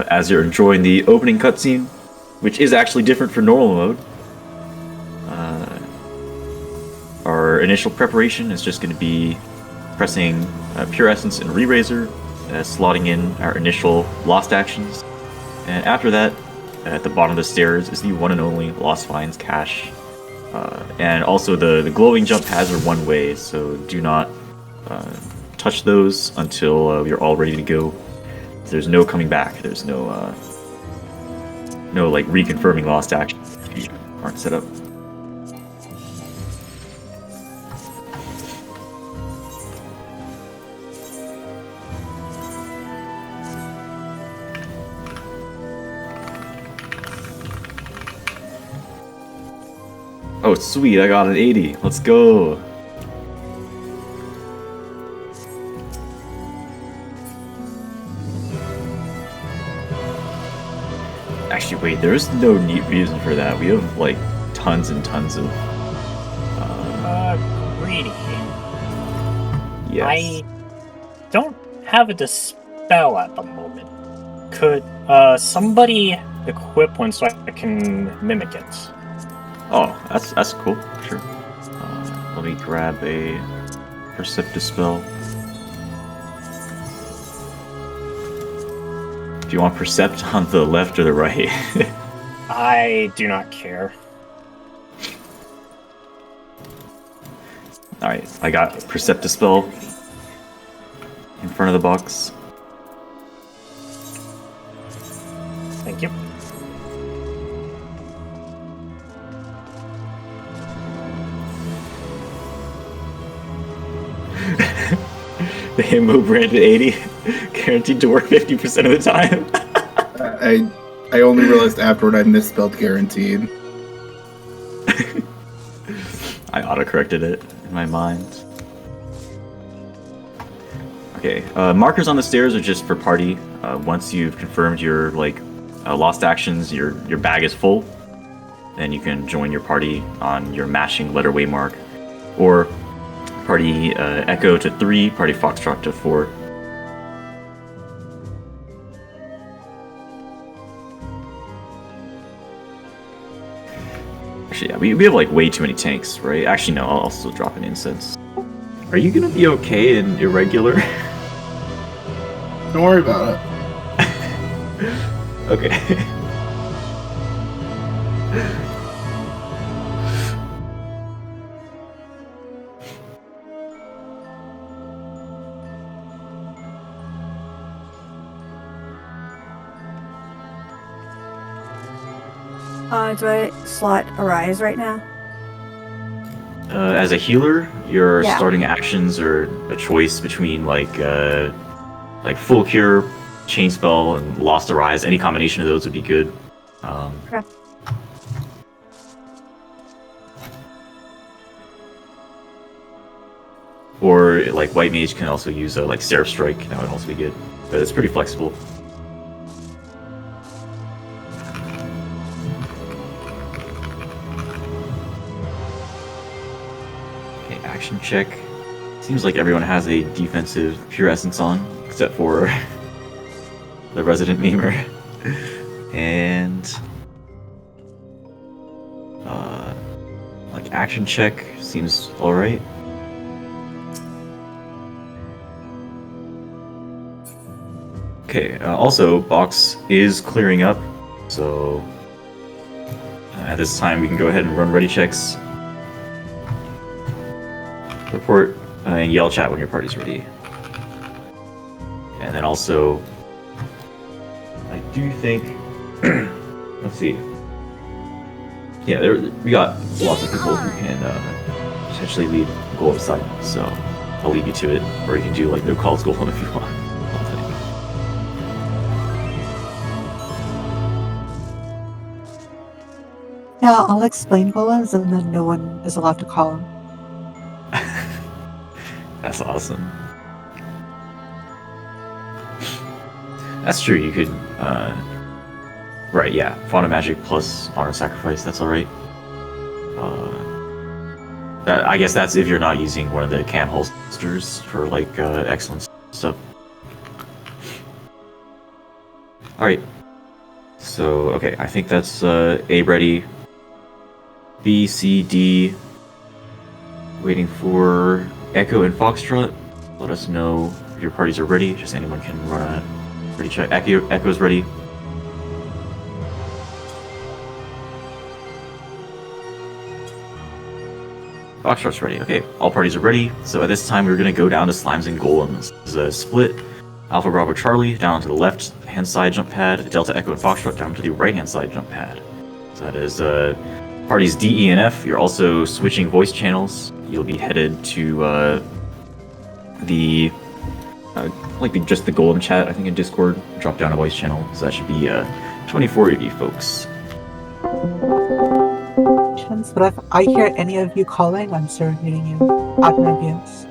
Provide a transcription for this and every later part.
as you're enjoying the opening cutscene, which is actually different for normal mode, our initial preparation is just going to be pressing Pure Essence and Re-Razor, slotting in our initial Lost actions, and after that, at the bottom of the stairs is the one and only Lost Finds cache. And also the glowing jump pads are one way, so do not touch those until you're all ready to go. There's no coming back. There's no like reconfirming lost actions if you aren't set up. Oh sweet, I got an 80. Let's go. Actually, wait, there's no neat reason for that. We have, like, tons and tons of... Greedy. Yes. I don't have a dispel at the moment. Could, somebody equip one so I can mimic it? Oh, that's cool. Sure. Let me grab a Perceptive spell. Do you want Percept on the left or the right? I do not care. Alright, I got Perceptive spell in front of the box. Thank you. The Himbo branded 80, guaranteed to work 50% of the time. I only realized afterward I misspelled guaranteed. I autocorrected it in my mind. Okay, markers on the stairs are just for party. Once you've confirmed your lost actions, your bag is full, then you can join your party on your matching letter waymark, or party Echo to 3, party Foxtrot to 4. Actually, yeah, we have like way too many tanks, right? Actually, no, I'll still drop an incense. Are you gonna be okay in irregular? Don't worry about it. Okay. Do I slot Arise right now? As a healer, your Yeah. starting actions are a choice between like full cure, chain spell, and lost arise. Any combination of those would be good. Okay. Or like white mage can also use like Seraph Strike. That would also be good, but it's pretty flexible. Action check. Seems like everyone has a defensive Pure Essence on, except for the resident memer. And like action check seems alright. Okay, also box is clearing up, so at this time we can go ahead and run ready checks. Report and yell chat when your party's ready. And then also, I do think, let's see. Yeah, we got lots of people who can potentially lead Golem side, so I'll leave you to it, or you can do like no calls Golem if you want. Yeah, I'll explain Golems and then no one is allowed to call them. That's awesome. That's true, you could, right, yeah, Fauna Magic plus Honor Sacrifice, that's alright. I guess that's if you're not using one of the cam holsters for, like, excellence stuff. Alright. So, okay, I think that's A ready. B, C, D. Waiting for Echo and Foxtrot. Let us know if your parties are ready. Just anyone can run a ready check. Echo's ready. Foxtrot's ready. Okay, all parties are ready. So at this time, we're going to go down to Slimes and Golems. This is a split. Alpha Bravo Charlie down to the left-hand side jump pad. Delta Echo and Foxtrot down to the right-hand side jump pad. So that is parties D, E, and F. You're also switching voice channels. You'll be headed to just the Golem chat, I think, in Discord. Drop down a voice channel. So that should be 24 of you folks. But if I hear any of you calling, I'm serenading you. Admirabus.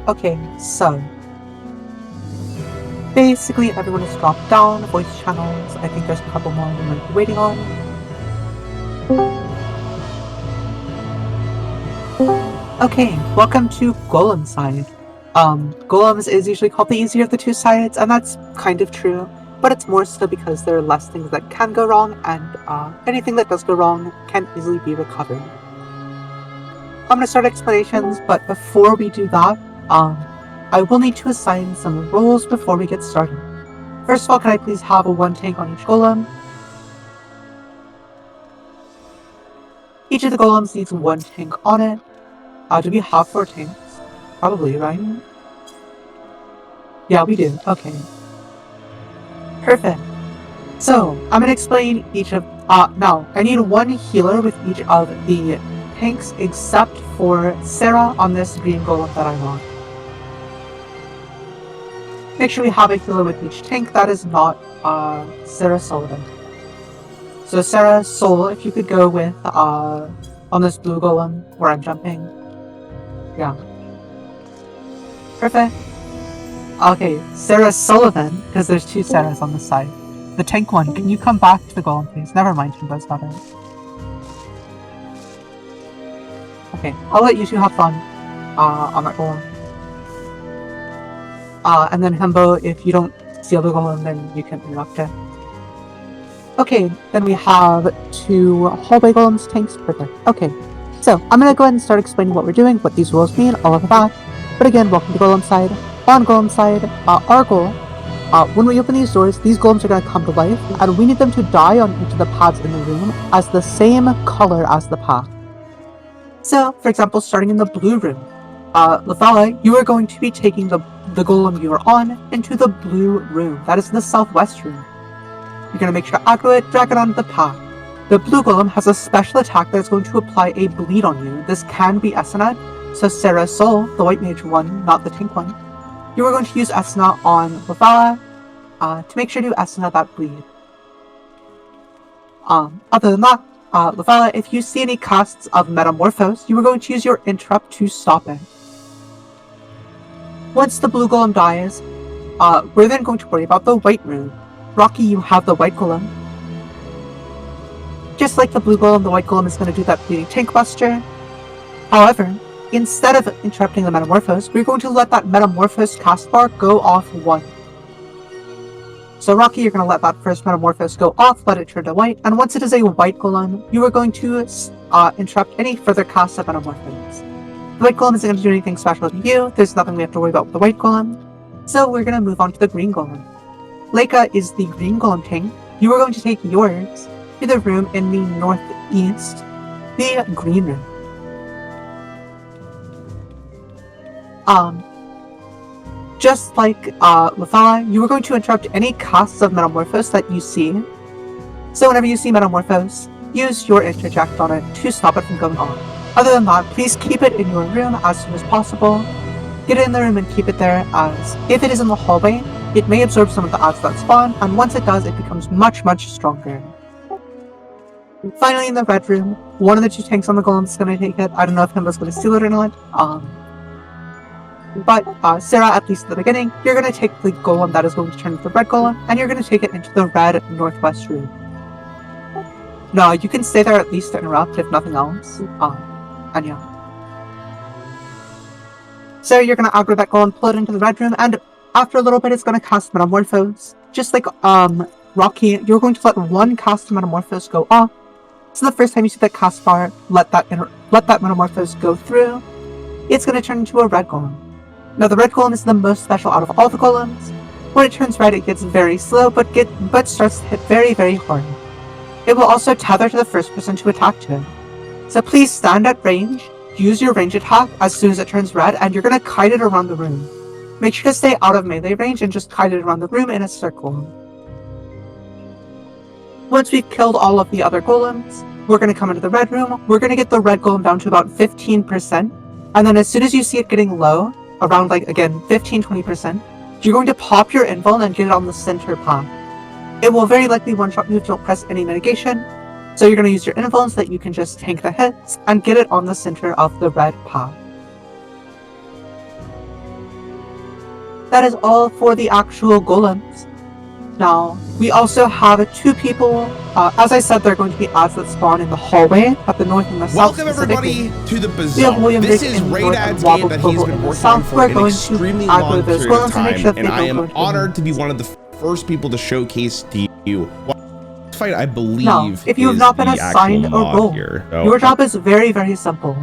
Okay, so basically everyone has dropped down voice channels. I think there's a couple more we might be waiting on. Okay, welcome to Golem side. Golems is usually called the easier of the two sides, and that's kind of true, but it's more so because there are less things that can go wrong, and anything that does go wrong can easily be recovered. I'm going to start explanations, but before we do that, I will need to assign some roles before we get started. First of all, can I please have a 1 tank on each golem? Each of the golems needs 1 tank on it. Do we have 4 tanks? Probably, right? Yeah, we do. Okay. Perfect. So, I'm gonna explain each of... now, I need 1 healer with each of the tanks except for Sarah on this green golem that I'm on. Make sure we have a healer with each tank that is not Sarah Sullivan. So Sarah Soul, if you could go with on this blue golem where I'm jumping. Yeah. Perfect. Okay, Sarah Sullivan, because there's 2 Sarahs on the side. The tank one, can you come back to the golem, please? Never mind, Timbo's got it. Okay, I'll let you 2 have fun on that golem. And then Hembo, if you don't steal the golem, then you can interrupt it. Okay, then we have 2 hallway golems, tanks, perfect. Okay, so I'm gonna go ahead and start explaining what we're doing, what these rules mean, all of that. But again, welcome to Golem side. On Golem side, our goal, when we open these doors, these golems are gonna come to life, and we need them to die on each of the paths in the room as the same color as the path. So, for example, starting in the blue room, Lavala, you are going to be taking the golem you are on into the blue room. That is the southwest room. You're going to make sure to aggro it, drag it onto the path. The blue golem has a special attack that is going to apply a bleed on you. This can be Essenat, so Sarah's Soul, the white mage one, not the tank one. You are going to use Essenat on Lavala to make sure to Essenat that bleed. Other than that, Lavala, if you see any casts of Metamorphose, you are going to use your Interrupt to stop it. Once the blue golem dies, we're then going to worry about the white room. Rocky, you have the white golem. Just like the blue golem, the white golem is going to do that bleeding tank buster. However, instead of interrupting the Metamorphose, we're going to let that Metamorphose cast bar go off 1. So Rocky, you're going to let that first Metamorphose go off, let it turn to white, and once it is a white golem, you are going to interrupt any further casts of Metamorphose. The white golem isn't going to do anything special to you, there's nothing we have to worry about with the white golem, so we're going to move on to the green golem. Leica is the green golem tank. You are going to take yours to the room in the northeast, the green room. Just like Lavala, you are going to interrupt any casts of Metamorphose that you see. So whenever you see Metamorphose, use your interject on it to stop it from going on. Other than that, please keep it in your room as soon as possible. Get it in the room and keep it there, as if it is in the hallway, it may absorb some of the adds that spawn, and once it does, it becomes much, much stronger. Finally, in the red room, one of the 2 tanks on the golem is going to take it. I don't know if Himbo's going to steal it or not. But Sarah, at least at the beginning, you're going to take the golem that is going to turn into the red golem, and you're going to take it into the red northwest room. No, you can stay there at least to interrupt, if nothing else. And yeah. So you're gonna aggro that golem, pull it into the red room, and after a little bit, it's gonna cast Metamorphose. Just like Rocky, you're going to let one cast Metamorphose go off. So the first time you see that cast bar, let that Metamorphose go through. It's gonna turn into a red golem. Now the red golem is the most special out of all the golems. When it turns red, it gets very slow, but starts to hit very, very hard. It will also tether to the first person to attack to it. So please stand at range, use your range attack as soon as it turns red, and you're gonna kite it around the room. Make sure to stay out of melee range and just kite it around the room in a circle. Once we've killed all of the other golems, we're gonna come into the red room, we're gonna get the red golem down to about 15%, and then as soon as you see it getting low, around like, again, 15-20%, you're going to pop your invuln and get it on the center path. It will very likely one-shot you if you don't press any mitigation, so you're going to use your invuln so that you can just tank the hits and get it on the center of the red path. That is all for the actual golems. Now, we also have two people, as I said, they're going to be ads that spawn in the hallway at the north and the south. Welcome everybody to the We have Bazaar. William This Dick is in Raydad's north game and that Wobble he's been in the working south. on for We're an going to extremely aggro long those period of golems and make time, sure that and they I don't go am into honored to be one of the first people to showcase to you. This fight, I believe, Now, if you have is not been the assigned actual a mod role, here. So, your job is very, very simple.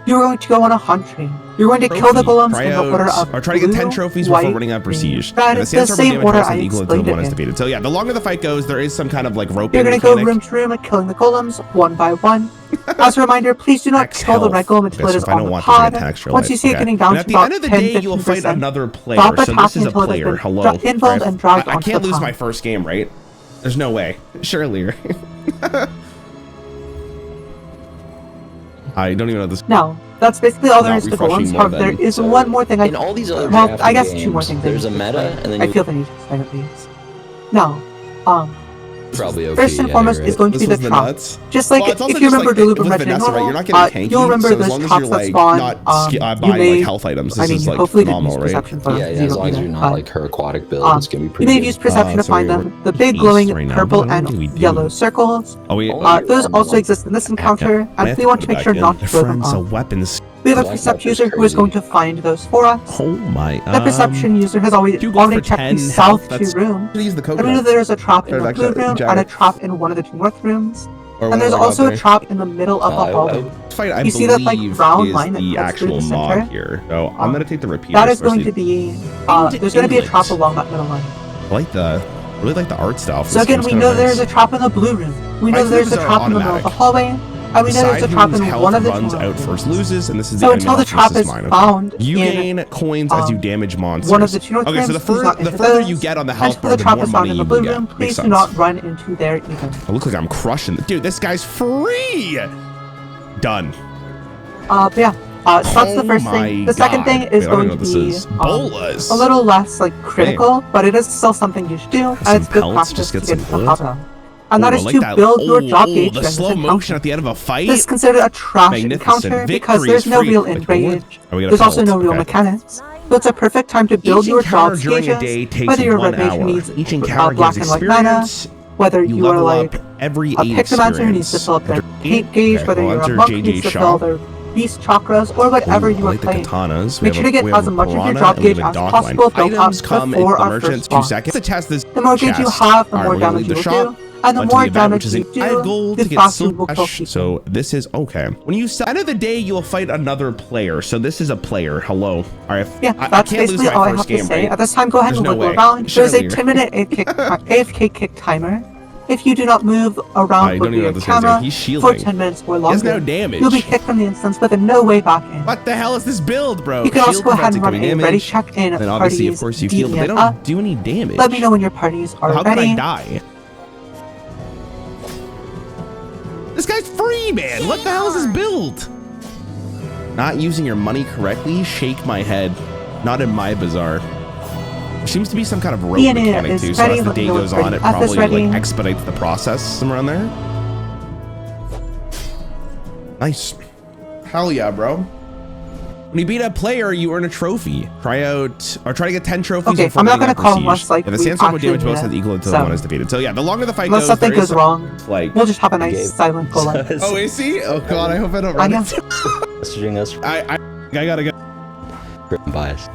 You're going to go on a hunt train. You're going to kill the golems in the order of try to get 10 blue, trophies white, before running out of prestige. red, And the Sandstorm same damage order bonus I is equal until explained one it is in. defeated. So yeah, the longer the fight goes, there is some kind of like roping You're going to go mechanic. room to room and killing the golems one by one. As a reminder, please do not kill the red golem until Okay, it so is if I on don't the want this, I pod. get extra Once life. you see it Okay. getting down And at to the about end of the 10, day, you will fight 15%, another player. stop So this attacking is a until it has player. been Hello. invulned and dragged I onto can't the lose pod. my first game, right? There's no way. Surely, right? I don't even know this. No, that's basically all there Not is to refreshing golems. more However, there than- is so one more thing in all these other well, I drafting guess games, two more things. there's I a need to meta, explain. and then I you feel the need to explain it, please. Now, probably okay. first and yeah, foremost you're is right. going to This be was the the trap. nuts. Just like Well, it's also if you just remember like, Duluth with and Red Vanessa, Normal, right? You're not getting tanky, you'll remember so as those long as traps you're that like spawn. not you buying may, like health items, I this mean, is you like hopefully did phenomenal, use right? perception for Yeah, them, yeah, as so long as you you're know, not like her aquatic build, it's gonna be you pretty may good. have used perception to So find we're them. The big east glowing right now. purple What and do we do? yellow circles. Oh, we Those also exist in this encounter, and we want to make sure not to blow them friends, so up. weapons. We have a Black percept Marker's user who is crazy. going to find those for us. Oh my. The perception user has already 2 gold for checked 10 the health, south that's- 2 room. Should use the And we know coconut. there's a trap in Or the actually, blue room Jared. and a trap in one of the two north rooms. Or And there's whatever I got also a there. trap in the middle of the hallway. This fight, I You see that, like, believe, round is line that the cuts through actual the mod center? here. So I'm gonna take the repeater. That is going to especially- be, Into there's going to be a trap England. along that middle line. I like the, really like the art style. For So this again, game. we It's know kinda there's a nice. trap in the blue room. We know I think there's a these are trap in the middle of the automatic. hallway. And we know there's a Side trap whose in health one of the runs two out rooms. first loses, and this is So the until the enemy trap boss, this is mine, okay. found You in gain coins as you damage monsters. one of the two north Okay, so rooms, the, please not the enter further those. you get on the And health for bar, the the trap more is found money in you the blue will get. room, Makes please do sense. not run into there either. I look like I'm crushing. Dude, this guy's free. Done. But yeah, so that's the first Oh thing. my The second thing God. is Wait, I don't going know to what this be is. Bolas. a little less like critical, but it is still something you should do, Some and it's good pelts, practice just to get get some from gold. top down. And that Ooh, I is like to that. build your drop Oh, gauge the during slow this motion encounter. at the end of a fight. This is considered a trash Magnificent. encounter Victory because is there's no free. real Wait, enrage. Oh, we got a There's also pelt. no real Okay. mechanics. So it's a perfect time to build Each your encounter job during a gauges, day takes whether your 1 red mage hour. needs Each encounter black gives and white mana, experience. whether You you are level like up every a 8 Pictomancer who needs to experience. fill up their After paint 8? gauge, Okay, whether well, you're a enter monk who JJ needs to Shaw. fill their beast chakras, or whatever Ooh, you I are like the playing. katanas. Make sure to get as much of your drop gauge as possible built up Items come before into the our merchant first 2 boss. seconds. To test this The more gauge you chest. have, the Alright, more we're gonna damage you leave will the do, shop. and the Onto more the event, which damage is you in add do, gold the to get faster you will kill slash. people. So this is okay. When you end of the day, you will fight another player. So this is a player. Hello. All right. Yeah, I that's can't lose basically my all I first have to game, say. right? At this time, go ahead There's and no wiggle way. around. There's a Surely. 10-minute AFK kick timer. If you do not move around I don't with even know your what this guy's camera doing. He's for shielding. 10 minutes or He has longer, no damage. you'll be kicked from the instance with no way back in. What the hell is this build, bro? You can also Shield go ahead and prevents run a incoming ready damage. check in And obviously, of parties course, you heal, but they deviant don't up. do any damage. Let me know when your parties are How can ready. I die? This guy's free, man. What the hell is this build? Not using your money correctly? Shake my head. Not in my bazaar. There seems to be some kind of rope DNA mechanic is too, so ready, as the let me day know goes what's on, it ready. F is probably like ready. expedites the process somewhere on there. Nice. Hell yeah, bro. When you beat a player, you earn a trophy. Try to get 10 trophies Okay, before I'm not running gonna out call prestige. unless, like, If the we sandstorm actually damage do bonus that. is equal until So, one is defeated. So yeah, the longer the fight Unless goes, something there is goes wrong, like. we'll just have a nice Gabe. silent golem. Oh, is he? Oh god, I hope I don't I run know. into. Messaging us. I gotta go. Bias.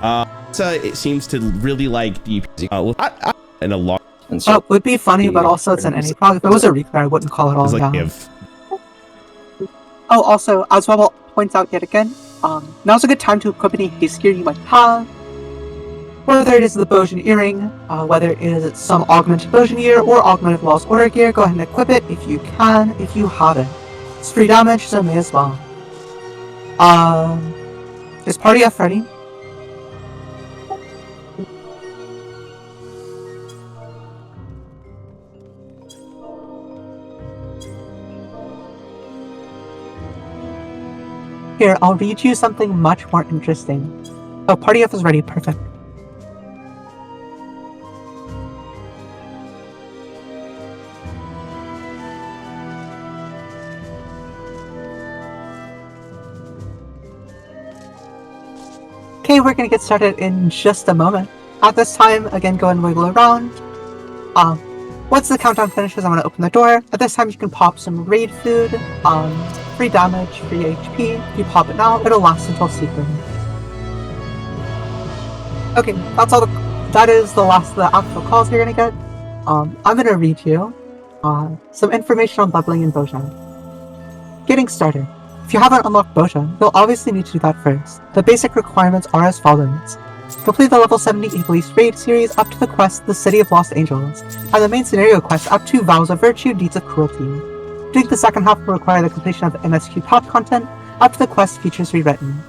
So it seems to really like DP. And a lot. And so Would be funny, but also it's an Anyprog. If it was a recur, I wouldn't call it all like down. if. Oh, also, as well points out yet again, now's a good time to equip any haste gear you might have. Whether it is the Bojan earring, whether it is some augmented Bojan gear or augmented Lost Order gear, go ahead and equip it if you can, if you have it. It's free damage, so may as well. Is Party F ready? Here, I'll read you something much more interesting. Oh, Party F is ready, perfect. Okay, we're gonna get started in just a moment. At this time, again, go and wiggle around. Once the countdown finishes, I'm gonna open the door. At this time, you can pop some raid food, free damage, free HP. If you pop it now, it'll last until secret. Okay, that is the last of the actual calls you're gonna get. I'm gonna read you some information on leveling in Bojan. Getting started. If you haven't unlocked Bojan, you'll obviously need to do that first. The basic requirements are as follows. Complete the level 70 Police Raid series up to the quest The City of Lost Angels, and the main scenario quest up to Vows of Virtue, Deeds of Cruelty. Doing the second half will require the completion of MSQ top content up to the quest Features Rewritten.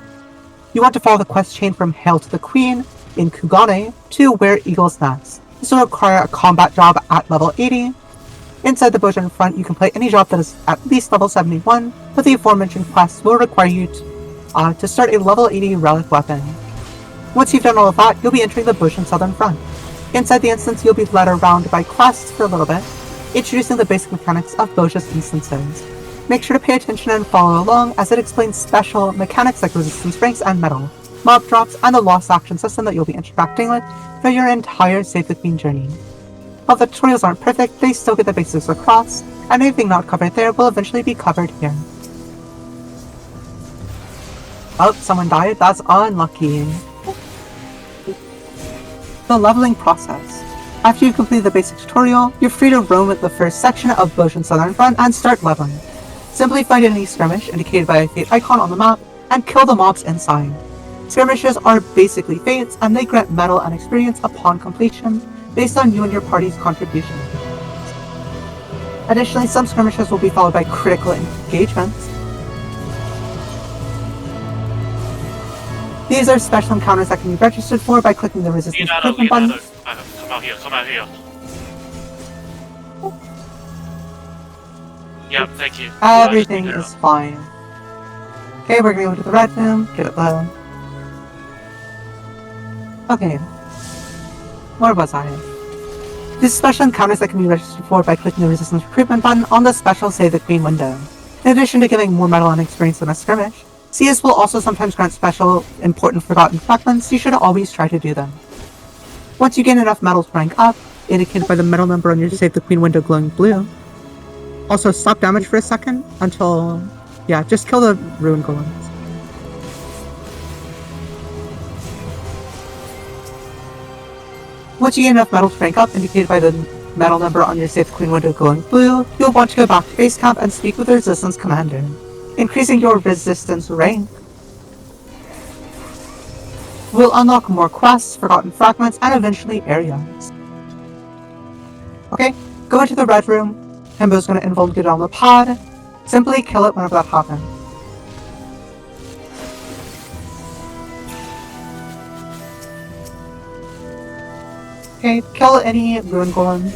You want to follow the quest chain from Hail to the Queen in Kugane to Where Eagles Nest. This will require a combat job at level 80. Inside the Bojan front, you can play any job that is at least level 71, but the aforementioned quests will require you to start a level 80 relic weapon. Once you've done all of that, you'll be entering the Bojan southern front. Inside the instance, you'll be led around by quests for a little bit, introducing the basic mechanics of Bojan's instances. Make sure to pay attention and follow along as it explains special mechanics like resistance ranks and metal, mob drops, and the lost action system that you'll be interacting with for your entire Save the Queen journey. While the tutorials aren't perfect, they still get the basics across, and anything not covered there will eventually be covered here. Oh, someone died? That's unlucky. The leveling process. After you complete the basic tutorial, you're free to roam at the first section of Bojan Southern Front and start leveling. Simply find any skirmish indicated by a fate icon on the map and kill the mobs inside. Skirmishes are basically fates, and they grant metal and experience upon completion, based on you and your party's contribution. Additionally, some skirmishes will be followed by critical engagements. These are special encounters that can be registered for by clicking the resistance recruitment button. Come out here. Yep, thank you. Everything is fine. Okay, we're gonna go to the red room, get it low. Okay. Where was I? These special encounters that can be registered for by clicking the resistance recruitment button on the special Save the Queen window. In addition to giving more metal and experience than a skirmish, CS will also sometimes grant special, important forgotten fragments. You should always try to do them. Once you gain enough metal to rank up, indicated by the metal number on your Save the Queen window glowing blue. Also stop damage for a second until, just kill the ruin golems. Once you get enough metal to rank up, indicated by the metal number on your Save the Queen window glowing blue, you'll want to go back to base camp and speak with the Resistance Commander, increasing your Resistance rank. We'll unlock more quests, forgotten fragments, and eventually areas. Okay, go into the red room. Himbo's going to involve you down the pod. Simply kill it whenever that happens. Okay, kill any ruin golems.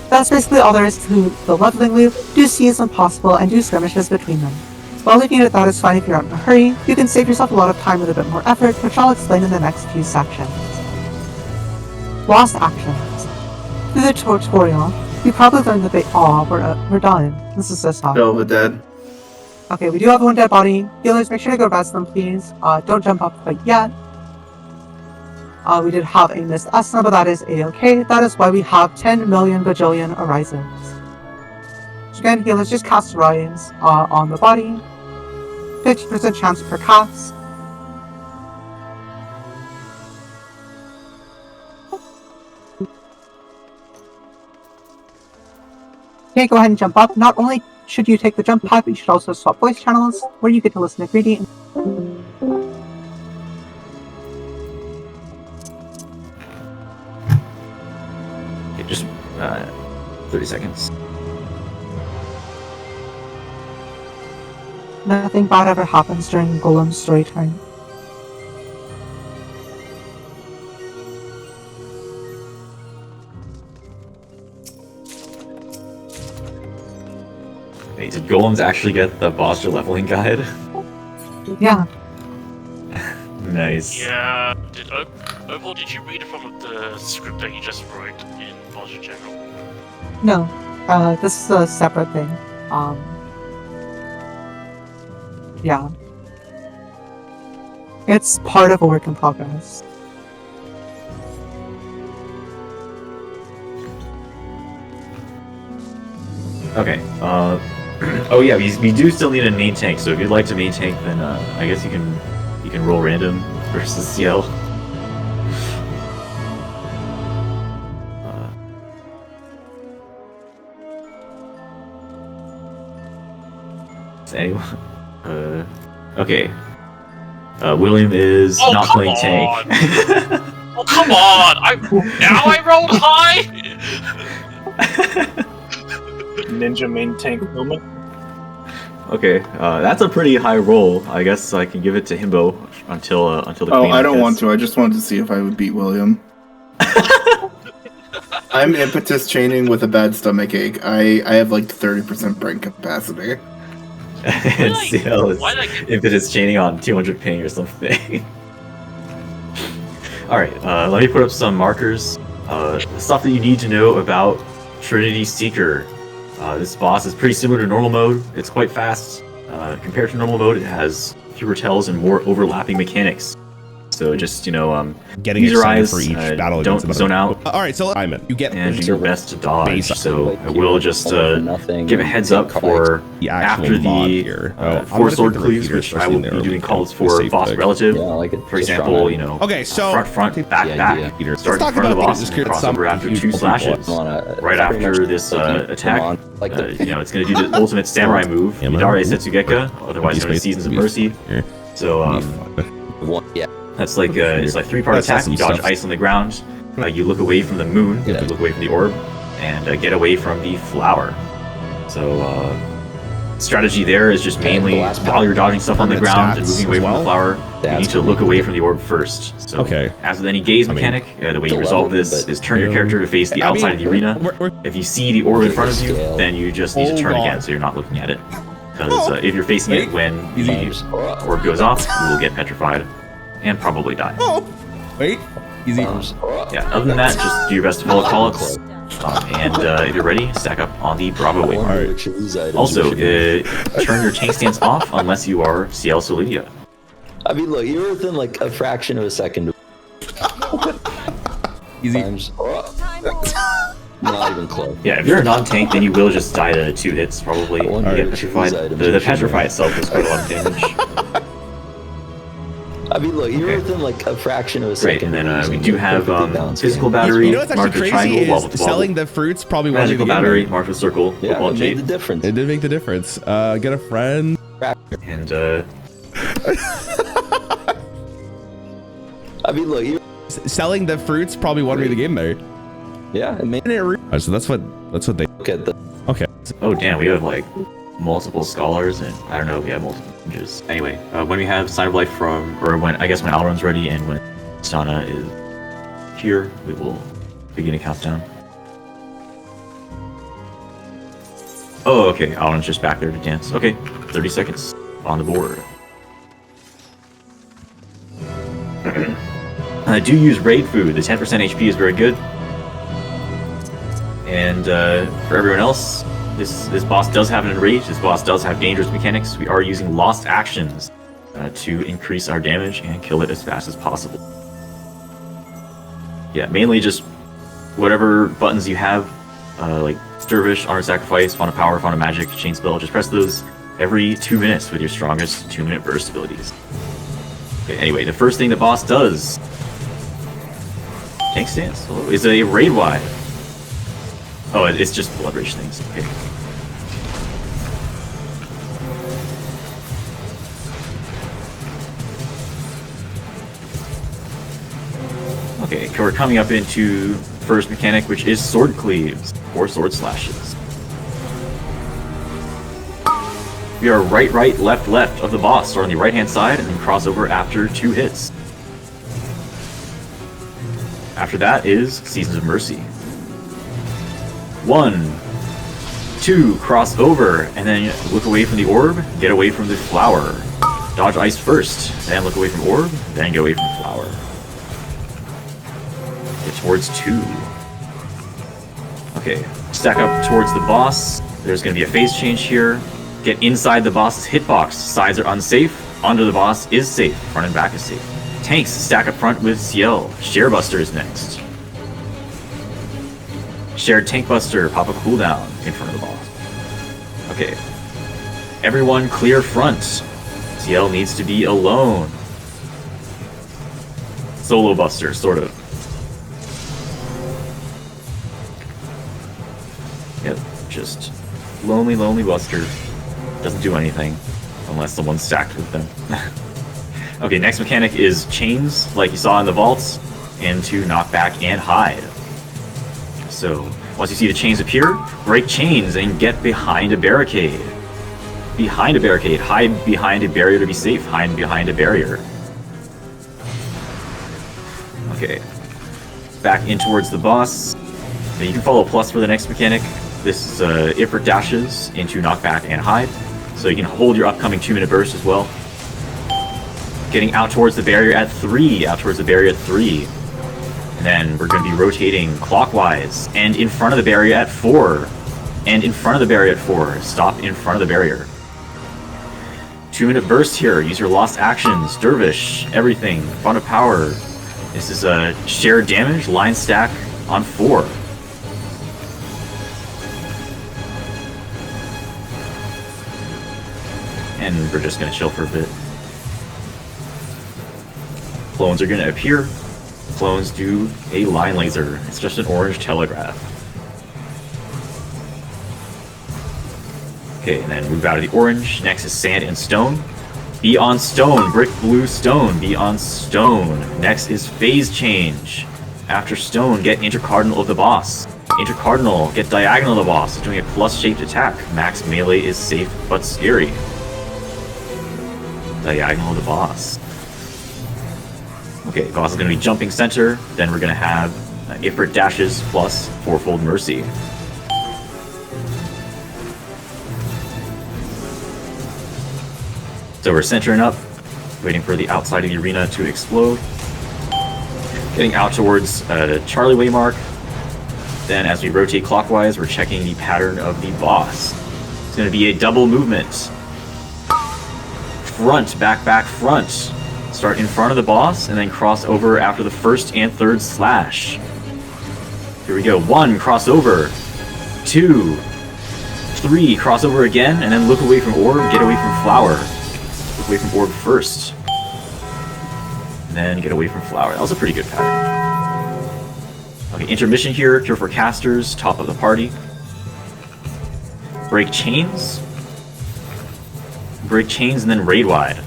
That's basically all there is to the leveling loop. Do Cs when possible and do skirmishes between them. While leaving it at that is fine if you're not in a hurry, you can save yourself a lot of time with a bit more effort, which I'll explain in the next few sections. Lost actions. Through the tutorial, you probably learned that we're done. This is so soft. Kill the dead. Okay, we do have one dead body. Healers, make sure to go rest them, please. Don't jump up quite yet. We did have a missed Asna, but that is a-okay. That is why we have 10 million bajillion arises. So again, healers, just cast Rise on the body. 50% chance per cast. Okay, go ahead and jump up. Not only should you take the jump pad, but you should also swap voice channels, where you get to listen to Greedy. Okay, just 30 seconds. Nothing bad ever happens during Golem's story time. Wait, did Golems actually get the posture leveling guide? Yeah. Nice. Yeah. Opal, did you read it from the script that you just wrote in Posture General? No. This is a separate thing. Yeah. It's part of a work in progress. Okay. Oh yeah, we do still need a main tank. So if you'd like to main tank, then I guess you can roll random versus CL. Is anyone? Okay. William is not playing tank. Oh come on! Now I rolled high. Ninja main tank moment. Okay, that's a pretty high roll. I guess I can give it to Himbo until the Oh, queen I don't hits. want to. I just wanted to see if I would beat William. I'm impetus chaining with a bad stomach ache. I have like 30% brain capacity. And CL is Why did I get... impetus chaining on 200 ping or something. Alright, let me put up some markers. Stuff that you need to know about Trinity Seeker. This boss is pretty similar to normal mode. It's quite fast. Compared to normal mode, it has fewer tells and more overlapping mechanics. So just, Getting use your excited eyes, for each battle don't against another. zone out, All right, so I'm in. You get and do your best to dodge. Base- So I will just give a heads up Can't for the actual after mod the here. 4 sword the cleaves, repeater, which I especially will in be the doing early calls game. for Safe boss pick. relative. Yeah, I like it. For Just example, strong. Okay, so front, back, the back. idea. Peter, Start in let's talk front of the about boss things and cross over after 2 slashes. Right after this attack, it's going to do the ultimate samurai move, DRS Setsugeka, otherwise known as Seasons of Mercy. So Yeah. that's like it's like 3-part That's attack. awesome You dodge stuff. ice on the ground. You look away from the moon. Yeah. You look away from the orb, and get away from the flower. So strategy there is just mainly while you're dodging stuff on the Permanent ground and stats moving away as from the well? flower, you That's need to look away from the orb first. So Okay. as with any gaze I mean, mechanic, the way you the resolve level, this but- is turn your character to face the I outside mean, of the arena. we're- If you see the orb in front of you, Scale. then you just need to Hold turn on. again so you're not looking at it. Because if you're facing it when the Times. orb goes off, you will get petrified and probably die. Oh, wait. Easy. Yeah, other than that, just do your best to follow call-ups. And if you're ready, stack up on the Bravo waypoint. Alright. Which of these items Also, we should turn your tank stance off unless you are CL Solidia. I mean, look, you're within like a fraction of a second. Easy. Times. Not even close. Yeah, if you're a non-tank, then you will just die to 2 hits, probably. I You wonder get which of petrified. these items The we should petrify know. itself does quite a lot of damage. I mean, look, you're Okay. within like a fraction of a Great, second. and of then we using do a have perfectly balanced physical game. battery, You know what's marked actually with crazy triangle, wobble is with wobble. selling the fruits probably won you Magical the game. battery, there. marked with circle, Yeah, football it made jade. the difference. It did make the difference. Get a friend. And I mean, look, you. Selling the fruits probably won me the game there. Yeah, it made. Alright, so that's what they. Look at the. Okay. oh damn, we have like multiple scholars, and I don't know if we have multiple ninjas. Anyway, when we have Sign of Life from, or when Alron's ready, and when Sana is here, we will begin a countdown. Oh, okay, Alron's just back there to dance. Okay, 30 seconds on the board. Do use raid food. The 10% HP is very good. And for everyone else, this boss does have an enrage. This boss does have dangerous mechanics. We are using lost actions to increase our damage and kill it as fast as possible. Yeah, mainly just whatever buttons you have, like Dervish, Honor Sacrifice, Font of Power, Font of Magic, Chain Spell, just press those. every 2 minutes with your strongest 2-minute burst abilities. Okay, anyway, the first thing the boss does, tank stance, is a raid wide. Oh, it's just blood rage things. Okay. Okay, we're coming up into first mechanic, which is sword cleaves, or sword slashes. We are right, left of the boss. Start on the right-hand side and then cross over after 2 hits. After that is Seasons of Mercy. 1, 2, cross over, and then look away from the orb, get away from the flower. Dodge ice first, then look away from orb, then get away from flower. Get towards 2. Okay, stack up towards the boss. There's going to be a phase change here. Get inside the boss's hitbox. Sides are unsafe. Under the boss is safe. Front and back is safe. Tanks stack up front with CL. Sharebuster is next. Shared Tank Buster, pop a cooldown in front of the boss. Okay. Everyone clear front. CL needs to be alone. Solo Buster, sort of. Yep, just lonely Buster. Doesn't do anything unless someone's stacked with them. Okay, next mechanic is chains, like you saw in the vaults, and to knock back and hide. So once you see the chains appear, break chains and get behind a barricade. Behind a barricade, hide behind a barrier to be safe. Hide behind a barrier. Okay, back in towards the boss. Now you can follow plus for the next mechanic. This is Ifrit dashes into knockback and hide, so you can hold your upcoming 2-minute burst as well. Getting out towards the barrier at 3, and then we're going to be rotating clockwise, and in front of the barrier at 4, stop in front of the barrier. 2-minute burst here, use your lost actions, dervish, everything, font of power. This is a shared damage, line stack on 4. And we're just going to chill for a bit. Clones are going to appear. Clones do a line laser. It's just an orange telegraph. Okay, and then move out of the orange. Next is sand and stone. Be on stone. Brick, blue, stone. Be on stone. Next is phase change. After stone, get intercardinal of the boss. Intercardinal, get diagonal of the boss. It's doing a plus-shaped attack. Max melee is safe but scary. Diagonal of the boss. Okay, the boss is going to be jumping center. Then we're going to have Ifrit dashes plus 4-fold mercy. So we're centering up, waiting for the outside of the arena to explode. Getting out towards Charlie Waymark. Then as we rotate clockwise, we're checking the pattern of the boss. It's going to be a double movement. Front, back, front. Start in front of the boss, and then cross over after the first and third slash. Here we go. 1, cross over. 2, 3, cross over again, and then look away from orb, get away from flower. Look away from orb first. And then get away from flower. That was a pretty good pattern. Okay, intermission here. Cure for casters, top of the party. Break chains. Break chains and then raid wide.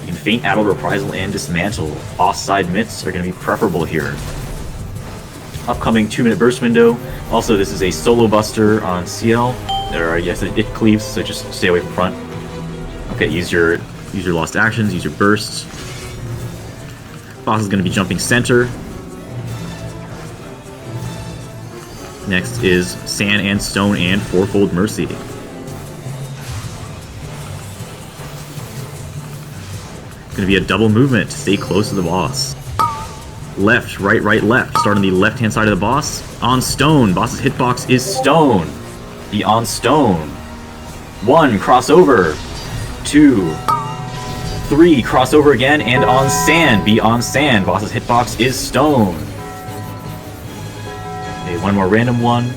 You can feint, addle, reprisal, and dismantle. Offside mitts are going to be preferable here. Upcoming 2-minute burst window. Also, this is a solo buster on CL. There are, yes, it cleaves, so just stay away from front. Okay, use your lost actions, use your bursts. Boss is going to be jumping center. Next is sand and stone and 4-fold mercy. Going to be a double movement to stay close to the boss. Left, right, left. Start on the left-hand side of the boss. On stone. Boss's hitbox is stone. Be on stone. 1, cross over. 2, 3, cross over again, and on sand. Be on sand. Boss's hitbox is stone. Okay, one more random one.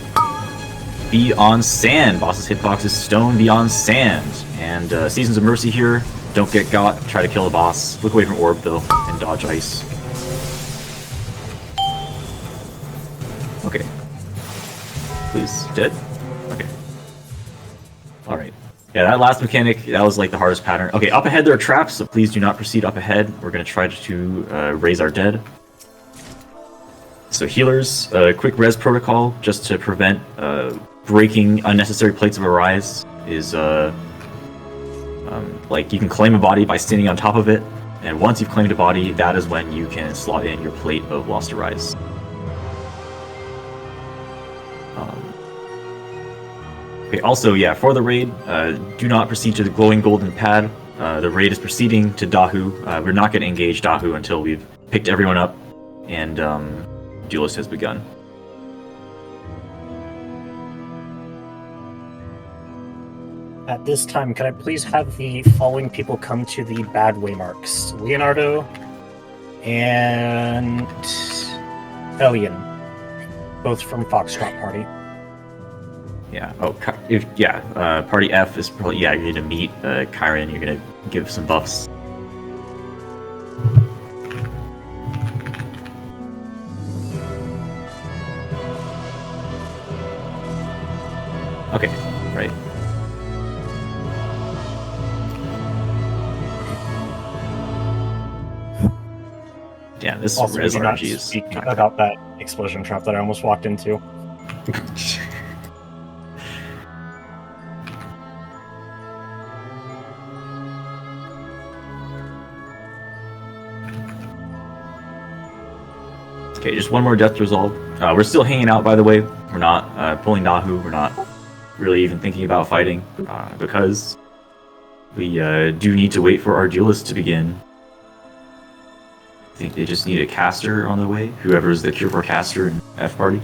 Beyond Sand. Boss's hitbox is Stone Beyond Sand. And Seasons of Mercy here. Don't get got. Try to kill the boss. Look away from Orb, though, and dodge ice. Okay. Please. Dead? Okay. Alright. Yeah, that last mechanic, that was like the hardest pattern. Okay, up ahead there are traps, so please do not proceed up ahead. We're going to try to raise our dead. So healers, quick res protocol, just to prevent breaking unnecessary plates of Arise, is like you can claim a body by standing on top of it, and once you've claimed a body, that is when you can slot in your plate of Lost Arise. Okay, also, yeah, for the raid, do not proceed to the glowing golden pad. The raid is proceeding to Dahu. We're not going to engage Dahu until we've picked everyone up and Duelist has begun. At this time, could I please have the following people come to the bad waymarks? Leonardo and Elian, both from Foxtrot Party. Yeah. Oh, Party F is probably, yeah, you're gonna meet Kyron. You're gonna give some buffs. Okay. Right. Damn, this Also, res we do not RNG is speak about that explosion trap that I almost walked into. Okay, just one more death resolve. We're still hanging out, by the way. We're not pulling Dahu. We're not really even thinking about fighting because we do need to wait for our duelist to begin. I think they just need a caster on the way. Whoever's the Cure for caster in F party.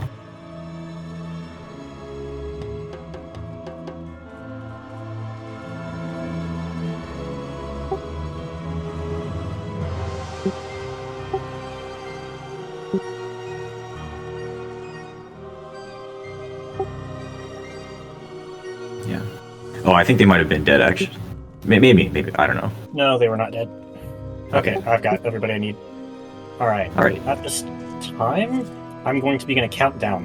Yeah. Oh, I think they might have been dead, actually. Maybe. I don't know. No, they were not dead. Okay, I've got everybody I need. Alright. At this time, I'm going to begin a countdown.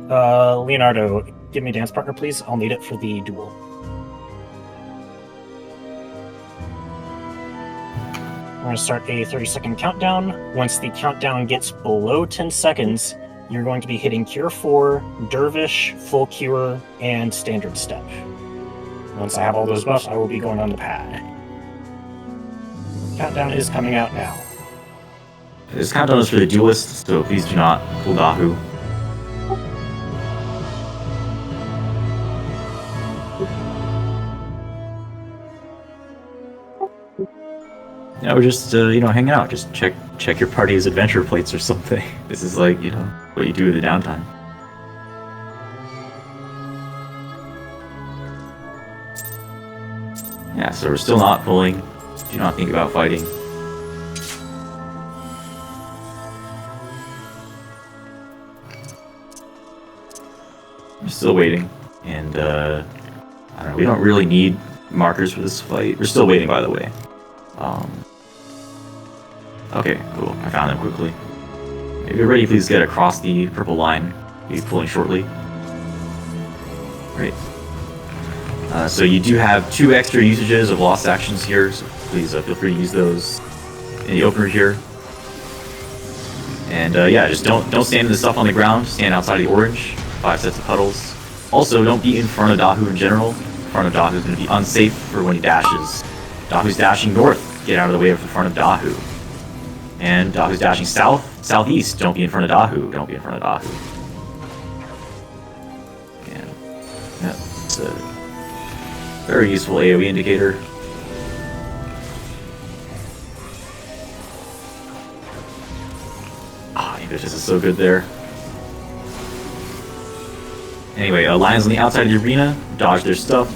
Leonardo, give me a dance partner, please. I'll need it for the duel. I'm going to start a 30-second countdown. Once the countdown gets below 10 seconds, you're going to be hitting Cure 4, Dervish, Full Cure, and Standard Step. Once I have all those buffs, I will be going on the pad. Countdown is coming out now. This countdown is for the duelist, so please do not pull Dahu. Yeah, we're just hanging out. Just check your party's adventure plates or something. This is like, what you do with the downtime. Yeah, so we're still not pulling. Do not think about fighting. We're still waiting, and I don't know. We don't really need markers for this fight. We're still waiting, by the way. Okay, cool. I found them quickly. If you're ready, please get across the purple line. You'll be pulling shortly. Great. So you do have 2 extra usages of lost actions here, so please feel free to use those in the opener here. And yeah, just don't stand in the stuff on the ground. Stand outside of the orange. 5 sets of puddles. Also, don't be in front of Dahu in general. In front of Dahu is going to be unsafe for when he dashes. Dahu's dashing north. Get out of the way of the front of Dahu. And Dahu's dashing south, southeast. Don't be in front of Dahu. Don't be in front of Dahu. And yeah, it's a very useful AoE indicator. This is so good there. Anyway, lions on the outside of the arena, dodge their stuff.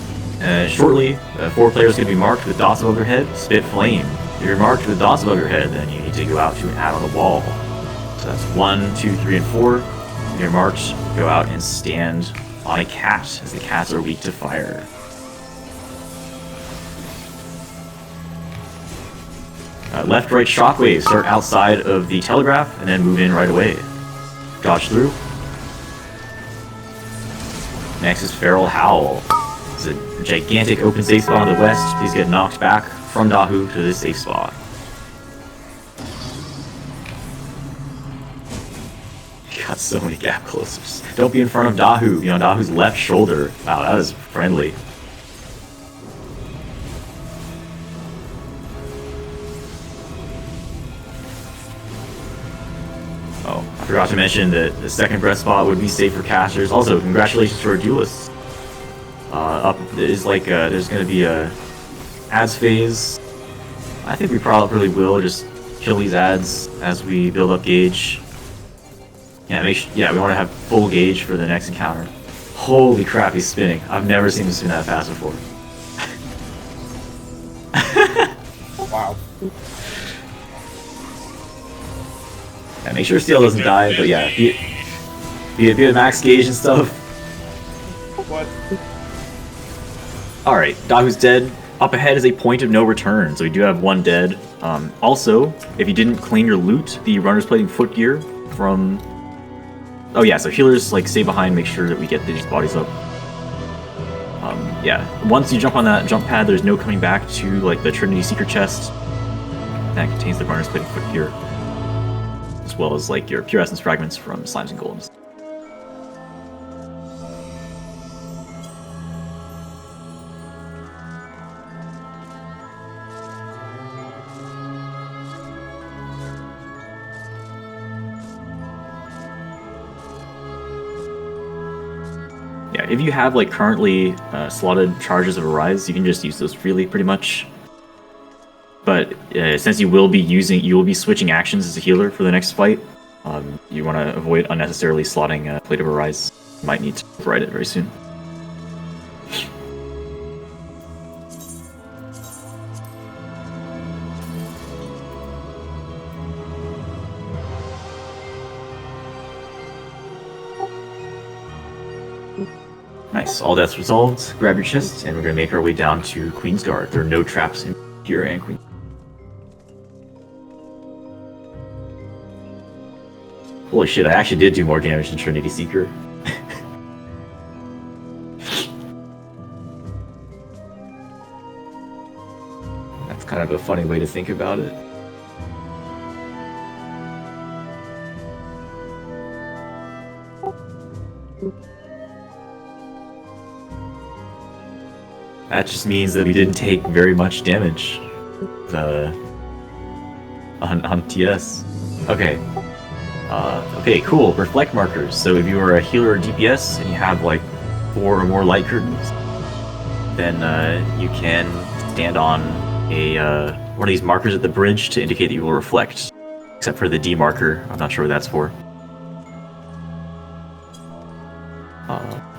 Shortly, 4 players can be marked with dots above their head, spit flame. If you're marked with dots above your head, then you need to go out to an ad on the wall. So that's 1, 2, 3, and 4. If you're marked, go out and stand on a cat, as the cats are weak to fire. Left-right shockwaves start outside of the telegraph and then move in right away. Dodge through. Next is Feral Howl. It's a gigantic open safe spot on the west. Please get knocked back from Dahu to this safe spot. Got so many gap closers. Don't be in front of Dahu. You know, Dahu's left shoulder. Wow, that was friendly. Oh, I forgot to mention that the second breath spot would be safe for casters. Also, congratulations to our duelists. Up is like there's gonna be a ads phase. I think we probably will just kill these ads as we build up gauge. Yeah, we want to have full gauge for the next encounter. Holy crap, he's spinning. I've never seen him spin that fast before. Wow. Yeah, make sure Steel doesn't die, but yeah, be at max gauge and stuff. What? Alright, Dahu's dead. Up ahead is a point of no return, so we do have one dead. Also, if you didn't claim your loot, the runner's plating footgear from... Oh yeah, so healers like stay behind, make sure that we get these bodies up. Yeah, once you jump on that jump pad, there's no coming back to like the Trinity Seeker chest. That contains the runner's plating footgear, as well as like your pure essence fragments from slimes and golems. Yeah, if you have like currently slotted charges of Arise, you can just use those freely pretty much. But since you will be switching actions as a healer for the next fight, you want to avoid unnecessarily slotting Plate of Arise. You might need to override it very soon. Nice, all deaths resolved. Grab your chest, and we're gonna make our way down to Queensguard. There are no traps in here and Queen. Holy shit, I actually did do more damage than Trinity Seeker. That's kind of a funny way to think about it. That just means that we didn't take very much damage on TS. Okay. Okay, cool. Reflect markers. So if you are a healer or DPS and you have like 4 or more light curtains, then you can stand on a one of these markers at the bridge to indicate that you will reflect. Except for the D marker. I'm not sure what that's for.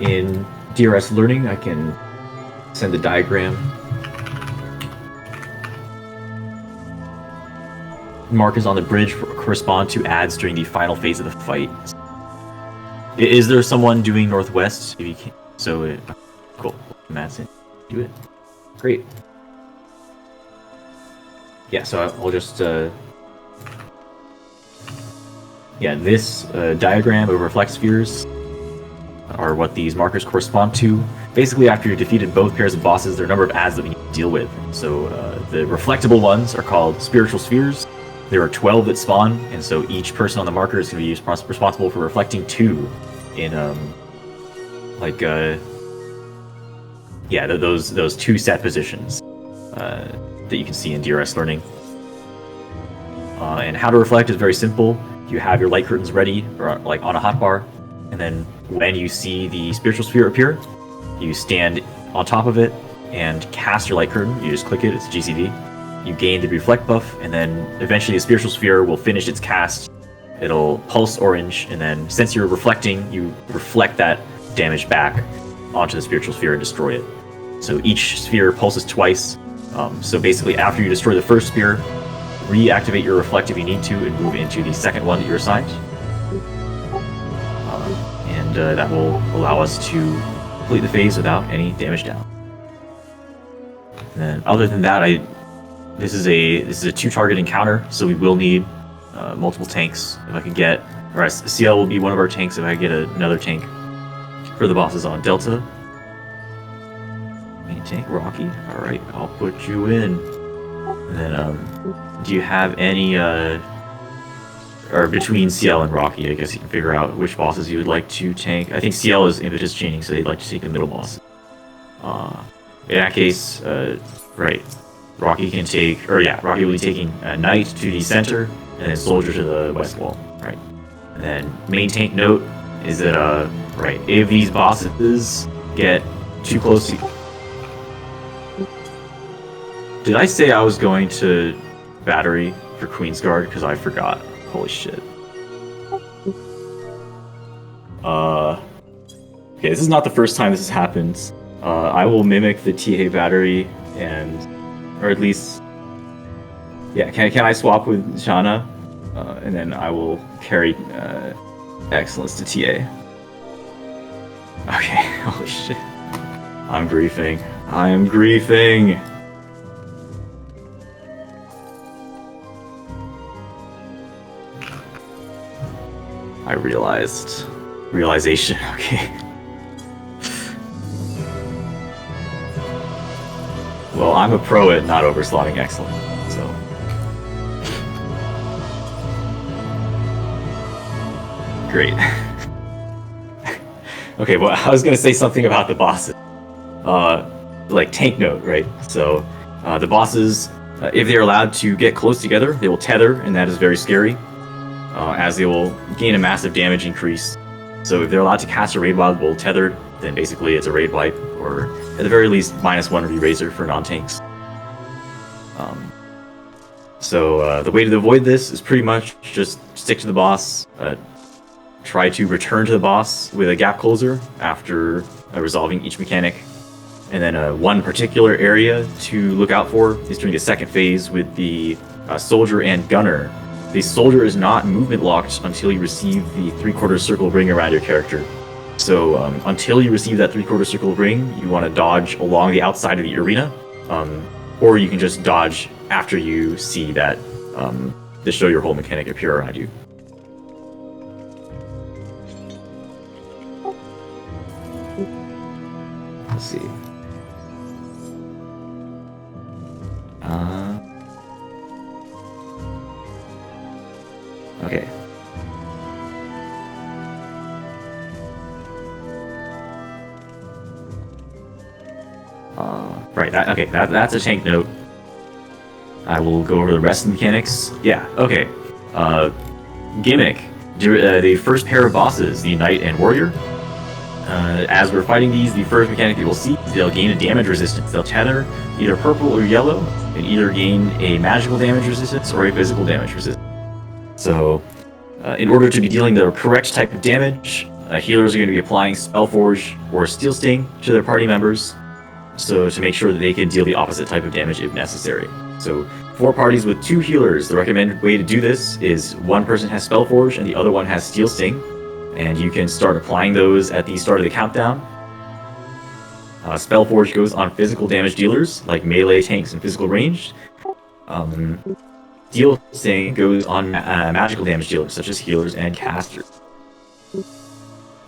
In DRS learning, I can send a diagram. Markers on the bridge correspond to ads during the final phase of the fight. Is there someone doing northwest? If you can, so cool. Matt's in. Do it. Great. Yeah. So I'll just yeah. This diagram of reflect spheres are what these markers correspond to. Basically, after you've defeated both pairs of bosses, there are a number of ads that we need to deal with. So the reflectable ones are called spiritual spheres. There are 12 that spawn, and so each person on the marker is going to be responsible for reflecting 2 in yeah, those 2 set positions that you can see in DRS learning. And how to reflect is very simple. You have your light curtains ready, or like on a hotbar, and then when you see the spiritual sphere appear, you stand on top of it and cast your light curtain. You just click it, it's GCD. You gain the reflect buff, and then eventually the spiritual sphere will finish its cast. It'll pulse orange, and then since you're reflecting, you reflect that damage back onto the spiritual sphere and destroy it. So each sphere pulses twice. So basically, after you destroy the first sphere, reactivate your reflect if you need to, and move into the second one that you're assigned. And that will allow us to complete the phase without any damage down. And then other than that, this is a 2-target encounter, so we will need multiple tanks. If I can get, or CL will be one of our tanks if I get another tank for the bosses on Delta. Main tank, Rocky. All right, I'll put you in. And then, do you have any, or between CL and Rocky, I guess you can figure out which bosses you would like to tank. I think CL is impetus chaining, so they'd like to take the middle boss. In that case, right, Rocky can take, or yeah, Rocky will be taking Knight to the center, and then Soldier to the west wall, right? And then main tank note is that, right, if these bosses get too close to... Did I say I was going to battery for Queensguard? Because I forgot. Holy shit. Okay, this is not the first time this has happened. I will mimic the TA battery and... Or at least... Yeah, can I swap with Shana? And then I will carry Excellence to TA. Okay, holy shit. I'm griefing. I am griefing! I realization, okay. Well, I'm a pro at not overslotting excellent, so. Great. Okay, well, I was gonna say something about the bosses. Like tank note, right? So, the bosses, if they're allowed to get close together, they will tether, and that is very scary. As they will gain a massive damage increase. So if they're allowed to cast a raid wild while tethered, then basically it's a raid wipe, or at the very least -1 re-raiser for non-tanks. So the way to avoid this is pretty much just stick to the boss, try to return to the boss with a gap closer after resolving each mechanic, and then one particular area to look out for is during the second phase with the soldier and gunner. The soldier is not movement locked until you receive the 3/4 circle ring around your character. So until you receive that 3/4 circle ring, you want to dodge along the outside of the arena, or you can just dodge after you see that the show your whole mechanic appear around you. Let's see. Okay. Right, that's a tank note. I will go over the rest of the mechanics. Yeah, okay. Gimmick. The first pair of bosses, the Knight and Warrior. As we're fighting these, the first mechanic you will see, they'll gain a damage resistance. They'll tether either purple or yellow, and either gain a magical damage resistance or a physical damage resistance. So, in order to be dealing the correct type of damage, healers are going to be applying Spellforge or Steel Sting to their party members, so to make sure that they can deal the opposite type of damage if necessary. So, for parties with 2 healers, the recommended way to do this is one person has Spellforge and the other one has Steel Sting, and you can start applying those at the start of the countdown. Spellforge goes on physical damage dealers, like melee tanks and physical ranged. Steel Sting goes on magical damage dealers, such as healers and casters.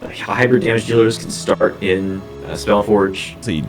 Hybrid damage dealers can start in Spellforge. So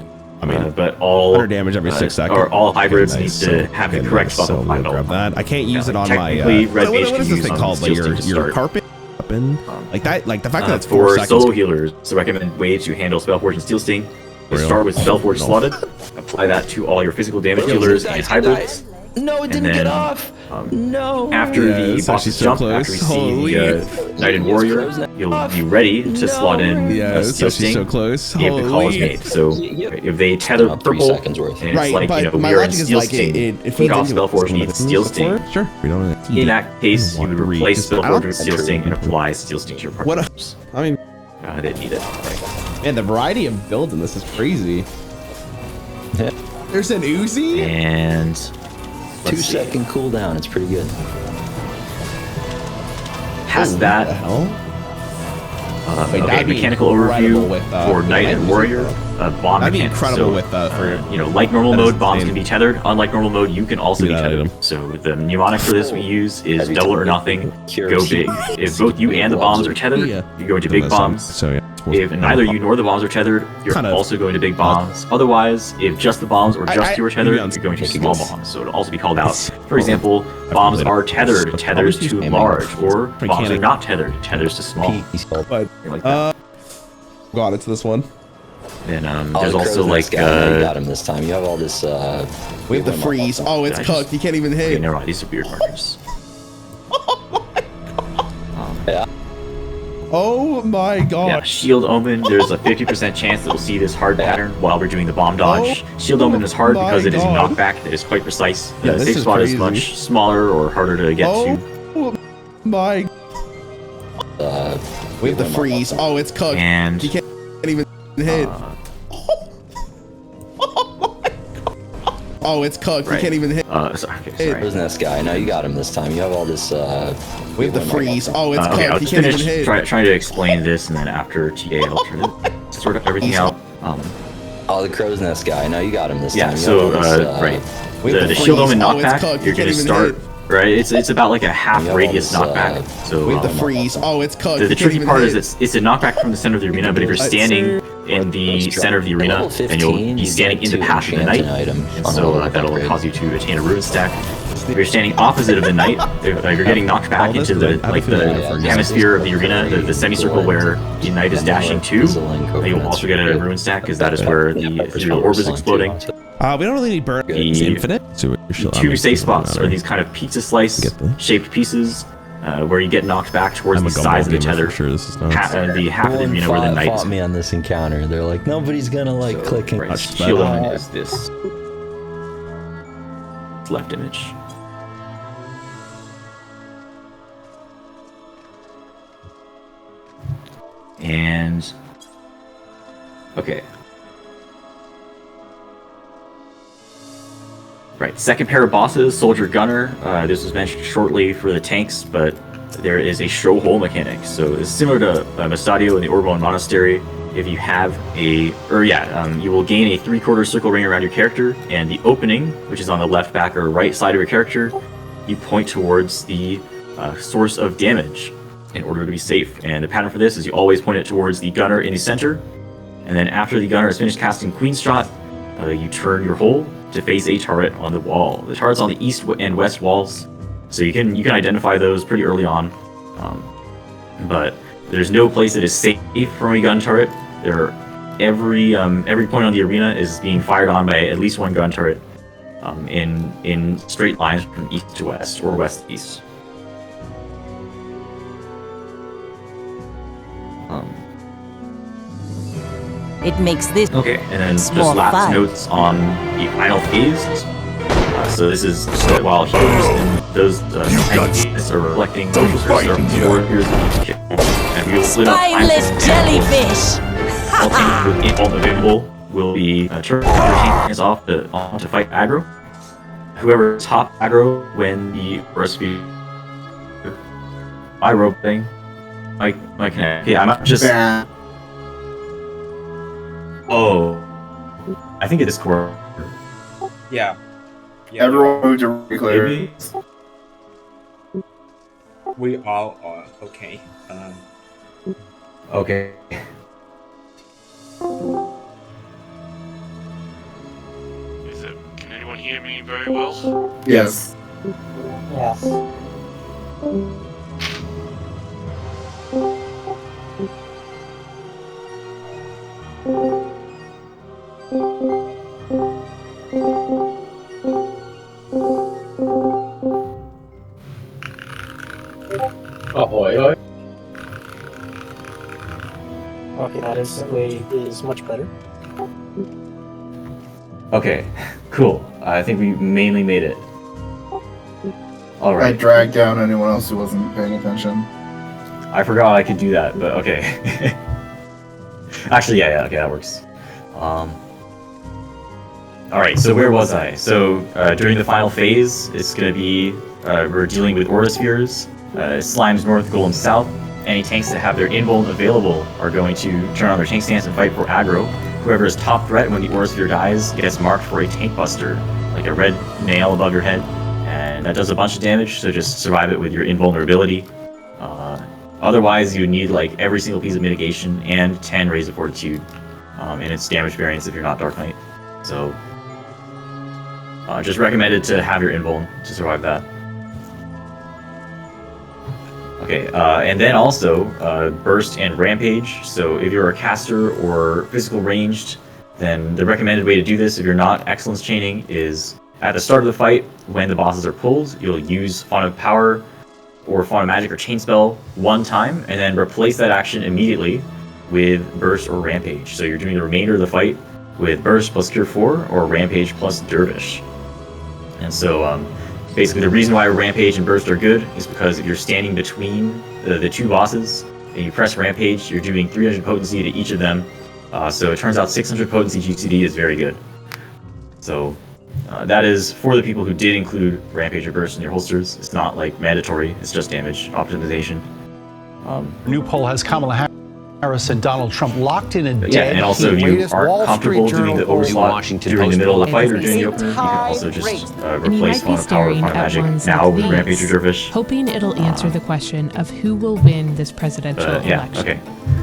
but all 100 damage every 6 seconds. Or all hybrids need to have the correct so buff we'll grab that. I can't use it on my. Red Mage what is this thing called? Like your carpet weapon? Like that. Like the fact that it's 4 seconds. For solo healers, the recommended way to handle Spellforge and Steel Sting is start with Spellforge slotted, apply that to all your physical damage dealers and hybrids. No, it didn't get off. No. After the bosses jump, after we see the Knight and Warrior, you'll be ready to slot in Steel Sting. So close. If the call is made. So if they tether purple, seconds worth. and it's like, you know, we are in Steel Sting, click off Spellforge needs Steel Sting. Sure. We don't In that case, you would replace Spellforge with Steel Sting and apply Steel Sting to your party. What? I mean, they didn't need it. Man, the variety of builds in this is crazy. There's an Uzi? And 2-second cooldown. It's pretty good. Has that? What the hell? Wait, okay, that'd be mechanical incredible overview with, for Knight with and light Warrior. music, Bomb That'd be mechanics. incredible So, with for like normal that is mode, bombs insane. can be tethered. Unlike normal mode, you can also Give be me that tethered. item. So the mnemonic for this we use is Every double time or you nothing, cure go sheep, big. If both you and the bombs are tethered, Yeah. you go into Then big that's something. bombs. So yeah. If neither you nor the bombs are tethered, you're Kind of- also going to big bombs. Otherwise, if just the bombs or just you are tethered, maybe you're going to Make it small go. bombs. So it'll also be called out. It's- For example, bombs are tethered, I'll tethers just use to aiming. large, or bombs are Mechanic. not tethered, tethers to small. But Like that. God, it's this one. Then Oh, there's the also crow's like nest guy, you got him this time. You have all this. We have the freeze. Oh, it's I just- cooked. You can't even okay, hit. never mind. These are weird markers. Yeah. Oh my Yeah, god. Shield Omen, there's a 50% chance that we'll see this hard pattern while we're doing the bomb dodge. Shield Omen is hard my because it is a God. knockback that is quite precise. Yeah, The this safe is spot is crazy. much smaller or harder to get to. Oh my. We have the freeze. Oh, it's cooked. And You can't even hit. Oh, it's cooked. right. You can't even hit. sorry, okay, Crow's sorry. nest guy. No, you got him this time. You have all this. We have the freeze. Oh, it's Okay, I'll cooked. You just can't even finish hit. trying to explain this, and then after TA, I'll try to sort of everything out. Oh, the crow's nest guy. No, you got him this Yeah, time. You so, have all this, right. We have The the Shield freeze. Omen Oh, it's knockback, cooked. you're You going can't to even start, hit. right? It's about like a half Yeah, all radius this, knockback. So We have the freeze. Oh, it's cooked. the You can't tricky even part hit. is it's a knockback from the center of the arena, but if you're standing in the center of the arena, Level then you'll 15, be you standing get in the to path of the enchant knight, an item and on so the that'll upgrade. cause you to attain a rune stack. If you're standing opposite of the knight, if you're getting knocked back All this into is the I like feel the like hemisphere of the arena, the semicircle where the knight is dashing to, then you'll also get a rune stack, because that is where the ethereal orb is exploding. We don't really need burn. The It's infinite. So two safe spots are these kind of pizza slice Get them. shaped pieces where you get knocked back towards I'm the a size of the gumball gamer tether. for sure. This is nuts. The half of the Everyone arena where the knight fought is. me on this encounter. They're like, nobody's gonna like click and Right, Touch Shield that. Omen is this left image. And okay. Right, second pair of bosses, Soldier Gunner. This was mentioned shortly for the tanks, but there is a show hole mechanic. So it's similar to Mastadio in the Orbon Monastery. If you have you will gain a 3/4 circle ring around your character, and the opening, which is on the left back or right side of your character, you point towards the source of damage in order to be safe. And the pattern for this is you always point it towards the gunner in the center, and then after the gunner is finished casting Queen's Shot, you turn your hole to face a turret on the wall. The turret's on the east and west walls, so you can identify those pretty early on. But there's no place that is safe from a gun turret. Every point on the arena is being fired on by at least one gun turret in straight lines from east to west or west to east. It makes this Okay, and then just more last fun. notes on the final phase. So this is so while healers and those enemies are reflecting those warriors and we will split up spineless jellyfish. all available will be turn your hands off to fight aggro. Whoever top aggro when the recipe my rope thing. My connect. Yeah, I'm just Bah. oh I think it is core. Yeah. Everyone moved to clear. Maybe. We all are okay. Okay. Can anyone hear me very well? Yes. Yes. Ahoy. Okay, that is much better. Okay. Cool. I think we mainly made it. All I right. dragged down anyone else who wasn't paying attention. I forgot I could do that, but okay. Actually, yeah, okay, that works. Alright, so where was I? So, during the final phase, it's gonna be, we're dealing with Ordospheres, Slimes north, Golems south, any tanks that have their invuln available are going to turn on their tank stance and fight for aggro. Whoever is top threat when the aura sphere dies gets marked for a tank buster, like a red nail above your head, and that does a bunch of damage, so just survive it with your invulnerability. Otherwise, you need like every single piece of mitigation and 10 Rays of Fortitude in its damage variance if you're not Dark Knight. So, just recommended to have your invuln to survive that. Okay, and then also Burst and Rampage. So if you're a caster or physical ranged, then the recommended way to do this if you're not Excellence Chaining is at the start of the fight, when the bosses are pulled, you'll use Font of Power or Font of Magic or Chain Spell one time, and then replace that action immediately with Burst or Rampage. So you're doing the remainder of the fight with Burst plus Cure 4 or Rampage plus Dervish. And so basically the reason why Rampage and Burst are good is because if you're standing between the two bosses and you press Rampage, you're doing 300 potency to each of them. So it turns out 600 potency GCD is very good. So that is for the people who did include Rampage or Burst in your holsters. It's not like mandatory, it's just damage optimization. New poll has Kamala Harris and Donald Trump locked in a dead yeah, and also if you aren't comfortable doing the overslot during the middle of the fight or during the opener, you can also just replace Font of Power or Font of Magic now with Rampage or Dervish. Hoping it'll answer the question of who will win this presidential election. Okay.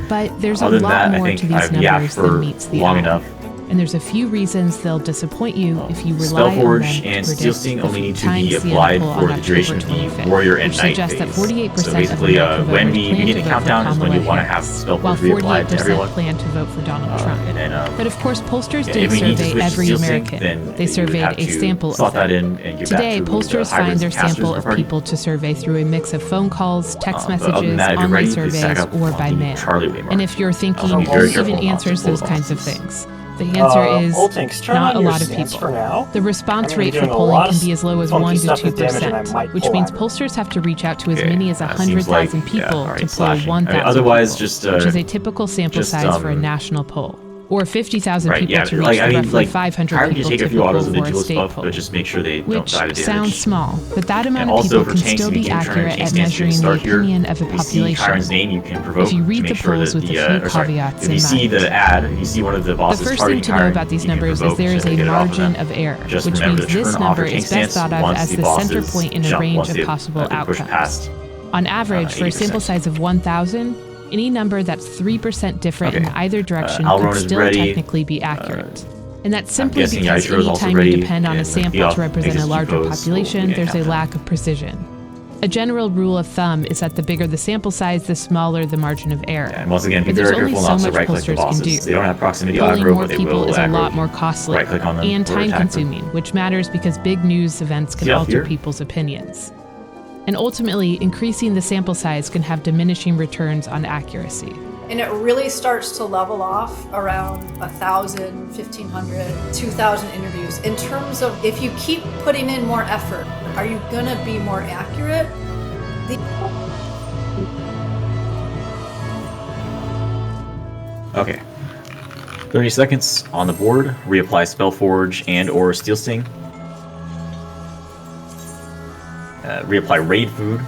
But there's Other a than lot that, more I to think these I've yapped numbers for than meets the long eye. enough. And there's a few reasons they'll disappoint you if you rely on them Spellforge to and predict Steel Sting only need to times be the applied poll for on the duration of October the 25th, Warrior and which Knight suggests that phase. 48% So basically, of when American we voters begin the plan to vote for countdown is when you Kamala want to have Harris, Spellforge while reapplied to 48% everyone. plan to vote for Donald Trump. And then, but of course, pollsters if didn't we need to survey switch to every Steel Sting, American. then They you would surveyed have a to sample slot of that them. in and give Today, that to pollsters the find their casters sample in our of party. people to survey through a mix of phone calls, text But other than messages, that, if you're online ready, please stack surveys, up or on by the mail. Charlie Waymark. And if you're thinking Also be very who careful even not to answers pull those the kinds of bosses. things, the answer is Oltinks, turn not on a your lot of stance people. for now. The response I'm gonna be rate for doing a polling lot can of be as low as funky 1 to stuff with damage, and I 2%, might which pull means aggro. pollsters have to reach out to as Okay, many as seems 100,000 like, people alright, to poll slashing. 1,000 Otherwise, people, just which is a typical sample size for a national poll. Or 50,000 Right, people yeah, to reach like, I mean, roughly like, 500 Kyrie can people take a few typical autos of the for a duelist state buff, poll. but just make sure they don't Which die to damage. sounds small, but that amount And of also people for can tanks, still if you be do turn accurate tank at stance, you measuring the start here. opinion of a If you see Kyron's population. name, you can provoke If you read to the make sure polls that with the, a few or sorry, caveats if you in see mind. the ad, if you see one of the The bosses first thing targeting to know Kyron, about these you can numbers is provoke there is to a get it off of margin them. of error, Just which remember means to this turn off number your tank is best stance thought of once as the the center bosses point in a jump, range once of they've possible been pushed outcomes. past. On average, for a 80%. sample size of 1,000, any number that's 3% different in either direction Alron could is still ready. technically be accurate. And that's simply guessing because Yitro is also anytime you ready, depend on a and sample Theoth to represent makes a his larger Q-pose, population, we'll there's a count lack of precision. A general rule of thumb is that the bigger the sample size, the smaller the margin of error. And once again, be But there's very only careful so not to much right-click the pollsters can bosses. do. They don't have proximity Polling aggro, more but they people will is a aggro. lot more costly Right-click on them and or attack them. time-consuming, which matters because big news events can See up alter here? people's opinions. And ultimately, increasing the sample size can have diminishing returns on accuracy. And it really starts to level off around 1,000, 1,500, 2,000 interviews. In terms of if you keep putting in more effort, are you gonna be more accurate? Okay. 30 seconds on the board. Reapply Spellforge and or Steel Sting. Reapply Raid Food.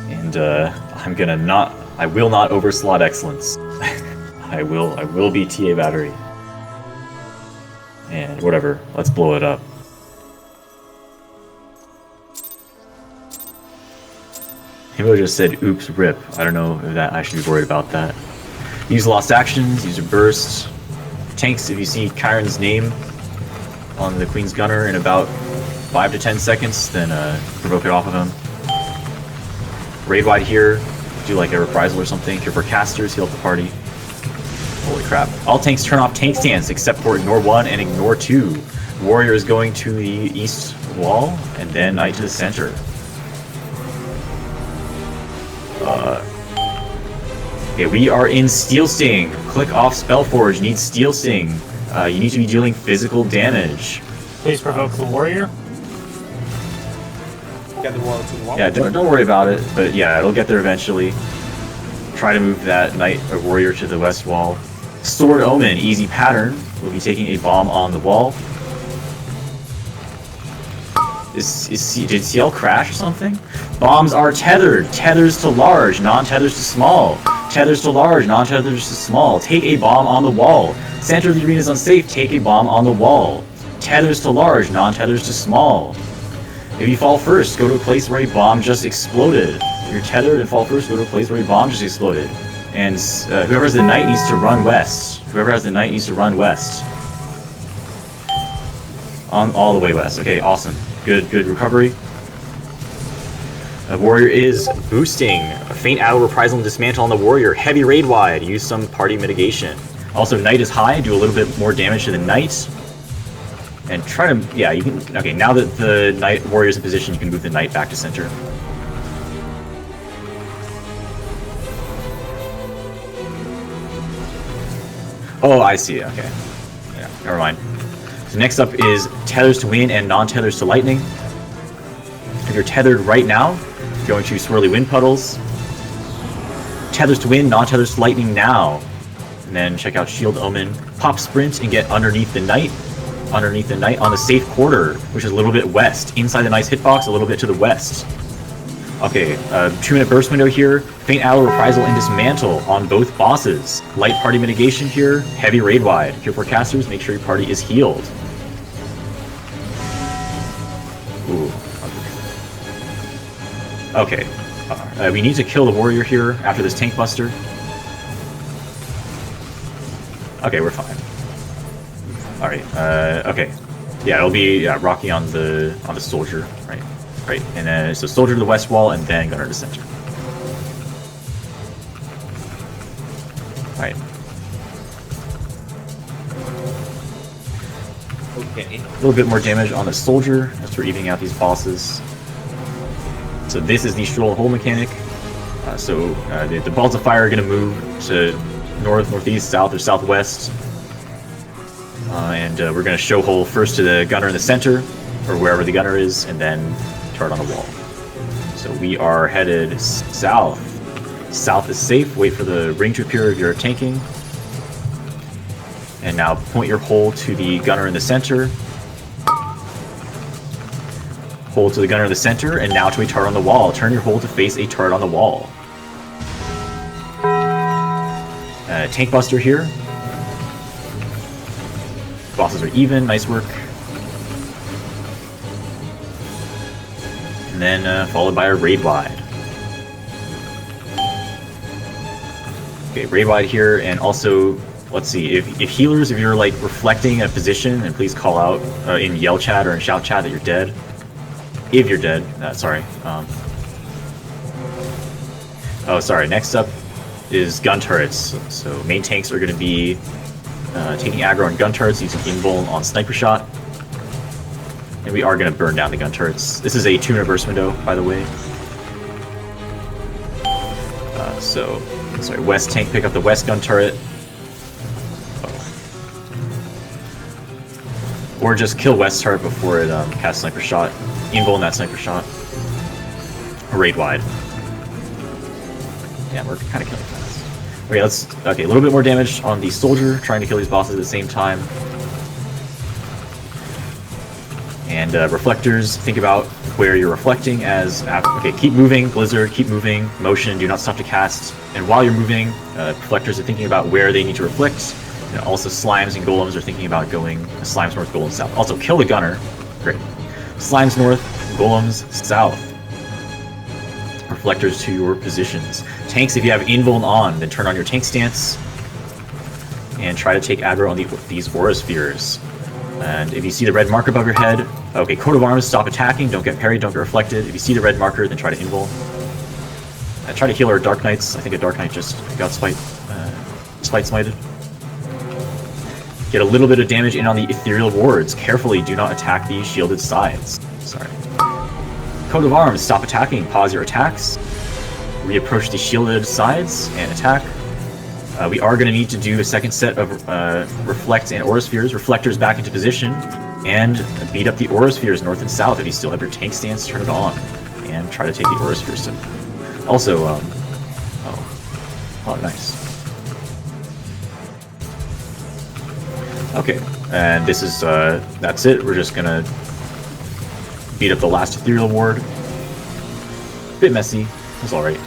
And I will not overslot Excellence. I will be TA Battery. And whatever, let's blow it up. Himo just said, oops, rip. I don't know if that I should be worried about that. Use lost actions, use a burst. Tanks, if you see Kyron's name on the Queen's Gunner in about 5 to 10 seconds, then provoke it off of him. Raid wide here, do like a reprisal or something. Here for casters, heal up the party. Holy crap. All tanks turn off tank stance except for ignore 1 and ignore 2. Warrior is going to the east wall, and then Knight to the center. Okay, we are in Steel Sting. Click off Spellforge, need Steel Sting. You need to be dealing physical damage. Please provoke the warrior. Get the warrior to the wall. Yeah, don't worry about it, but yeah, it'll get there eventually. Try to move that knight or warrior to the west wall. Sword Omen, easy pattern. We'll be taking a bomb on the wall. Did CL crash or something? Bombs are tethered. Tethers to large, non-tethers to small. Tethers to large, non-tethers to small. Take a bomb on the wall. Center of the arena is unsafe. Take a bomb on the wall. Tethers to large, non-tethers to small. If you fall first, go to a place where a bomb just exploded. If you're tethered and fall first, go to a place where a bomb just exploded. And whoever has the knight needs to run west. Whoever has the knight needs to run west. On all the way west. Okay, awesome. Good recovery. The warrior is boosting. A faint arrow reprisal and dismantle on the warrior. Heavy raid wide. Use some party mitigation. Also, knight is high. Do a little bit more damage to the knight. And try to, yeah, you can, okay, now that the knight warrior is in position, you can move the knight back to center. Oh, I see, okay. Yeah, never mind. So next up is tethers to wind and non-tethers to lightning. If you're tethered right now, go into swirly wind puddles. Tethers to wind, non-tethers to lightning now. And then check out Shield Omen. Pop sprint and get underneath the knight. Underneath the knight on the safe quarter, which is a little bit west. Inside the knight's hitbox, a little bit to the west. Okay, 2-minute burst window here. Faint arrow reprisal and dismantle on both bosses. Light party mitigation here. Heavy raid wide. Here for casters, make sure your party is healed. Ooh. Okay. We need to kill the warrior here after this tank buster. Okay, we're fine. All right. Okay. Yeah, it'll be Rocky on the soldier, right? Right. And then so soldier to the west wall, and then gunner to center. All right. Okay. A little bit more damage on the soldier as we're evening out these bosses. So this is the stroll hole mechanic. The balls of fire are going to move to north, northeast, south, or southwest. And we're going to show hole first to the gunner in the center, or wherever the gunner is, and then turret on the wall. So we are headed south. South is safe. Wait for the ring to appear if you're tanking. And now point your hole to the gunner in the center. Hole to the gunner in the center, and now to a turret on the wall. Turn your hole to face a turret on the wall. Tank buster here. Bosses are even, nice work. And then followed by a raid wide. Okay, raid wide here, and also, let's see, if healers, if you're like reflecting a position, then please call out in yell chat or in shout chat that you're dead. If you're dead, sorry. Oh, sorry, next up is gun turrets. So main tanks are going to be taking aggro on gun turrets, using invuln on sniper shot. And we are going to burn down the gun turrets. This is a 2-minute burst window, by the way. Sorry, west tank, pick up the west gun turret. Or just kill west turret before it casts sniper shot. Invuln that sniper shot. Raid wide. Yeah, we're kind of killing fast. Okay, a little bit more damage on the soldier, trying to kill these bosses at the same time. And reflectors, think about where you're reflecting as... Okay, keep moving, Blizzard, keep moving, motion, do not stop to cast. And while you're moving, reflectors are thinking about where they need to reflect. And also slimes and golems are thinking about going slimes north, golems south. Also, kill the gunner. Great. Slimes north, golems south. Reflectors to your positions. Tanks, if you have invuln on, then turn on your tank stance. And try to take aggro on these aura spheres. And if you see the red marker above your head, okay, coat of arms, stop attacking, don't get parried, don't get reflected. If you see the red marker, then try to invuln. Try to heal our Dark Knights. I think a Dark Knight just got spite smited. Get a little bit of damage in on the ethereal wards. Carefully, do not attack the shielded sides. Sorry. Coat of arms, stop attacking, pause your attacks. Reapproach the shielded sides and attack. We are going to need to do a second set of reflect and aura spheres. Reflectors back into position, and beat up the aura spheres north and south. If you still have your tank stance, turn it on, and try to take the aura spheres. Also, oh, nice. Okay, and this is that's it. We're just gonna beat up the last ethereal ward. Bit messy. It's alright.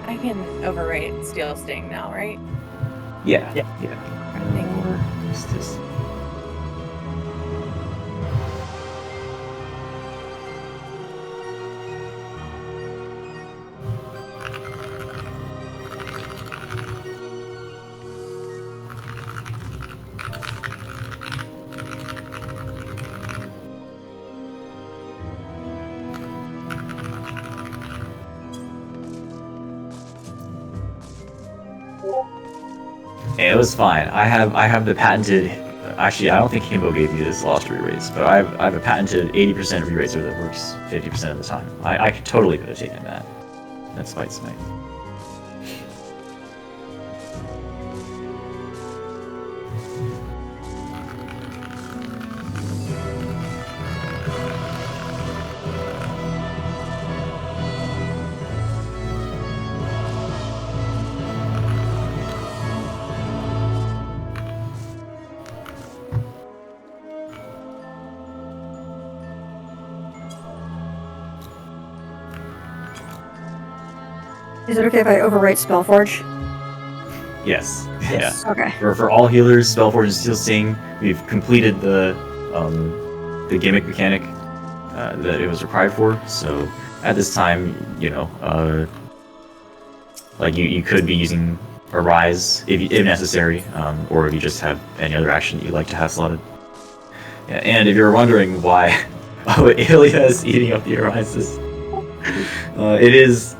I can overwrite Steel Sting now, right? Yeah. Yeah. What's this? Yeah, it was fine. I have the patented. Actually, I don't think Himbo gave me this lost re-raise, but I have a patented 80% re-raiser that works 50% of the time. I totally could have taken that. That's Fight Smite. Is it okay if I overwrite Spellforge? Yes. Yes. Yeah. Okay. For all healers, Spellforge and Steel Sting, we've completed the gimmick mechanic that it was required for. So at this time, you know, like you could be using a Rise if necessary, or if you just have any other action that you'd like to have slotted. Yeah, and if you're wondering why Ilya is eating up the Arises, it is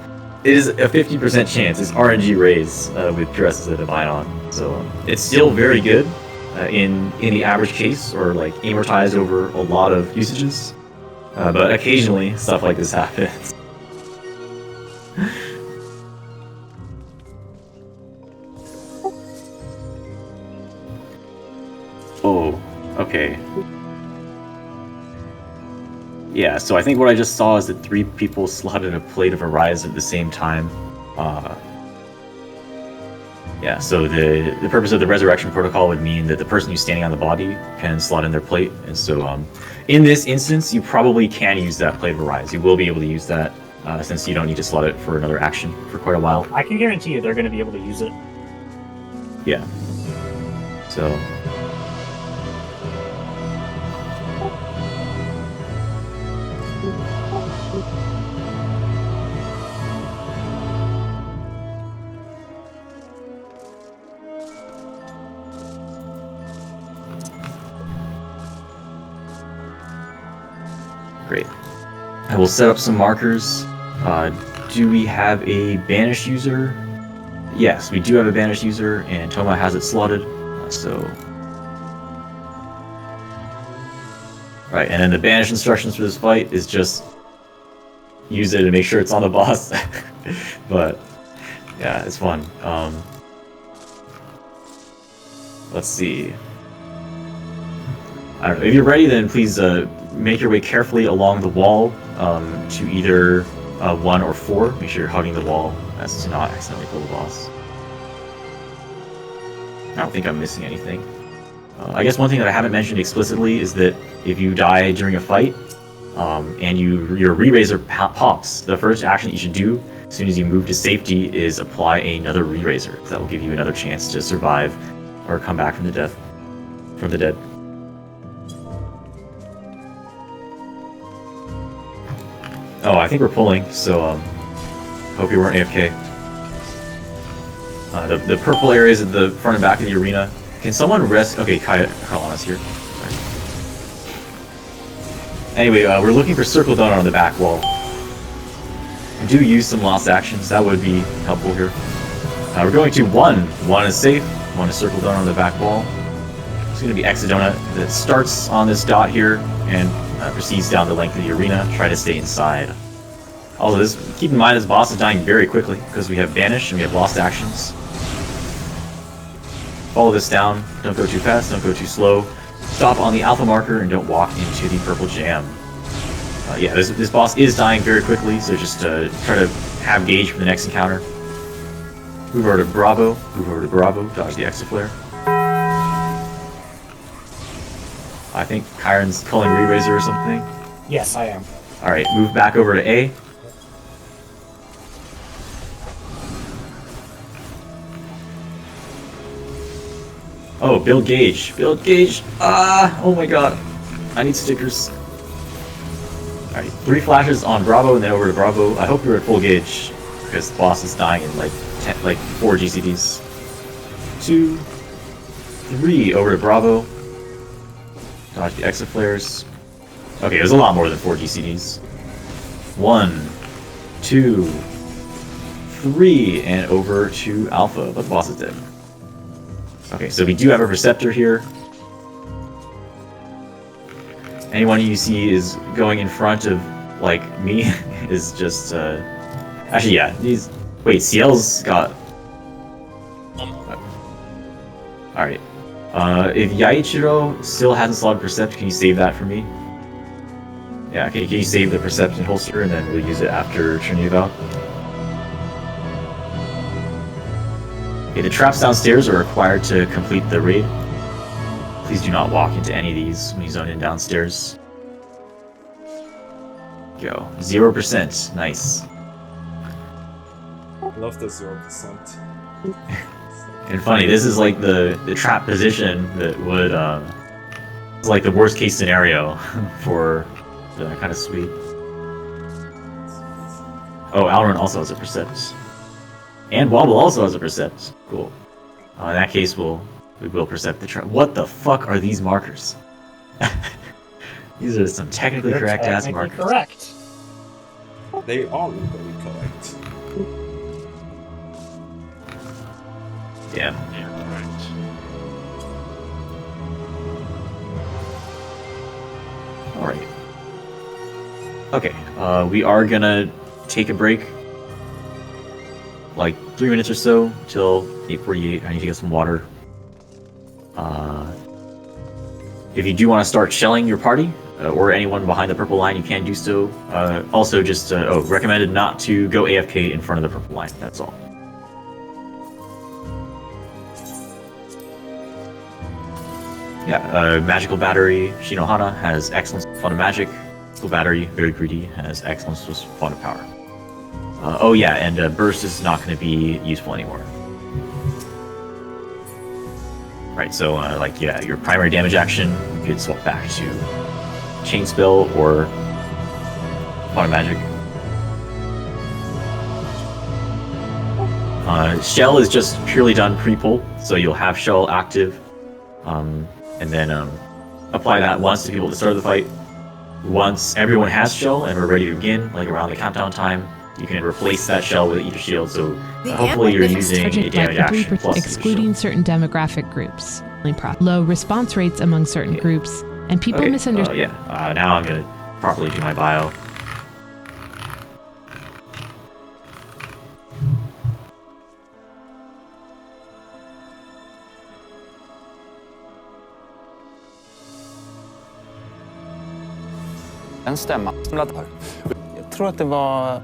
a 50% chance. It's RNG raise with Pure Essence of the Divine on, so it's still very good in the average case, or like amortized over a lot of usages. But occasionally stuff like this happens. Oh, okay. Yeah, so I think what I just saw is that 3 people slotted a plate of Arise at the same time. Yeah, so the purpose of the Resurrection Protocol would mean that the person who's standing on the body can slot in their plate, and so in this instance, you probably can use that plate of Arise. You will be able to use that, since you don't need to slot it for another action for quite a while. I can guarantee you they're going to be able to use it. Yeah. So... Great. I will set up some markers. Do we have a banished user? Yes, we do have a banished user, and Toma has it slotted. So, right, and then the banished instructions for this fight is just use it and make sure it's on the boss. But yeah, it's fun. Let's see. I don't know. If you're ready, then please make your way carefully along the wall to either 1 or 4. Make sure you're hugging the wall as to not accidentally kill the boss. I don't think I'm missing anything. I guess one thing that I haven't mentioned explicitly is that if you die during a fight and your re-raiser pops, the first action that you should do as soon as you move to safety is apply another re-raiser. That will give you another chance to survive or come back from the dead. Oh, I think we're pulling, so hope you weren't AFK. The purple areas at the front and back of the arena. Can someone rest? Okay, Kalana's here. Sorry. Anyway, we're looking for Circle Donut on the back wall. Do use some lost actions, that would be helpful here. We're going to 1. 1 is safe, 1 is Circle Donut on the back wall. It's going to be Exodonut that starts on this dot here and proceeds down the length of the arena. Try to stay inside. Also, keep in mind this boss is dying very quickly because we have Banish and we have lost actions. Follow this down. Don't go too fast, don't go too slow. stop on the alpha marker and don't walk into the purple jam. Yeah, this boss is dying very quickly, so just try to have gauge for the next encounter. Move over to Bravo, dodge the Exaflare. I think Kyron's calling Re-Razor or something. Yes, I am. Alright, move back over to A. Oh, build gauge. Build gauge. Ah, oh my god. I need stickers. Alright, 3 flashes on Bravo and then over to Bravo. I hope you're at full gauge, because the boss is dying in like 4 GCDs. 2, 3 over to Bravo. Dodge the Exaflares. Okay, there's a lot more than 4 GCDs. 1, 2, 3, and over to Alpha, but the boss is dead. Okay, so we do have a Perceptor here. Anyone you see is going in front of, like, me is just, Actually, yeah, these... Wait, CL's got... Alright. If Yaichiro still hasn't slotted Percept, can you save that for me? Yeah, can you save the Perception holster and then we'll use it after Trinity Avowed? Okay, the traps downstairs are required to complete the raid. Please do not walk into any of these when you zone in downstairs. Go. 0%. Nice. I love the 0%. And funny, this is like the trap position that would, it's like the worst case scenario for the kind of sweet. Oh, Alrun also has a Percept. And Wobble also has a Percept. Cool. In that case, we will Percept the trap. What the fuck are these markers? These are some technically correct ass markers. Correct. They are legally correct. Yeah. Right. Alright. Okay, we are gonna take a break. Like 3 minutes or so till 8:48. I need to get some water. If you do want to start shelling your party, or anyone behind the purple line, you can do so. Also, just recommended not to go AFK in front of the purple line. That's all. Yeah, Magical Battery, Shinohana has excellence with Fun of Magic. Magical Battery, very greedy, has excellence with Fun of Power. Oh yeah, and Burst is not going to be useful anymore. Right, so like, yeah, your primary damage action, you could swap back to Chain Spell or Fun of Magic. Shell is just purely done pre-pull, so you'll have Shell active, and then apply that once to people at the start of the fight. Once everyone has Shell and we're ready to begin, like around the countdown time, you can replace that Shell with Ether Shield, so hopefully you're using a damage action plus excluding certain demographic groups. Low response rates among certain groups, and people misunderstand. Yeah, now I'm gonna properly do my bio. En stämma. Jag tror att det var...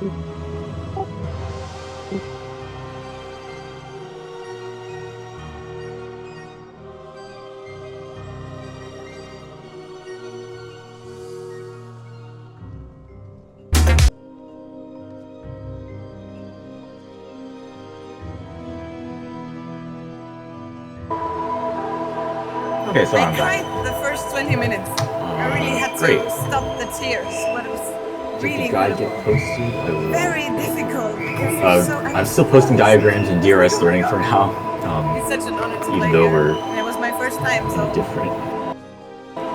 Okay, so I I'm back. cried the first 20 minutes. I really had to Great. stop the tears, but it was really Guide beautiful. get posted? I will. Very difficult. Because I'm still posting diagrams in DRS learning for now. It's such an honor to Even play though here. we're And it was my first time, so different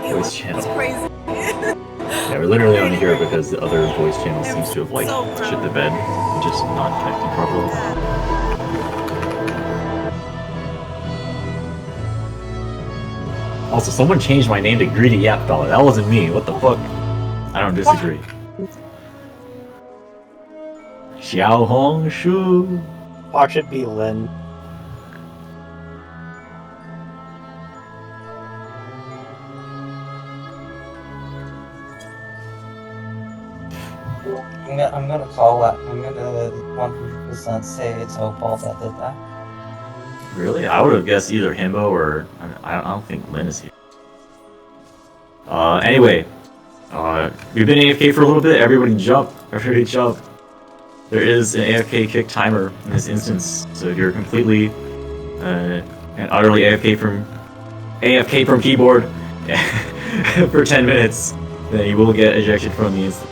voice channel. it's crazy. Yeah, we're literally only here because the other voice channel seems to have like shit the bed and just not connecting properly. Also, someone changed my name to Greedy Yap Fella. That wasn't me. What the fuck? I don't disagree. Xiao Hong Shu. Watch it be Lin. I'm gonna call that. I'm gonna 100% say it's Opal that did that. Really? I would have guessed either Himbo or I don't think Lin is here. Anyway, we've been AFK for a little bit. Everybody jump! Everybody jump! There is an AFK kick timer in this instance, so if you're completely and utterly AFK from keyboard for 10 minutes, then you will get ejected from the instance.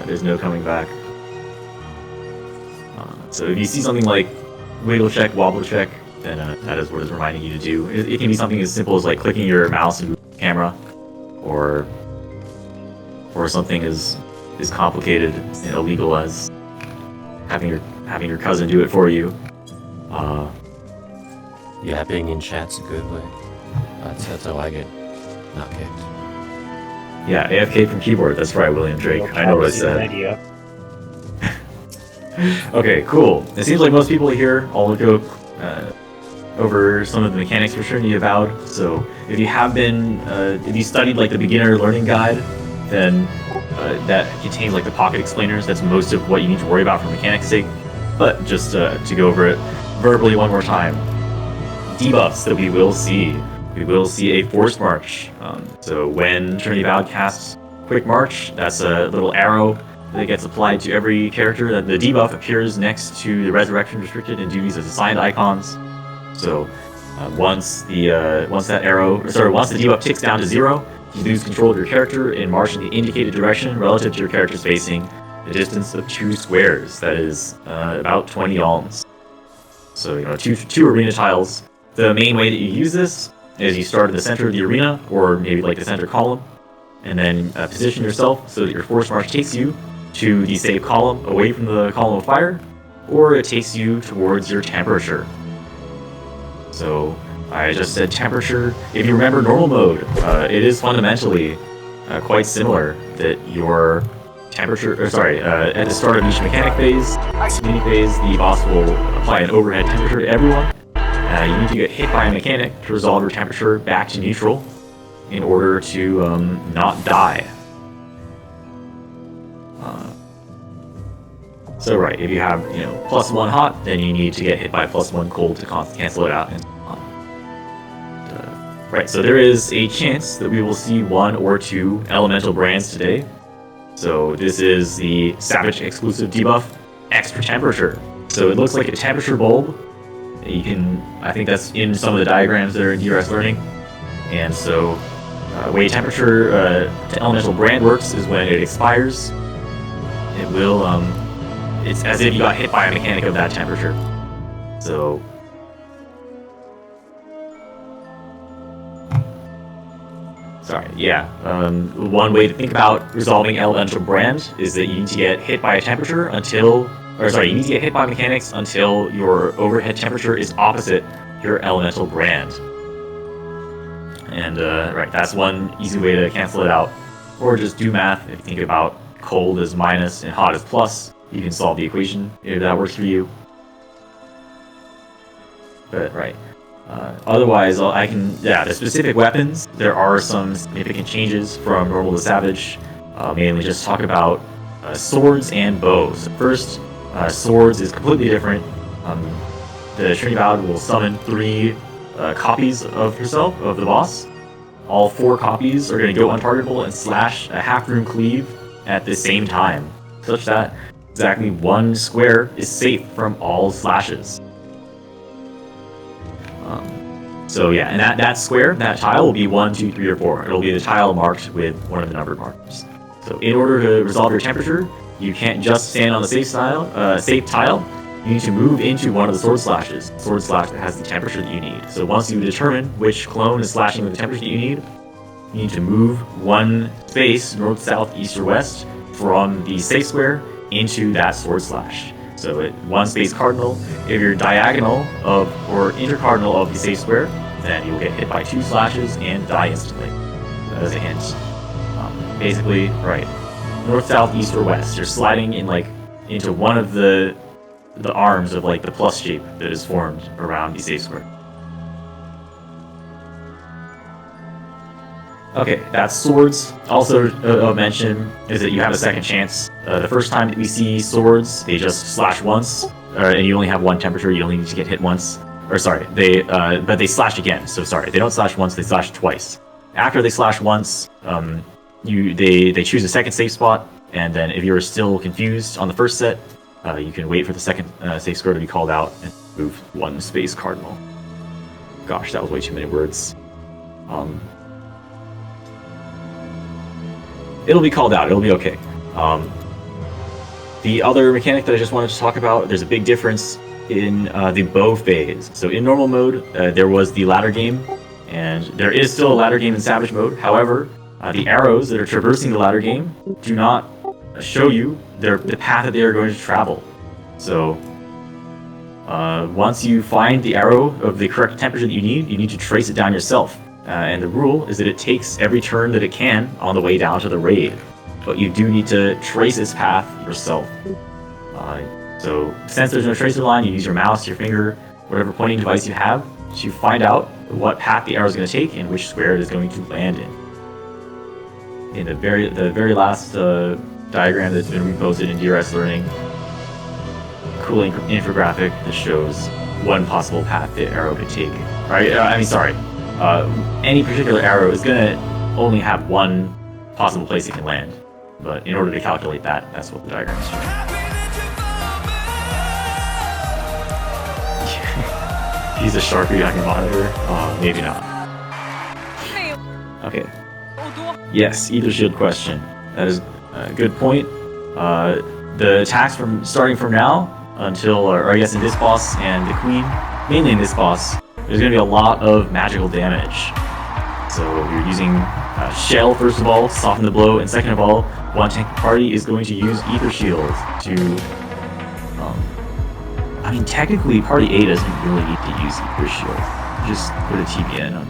There's no coming back. So if you see something like wiggle check, wobble check, then that is what it's reminding you to do. It can be something as simple as like clicking your mouse and moving the camera, or something as complicated and illegal as having your cousin do it for you. Yeah, being in chat's a good way. That's how I get not kicked. Yeah, AFK from keyboard. That's right, William Drake. I know what I said. Okay, cool. It seems like most people here all go over some of the mechanics for Trinity Avowed. So if you have been, if you studied like the beginner learning guide, then that contains like the pocket explainers. That's most of what you need to worry about for mechanics' sake. But just to go over it verbally one more time, debuffs that we will see. We will see a Force March. So when Trinity Avowed casts Quick March, that's a little arrow that gets applied to every character. The debuff appears next to the Resurrection Restricted and Duties as assigned icons. So once the debuff ticks down to 0, you lose control of your character and march in the indicated direction relative to your character's facing a distance of 2 squares. That is about 20 alms. So two arena tiles. The main way that you use this is you start in the center of the arena, or maybe like the center column, and then position yourself so that your Force March takes you to the save column away from the column of fire, or it takes you towards your temperature. So I just said temperature. If you remember normal mode, it is fundamentally quite similar that your temperature, at the start of each mechanic phase, mini phase, the boss will apply an overhead temperature to everyone. You need to get hit by a mechanic to resolve your temperature back to neutral in order to not die. So right, if you have +1 hot, then you need to get hit by +1 cold to cancel it out. Right, so there is a chance that we will see 1 or 2 elemental brands today. So this is the Savage exclusive debuff, Extra Temperature. So it looks like a temperature bulb. I think that's in some of the diagrams that are in DRS Learning. And so the way temperature to elemental brand works is when it expires, it will, it's as if you got hit by a mechanic of that temperature. So one way to think about resolving elemental brand is that you need to get hit by a temperature you need to get hit by mechanics until your overhead temperature is opposite your elemental brand. And that's one easy way to cancel it out. Or just do math. If you think about cold as minus and hot as plus, you can solve the equation if that works for you. But otherwise, the specific weapons, there are some significant changes from normal to savage. Mainly just talk about swords and bows. First, swords is completely different. The Trinity Avowed will summon 3 copies of herself, of the boss. All 4 copies are going to go untargetable and slash a half-rune cleave at the same time, such that exactly 1 square is safe from all slashes. So yeah, and that square, that tile will be 1, 2, 3, or 4. It'll be the tile marked with one of the numbered markers. So in order to resolve your temperature, you can't just stand on the safe tile. You need to move into one of the sword slashes. Sword slash that has the temperature that you need. So once you determine which clone is slashing with the temperature that you need to move 1 space, north, south, east, or west, from the safe square into that sword slash. So at 1 space cardinal, if you're diagonal of or intercardinal of the safe square, then you'll get hit by 2 slashes and die instantly. That is a hint. Basically, right, north, south, east, or west. You're sliding in into one of the arms of the plus shape that is formed around the safe square. Okay, that's swords. Also a mention is that you have a second chance. The first time that we see swords, they just slash once, and you only have 1 temperature. You only need to get hit once. Or sorry, but they slash again. So sorry, they don't slash once, they slash twice. After they slash once, they choose a second safe spot, and then if you're still confused on the first set, you can wait for the second safe square to be called out and move 1 space cardinal. Gosh, that was way too many words. It'll be called out, it'll be okay. The other mechanic that I just wanted to talk about, there's a big difference in the bow phase. So in normal mode, there was the ladder game, and there is still a ladder game in Savage mode. However, the arrows that are traversing the ladder game do not show you the path that they are going to travel. So once you find the arrow of the correct temperature that you need to trace it down yourself. And the rule is that it takes every turn that it can on the way down to the raid. But you do need to trace its path yourself. So since there's no tracer line, you use your mouse, your finger, whatever pointing device you have to find out what path the arrow is going to take and which square it is going to land in. In the very last diagram that's been reposted in DRS Learning, cool infographic that shows 1 possible path the arrow could take. Right? Any particular arrow is going to only have 1 possible place it can land. But in order to calculate that, that's what the diagram is showing. Use a Sharpie on your monitor? Maybe not. Okay. Yes, Ether Shield question. That is a good point. The attacks starting from now until, or I guess in this boss and the Queen, mainly in this boss, there's going to be a lot of magical damage. So you're using Shell, first of all, to soften the blow, and second of all, 1 tank party is going to use Ether Shield to... technically, Party A doesn't really need to use Ether Shield. Just put a TBN on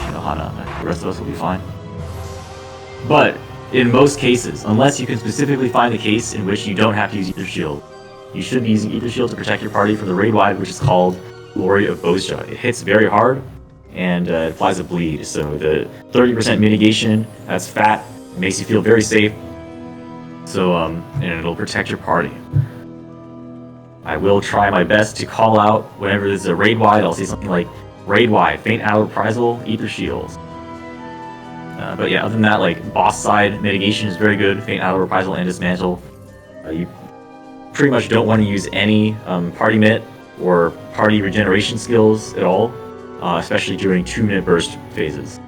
Shinohana, and the rest of us will be fine. But, in most cases, unless you can specifically find a case in which you don't have to use Ether Shield, you should be using Ether Shield to protect your party from the raid wide, which is called Glory of Bozja. It hits very hard, and it applies a bleed. So the 30% mitigation, that's fat, makes you feel very safe. So, and it'll protect your party. I will try my best to call out whenever there's a raid wide. I'll say something like raid wide, faint out reprisal, Ether Shields. But yeah, other than that, boss side mitigation is very good. Faint out reprisal and dismantle. You pretty much don't want to use any party mit or party regeneration skills at all, especially during 2-minute burst phases.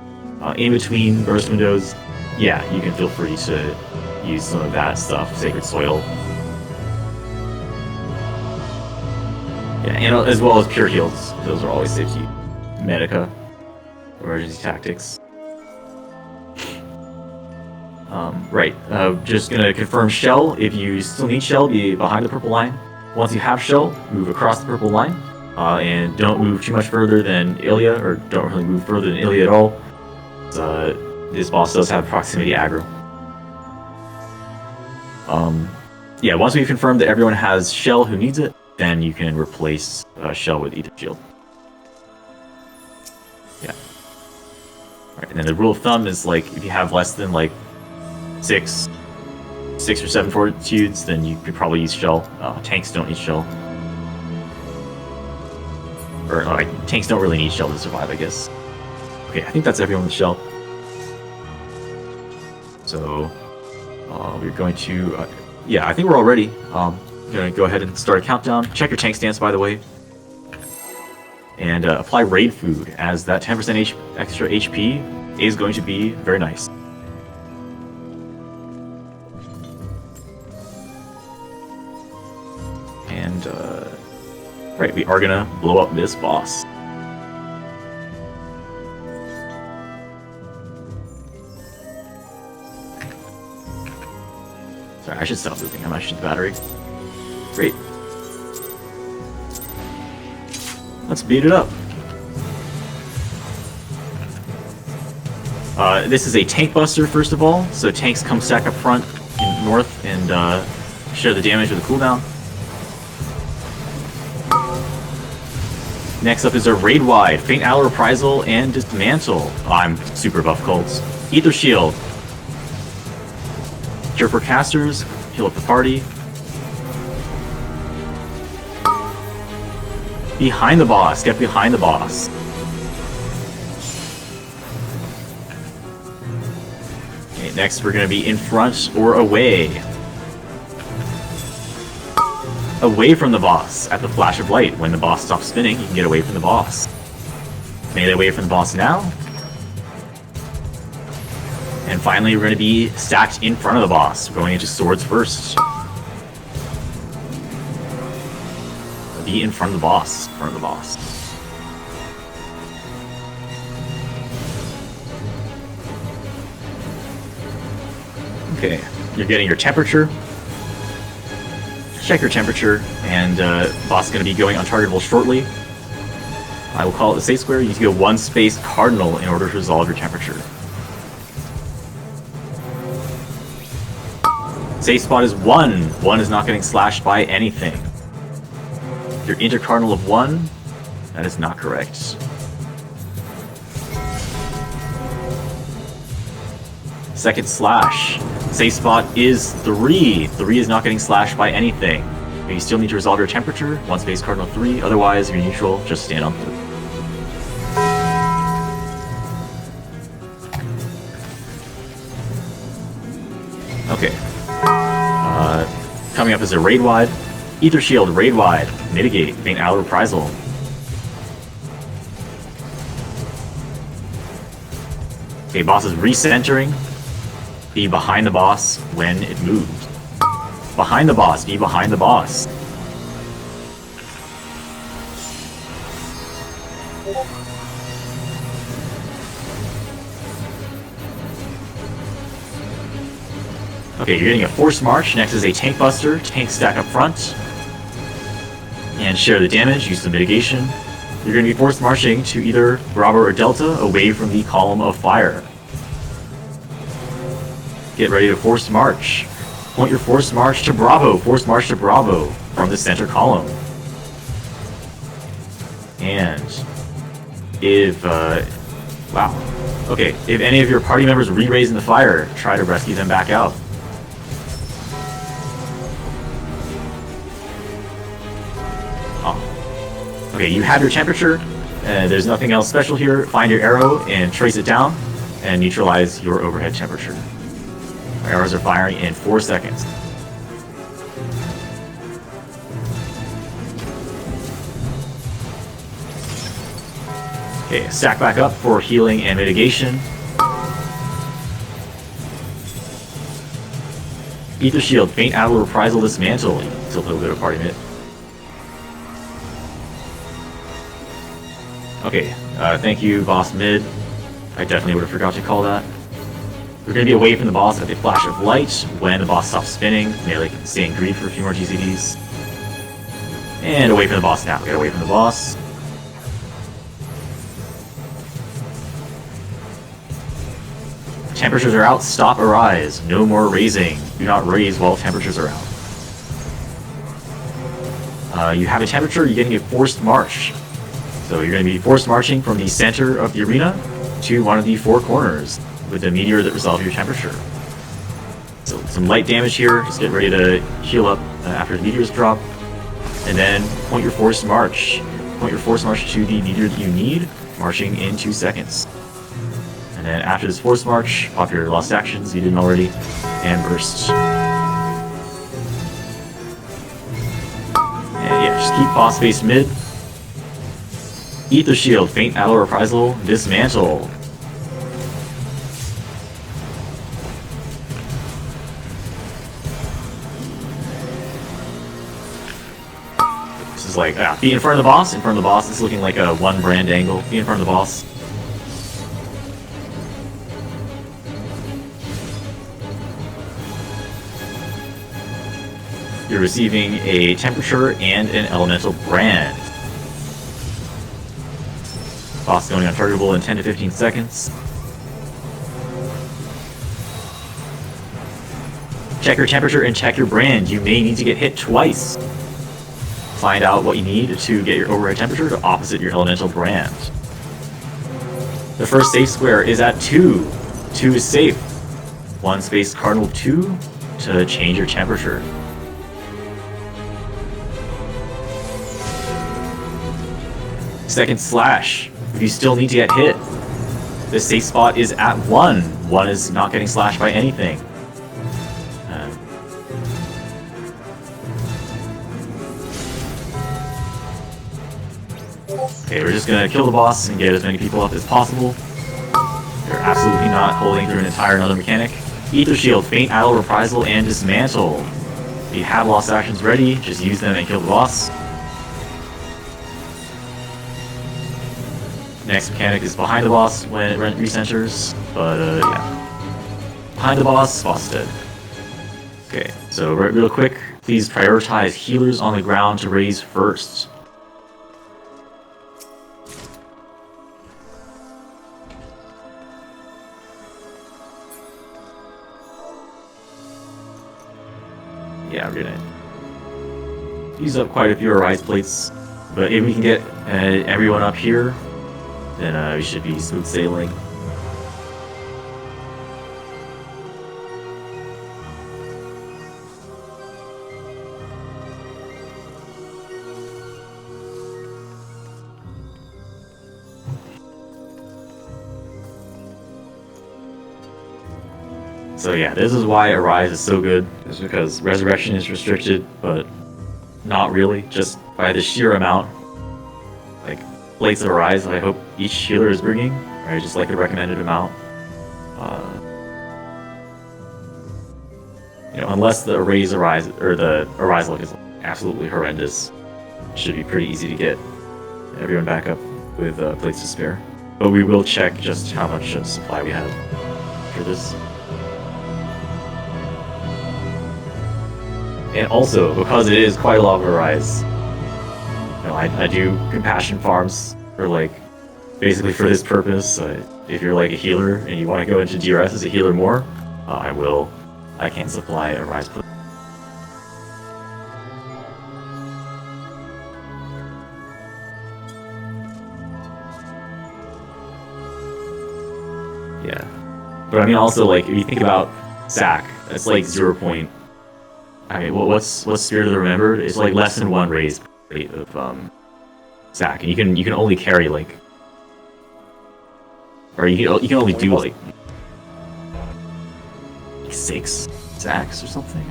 In between burst windows, yeah, you can feel free to use some of that stuff, Sacred Soil. Yeah, and as well as pure heals. Those are always safe to use. Medica, emergency tactics. Right, just gonna confirm Shell. If you still need Shell, be behind the purple line. Once you have Shell, move across the purple line. And don't move too much further than Ilya, or don't really move further than Ilya at all. This boss does have proximity aggro. Yeah, once we've confirmed that everyone has Shell who needs it, then you can replace Shell with Ether Shield. Yeah. Alright, and then the rule of thumb is if you have less than 6 6 or 7 fortitudes, then you could probably use shell. Tanks don't need shell. Or tanks don't really need shell to survive, I guess. Okay, I think that's everyone with shell. So we're going to, yeah, I think we're all ready. I'm gonna go ahead and start a countdown. Check your tank stance, by the way, and apply raid food, as that 10% extra HP is going to be very nice. And right, we are gonna blow up this boss. Sorry, I should stop moving. I might shoot the battery. Great. Let's beat it up. This is a tank buster, first of all, so tanks come stack up front in north and share the damage with the cooldown. Next up is a raid wide, Faint Owl Reprisal and Dismantle. I'm super buff cults. Ether Shield. Cure for casters, heal up the party. Behind the boss, get behind the boss. Okay, next we're gonna be in front or away. Away from the boss at the flash of light. When the boss stops spinning, you can get away from the boss. Melee away from the boss now. And finally, we're going to be stacked in front of the boss. We're going into swords first. Be in front of the boss. Front of the boss. Okay, you're getting your temperature. Check your temperature, and boss is going to be going untargetable shortly. I will call it the safe square. You need to go 1 space cardinal in order to resolve your temperature. Safe spot is 1. 1 is not getting slashed by anything. Your intercardinal of 1, that is not correct. Second slash. Safe spot is 3. 3 is not getting slashed by anything. But you still need to resolve your temperature. 1 space cardinal 3. Otherwise, if you're neutral, just stand on 3. Okay. Coming up is a raid wide. Ether Shield, raid wide. Mitigate, Faint Owl Reprisal. Okay, boss is recentering. Be behind the boss when it moves. Behind the boss, be behind the boss. Okay, you're getting a Force March. Next is a Tank Buster. Tank stack up front. And share the damage, use the mitigation. You're going to be Force Marching to either Bravo or Delta away from the column of fire. Get ready to Force March. Point your Force March to Bravo. Force March to Bravo from the center column. And if, wow. Okay, if any of your party members re-raise in the fire, try to rescue them back out. Okay, you have your temperature. There's nothing else special here. Find your arrow and trace it down and neutralize your overhead temperature. Our arrows are firing in 4 seconds. Okay, stack back up for healing and mitigation. Ether Shield, Faint Owl Reprisal, Dismantle. Still a little bit of party mid. Okay, thank you, boss mid. I definitely would have forgot to call that. We're going to be away from the boss at the flash of light. When the boss stops spinning, melee can stay in greed for a few more GCDs. And away from the boss now. Get away from the boss. Temperatures are out, stop or rise. No more raising. Do not raise while temperatures are out. You have a temperature, you're getting a forced march. So you're going to be forced marching from the center of the arena to one of the 4 corners with a meteor that resolves your temperature. So some light damage here. Just get ready to heal up after the meteors drop. And then point your force march. Point your force march to the meteor that you need, marching in 2 seconds. And then after this force march, pop your lost actions if you didn't already, and burst. And yeah, just keep boss face mid. Ether Shield, Faint Battle Reprisal, Dismantle. This is like, be in front of the boss. In front of the boss, it's looking like a one brand angle. Be in front of the boss. You're receiving a temperature and an elemental brand. Boss going untargetable in 10 to 15 seconds. Check your temperature and check your brand. You may need to get hit twice. Find out what you need to get your override temperature to opposite your elemental brand. The first safe square is at 2. 2 is safe. 1 space cardinal 2 to change your temperature. Second slash. If you still need to get hit, the safe spot is at 1. 1 is not getting slashed by anything. Okay, we're just gonna kill the boss and get as many people up as possible. You're absolutely not holding through an entire another mechanic. Ether Shield, Faint Battle Reprisal, and Dismantle. If you have lost actions ready, just use them and kill the boss. Next mechanic is behind the boss when it recenters, but yeah. Behind the boss is dead. Okay, so real quick, please prioritize healers on the ground to raise first. Yeah, we're gonna use up quite a few Arise plates, but if we can get everyone up here, then we should be smooth sailing. So yeah, this is why Arise is so good, is because Resurrection is restricted, but not really, just by the sheer amount. Like, plates of Arise, I hope each healer is bringing, right? Just like the recommended amount. You know, unless the Arise or the Arise look is absolutely horrendous, it should be pretty easy to get everyone back up with plates to spare. But we will check just how much supply we have for this. And also, because it is quite a lot of Arise, you know, I do compassion farms for like, basically for this purpose. If you're like a healer and you want to go into DRS as a healer more, I can supply Arise plate. Yeah. But I mean also, like, if you think about Zac, that's like 0. I mean, what's Spirit of the Remembered? It's like less than 1 raise rate of Zac, and you can only carry like, or you can only do like 6 Zacs or something.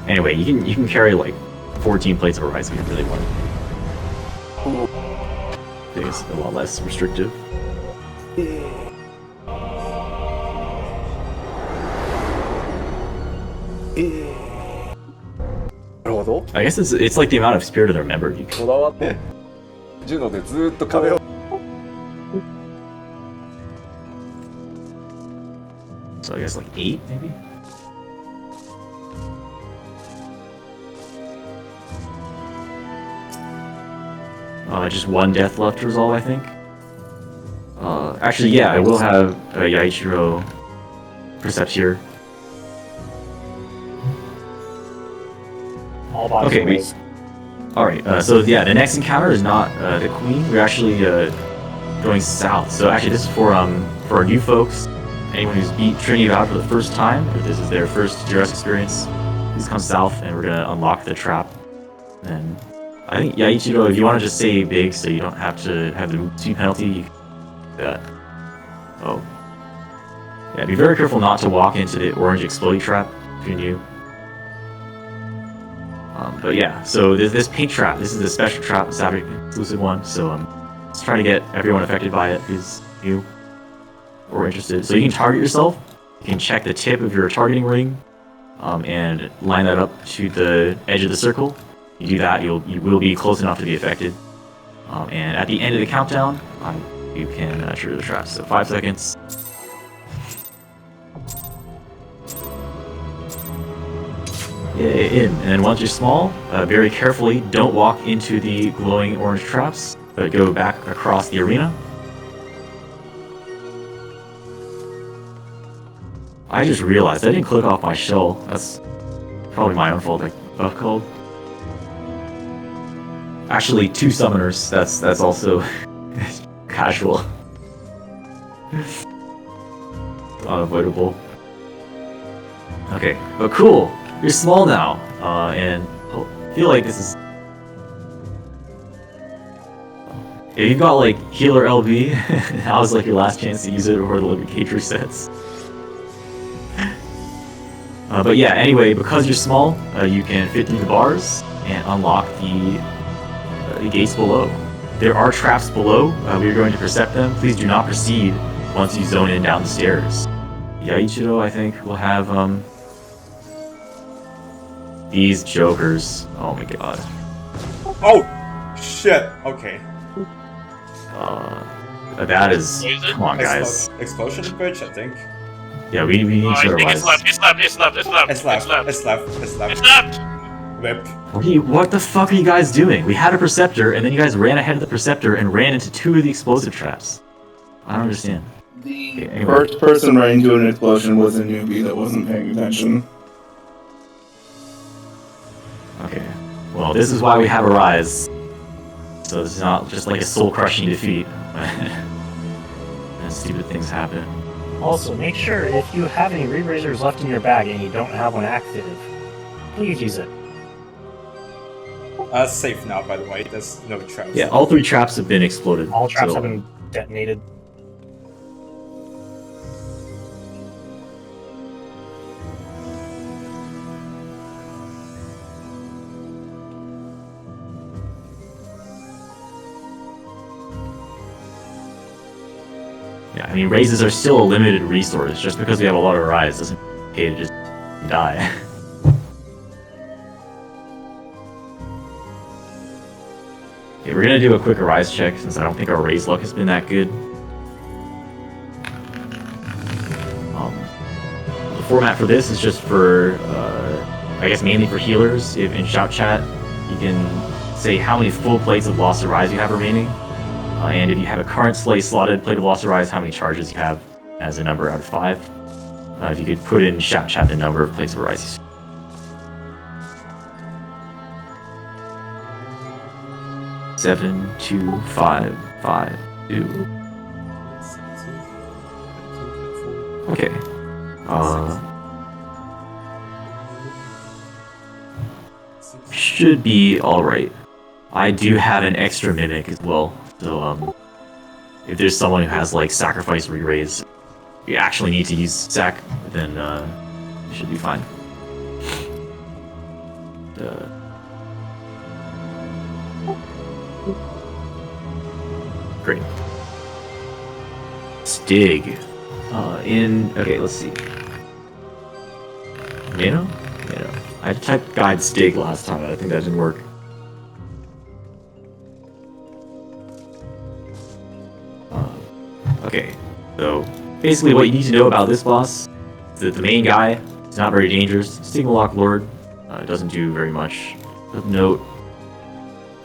Anyway, you can carry like 14 plates of Arise if you really want. I think it's a lot less restrictive. I guess it's like the amount of Spirit of the Remembered you can. So I guess like 8 maybe? Just 1 death left to resolve, I think. Actually, yeah, I will have Yaichiro Percept here. Okay, wait. Alright, so yeah, the next encounter is not the Queen. We're actually going south. So actually, this is for our new folks, anyone who's beat Trinity Avowed for the first time, if this is their first DRS experience, please come south and we're gonna unlock the trap. And I think, yeah, Ichigo, if you want to just say big so you don't have to have the move speed penalty, you can do that. Oh. Yeah, be very careful not to walk into the orange exploding trap if you're new. But yeah, so this paint trap, this is a special trap, Savage exclusive one, so let's try to get everyone affected by it who's new or interested. So you can target yourself, you can check the tip of your targeting ring, and line that up to the edge of the circle. You do that, you will be close enough to be affected. And at the end of the countdown, you can trigger the trap. So 5 seconds. Yeah, in. And then once you're small, very carefully don't walk into the glowing orange traps, but go back across the arena. I just realized I didn't click off my shell. That's probably my own fault. Buff called. Actually, 2 summoners. That's also casual. Unavoidable. Okay, but cool. You're small now, and I feel like this is. If you've got like healer LB, that was like your last chance to use it before the Living Cage resets. But yeah, anyway, because you're small, you can fit through the bars and unlock the gates below. There are traps below. We are going to percept them. Please do not proceed once you zone in down the stairs. Yaichiro, I think, will have these jokers. Oh my god. Oh shit. Okay. That is. Come on, guys. Explosion bridge, I think. Yeah, we need to it's left. Whip. What the fuck are you guys doing? We had a Perceptor, and then you guys ran ahead of the Perceptor and ran into 2 of the explosive traps. I don't understand. The anyway. first person running into an explosion was a newbie that wasn't paying attention. Okay. Well, this is why we have a Rise. So this is not just like a soul-crushing defeat. And stupid things happen. Also, make sure if you have any re-razors left in your bag and you don't have one active, please use it. Safe now, by the way. There's no traps. Yeah, all 3 traps have been exploded. All traps have been detonated. Yeah, I mean, raises are still a limited resource. Just because we have a lot of Rise doesn't pay to just die. Okay, we're gonna do a quick Rise check since I don't think our raise luck has been that good. The format for this is just for, I guess mainly for healers. If in Shout Chat, you can say how many full plates of Lost Rise you have remaining. And if you have a current slotted plate of Lost Rise, how many charges you have as a number out of 5. If you could put in Shout Chat the number of plates of Rise. Seven, 2, 5, 5, 2. Okay. Should be alright. I do have an extra mimic as well. So, if there's someone who has, like, sacrifice re-raise, you actually need to use sac, then, you should be fine. Great. Stig. Okay, let's see. Mano? Mano. I typed guide Stig last time, but I think that didn't work. Okay, so basically what you need to know about this boss is that the main guy is not very dangerous. Stygimoloch Lord doesn't do very much of note.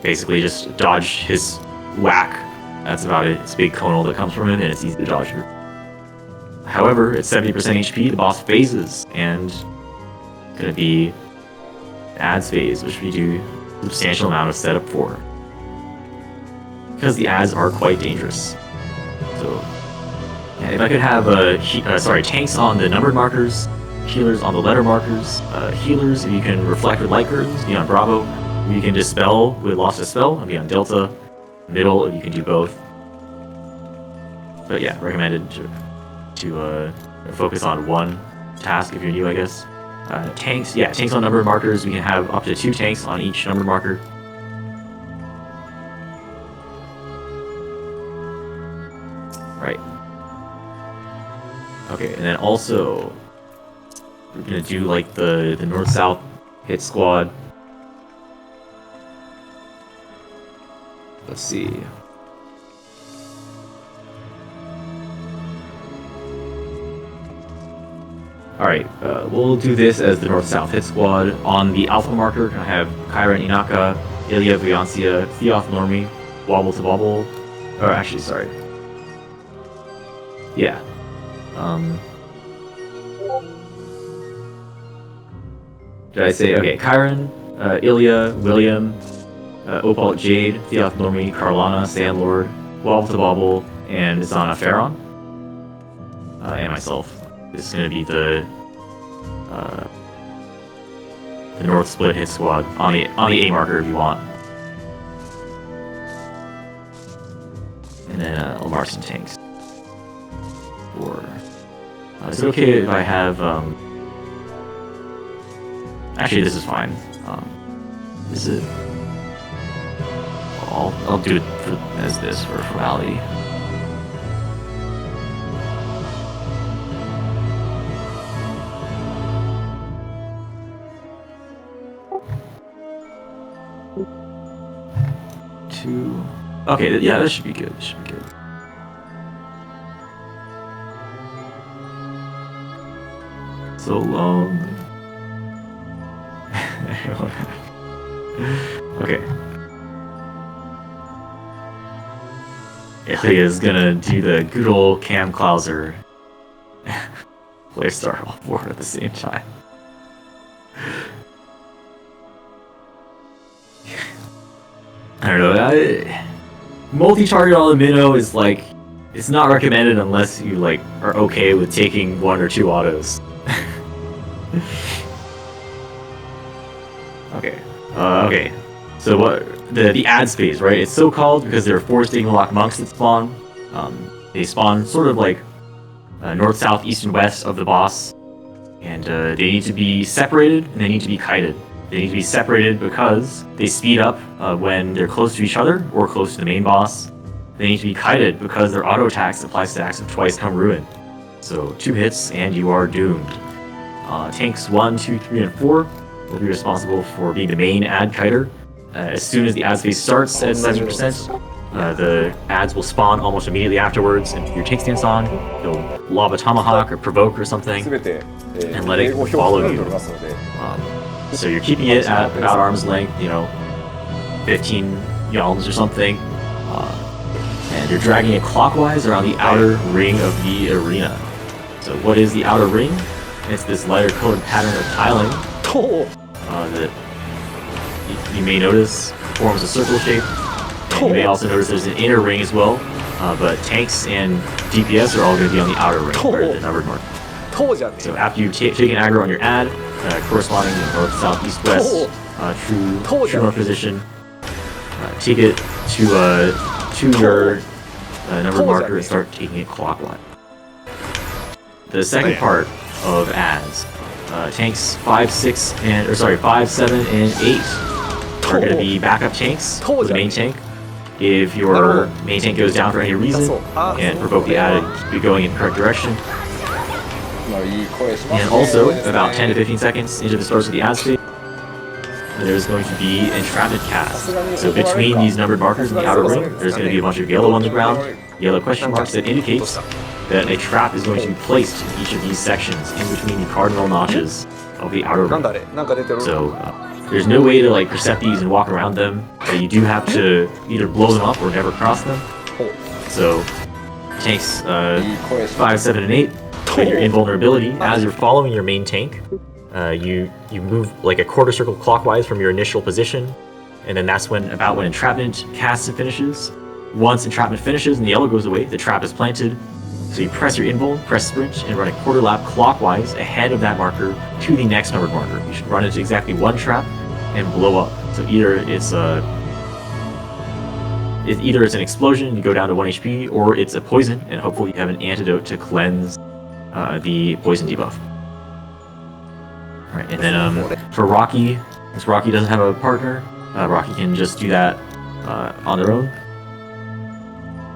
Basically just dodge his whack. That's about it. It's a big conal that comes from him and it's easy to dodge through. However, at 70% HP, the boss phases, and it's gonna be ads phase, which we do a substantial amount of setup for. Because the ads are quite dangerous. So, If I could have tanks on the numbered markers, healers on the letter markers, healers, if you can reflect with light curtains, be on Bravo. If you can dispel with Lost Dispel, and be on Delta. Middle, if you can do both. But yeah, recommended to focus on one task if you're new, I guess. Tanks, yeah, tanks on numbered markers. We can have up to 2 tanks on each numbered marker. Right. Okay, and then also we're gonna do like the north-south hit squad. Let's see. Alright, we'll do this as the north-south hit squad. On the alpha marker, I have Kyra Inaka, Ilya Viancia, Theoth Normi, Wobble to Wobble. Or actually, sorry. Yeah. Did I say, okay, Kyron, Ilya, William, Opal Jade, Theoth Normi, Carlana, Sandlord, Wobble to Wobble, and Zana Pharaon. And myself. This is going to be the north split hit squad on the A marker if you want. And then I'll mark some tanks. Or is it okay if I have actually this is fine. Is it? I'll do it as this for formality. Okay, yeah, that should be good. Should be good. So long. Okay. Ilya's gonna do the good old Cam Clouser. Play Star all 4 at the same time. I don't know. Multi-target on the minnow is like, it's not recommended unless you like are okay with taking 1 or 2 autos. Okay. Okay. So what the ad space, right? It's so called because there are 4 Stygimoloch monks that spawn. They spawn sort of like north, south, east, and west of the boss, and they need to be separated and they need to be kited. They need to be separated because they speed up when they're close to each other or close to the main boss. They need to be kited because their auto attacks apply stacks of twice come ruin. So 2 hits and you are doomed. Tanks 1, 2, 3, and 4 will be responsible for being the main ad kiter. As soon as the ad phase starts at 70%, the ads will spawn almost immediately afterwards, and if your tank stands on, you'll lob a tomahawk or provoke or something, and let it follow you. So you're keeping it at about arm's length, 15 yalms or something, and you're dragging it clockwise around the outer ring of the arena. So what is the outer ring? It's this lighter colored pattern of tiling that you may notice forms a circle shape. And you may also notice there's an inner ring as well, but tanks and DPS are all going to be on the outer ring, or the numbered mark. So after you've taken aggro on your ad, corresponding to north, south, east, west, true north position, take it to your numbered marker and start taking it clockwise. The second part of ads, tanks 5, 7, and 8 are going to be backup tanks for the main tank. If your main tank goes down for any reason, you can provoke the ad and keep it going in the correct direction. And also, about 10 to 15 seconds into the start of the ad stage, there's going to be entrapment cast. So between these numbered markers in the outer ring, there's going to be a bunch of yellow on the ground, yellow question marks that indicates that a trap is going to be placed in each of these sections in between the cardinal notches of the outer ring. So there's no way to like percept these and walk around them, but you do have to either blow them up or never cross them. So tanks 5, 7, and 8 get your invulnerability. As you're following your main tank, you move like a quarter circle clockwise from your initial position, and then that's when entrapment casts and finishes. Once entrapment finishes and the yellow goes away, the trap is planted. So you press your invuln, press sprint, and run a quarter lap clockwise ahead of that marker to the next numbered marker. You should run into exactly one trap and blow up. So either it's an explosion, you go down to 1 HP, or it's a poison, and hopefully you have an antidote to cleanse the poison debuff. Alright, and then for Rocky, since Rocky doesn't have a partner, Rocky can just do that on their own.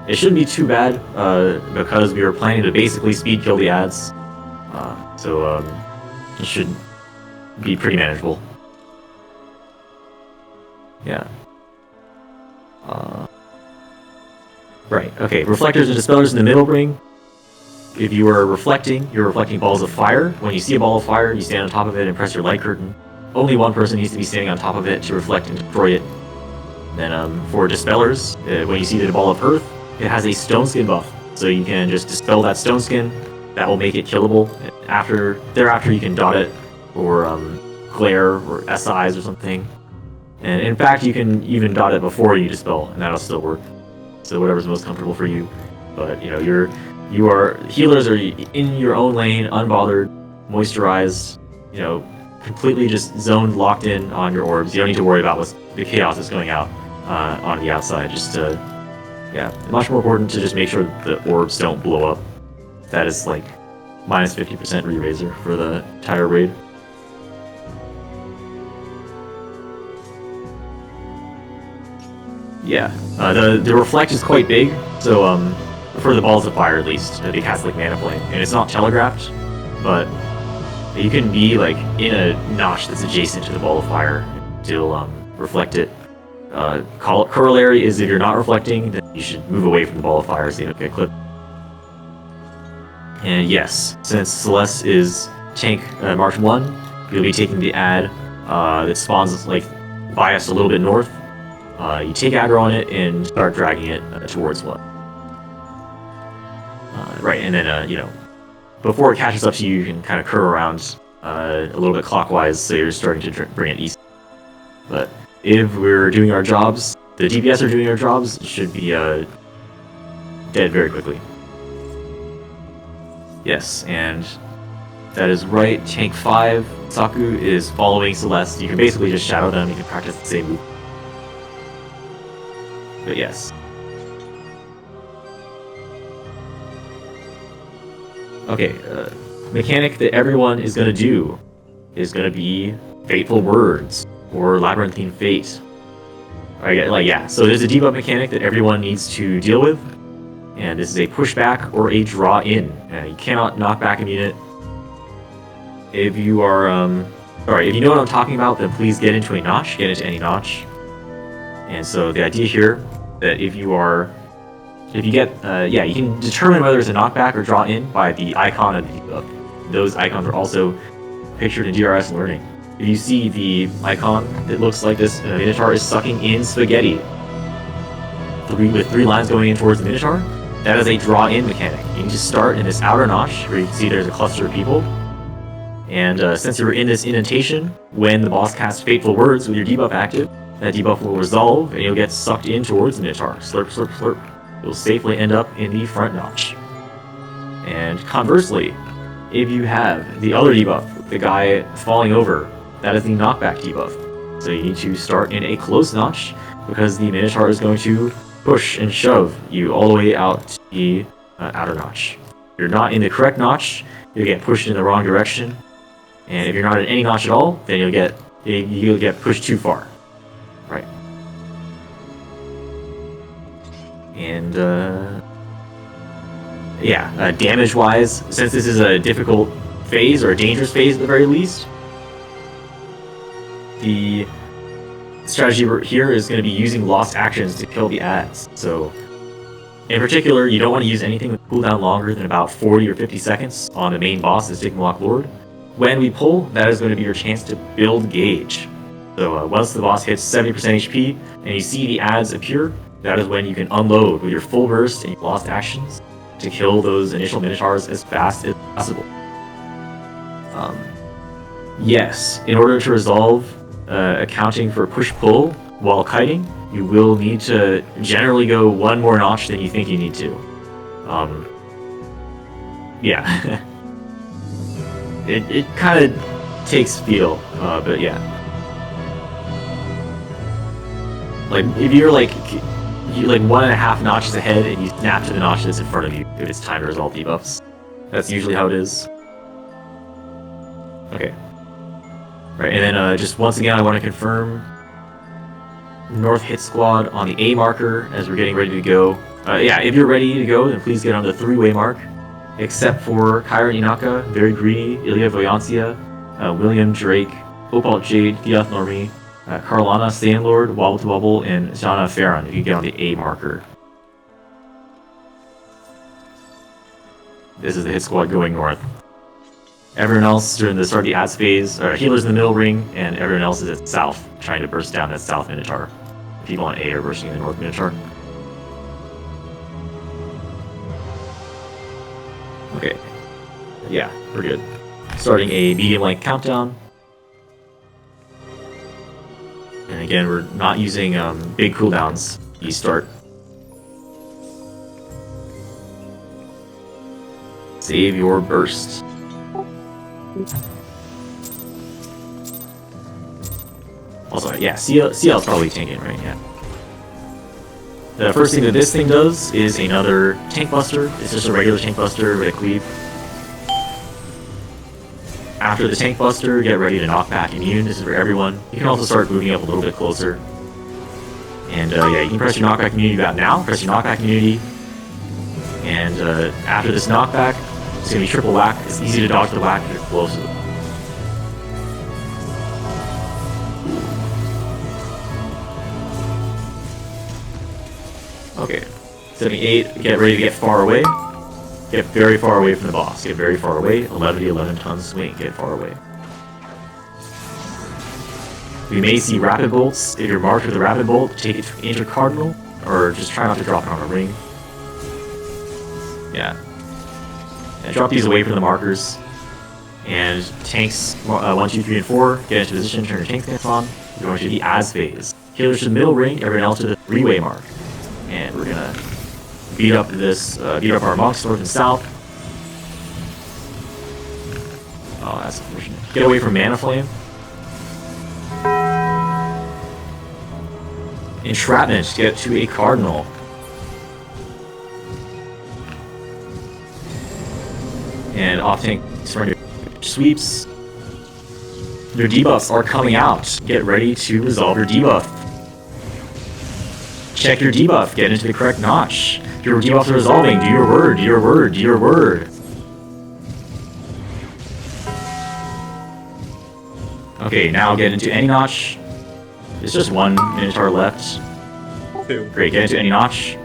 It shouldn't be too bad, because we were planning to basically speed kill the ads, so it should be pretty manageable. Yeah. Right, okay, reflectors and dispellers in the middle ring. If you are reflecting, you're reflecting balls of fire. When you see a ball of fire, you stand on top of it and press your light curtain. Only one person needs to be standing on top of it to reflect and destroy it. Then for dispellers, when you see the ball of earth, it has a stone skin buff. So you can just dispel that stone skin, that will make it killable. Thereafter you can dot it, or glare, or SIs or something. And in fact, you can even dot it before you dispel, and that'll still work. So whatever's most comfortable for you. But you know, healers are in your own lane, unbothered, moisturized, you know, completely just zoned, locked in on your orbs. You don't need to worry about the chaos that's going out on the outside. Yeah, much more important to just make sure the orbs don't blow up. That is like minus 50% re-raiser for the entire raid. Yeah, the reflect is quite big, so for the balls of fire at least, they cast like mana plane, and it's not telegraphed, but you can be like in a notch that's adjacent to the ball of fire and still reflect it. Corollary is if you're not reflecting, then you should move away from the ball of fire so you don't get clipped. And yes, since Celeste is tank March 1, you'll be taking the ad that spawns like biased a little bit north. You take aggro on it and start dragging it towards one. Right, and then, you know, before it catches up to you, you can kind of curve around a little bit clockwise, so you're starting to bring it east. But if we're doing our jobs, the DPS are doing our jobs, it should be dead very quickly. Yes, and that is right. Tank 5, Saku, is following Celeste. You can basically just shadow them, you can practice the same move. But yes. Okay, mechanic that everyone is going to do is going to be Fateful Words, or Labyrinthine Fate. Yeah, so there's a debuff mechanic that everyone needs to deal with, and this is a pushback or a draw in. You cannot knock back a unit. If you are, if you know what I'm talking about, then please get into a notch, get into any notch. And so the idea here, that if you get, you can determine whether it's a knockback or draw in by the icon of the debuff. Those icons are also pictured in DRS learning. If you see the icon that looks like this, Minotaur is sucking in spaghetti. With 3 lines going in towards the Minotaur, that is a draw in mechanic. You can just start in this outer notch where you can see there's a cluster of people. And since you're in this indentation, when the boss casts Fateful Words with your debuff active, that debuff will resolve and you'll get sucked in towards the Minotaur. Slurp, slurp, slurp. You'll safely end up in the front notch. And conversely, if you have the other debuff, the guy falling over, that is the knockback debuff. So you need to start in a close notch, because the Minotaur is going to push and shove you all the way out to the outer notch. If you're not in the correct notch, you'll get pushed in the wrong direction. And if you're not in any notch at all, then you'll get pushed too far. Right. And damage-wise, since this is a difficult phase, or a dangerous phase at the very least, the strategy here is going to be using lost actions to kill the ads. So, in particular, you don't want to use anything with cooldown longer than about 40 or 50 seconds on the main boss, the Stygimoloch Lord. When we pull, that is going to be your chance to build gauge. So once the boss hits 70% HP and you see the ads appear, that is when you can unload with your full burst and your lost actions to kill those initial Minotaurs as fast as possible. Yes, in order to resolve accounting for push-pull while kiting, you will need to generally go one more notch than you think you need to. Yeah. it kind of takes feel, but yeah. Like, if you're like 1.5 notches ahead and you snap to the notches in front of you, if it's time to resolve debuffs. That's usually how it is. Okay. Right, and then just once again, I want to confirm North hit squad on the A marker as we're getting ready to go. Yeah, if you're ready to go, then please get on the 3-way mark. Except for Kyra Inaka, Very Greedy, Ilya Voyancia, William Drake, Opal Jade, Diath Normi, Carlana Sandlord, Wobble to Wobble, and Jana Farron if you get on the A marker. This is the hit squad going north. Everyone else during the start of the ads phase, healers in the middle ring, and everyone else is at south, trying to burst down that south Minotaur. People on A are bursting the north Minotaur. Okay. Yeah, we're good. Starting a medium-length countdown. And again, we're not using big cooldowns. You start. Save your burst. Also, yeah, CL's probably tanking, right? Yeah. The first thing that this thing does is another tank buster. It's just a regular tank buster with a cleave. After the tank buster, get ready to knock back immune. This is for everyone. You can also start moving up a little bit closer. And yeah, you can press your knockback immunity about now. Press your knockback immunity. And after this knockback, it's going to be triple whack. It's easy to dodge the whack if you're close to it. Okay, 78, get ready to get far away. Get very far away from the boss. Get very far away. 11 to 11 ton swing. Get far away. We may see rapid bolts. If you're marked with a rapid bolt, take it to intercardinal, or just try not to drop it on a ring. Yeah. And drop these away from the markers. And tanks 1, 2, 3, and 4 get into position. Turn your tank stance on. You're going to the as phase. Healers to the middle ring. Everyone else to the 3-way mark. And we're gonna beat up our monks north and south. Oh, that's unfortunate. Get away from Mana Flame. Entrapment, get to a cardinal. And off tank surrender sweeps. Your debuffs are coming out. Get ready to resolve your debuff. Check your debuff, get into the correct notch. Your debuffs are resolving, do your word, do your word, do your word. Okay, now get into any notch. There's just 1 Minotaur left. 2. Great, get into any notch.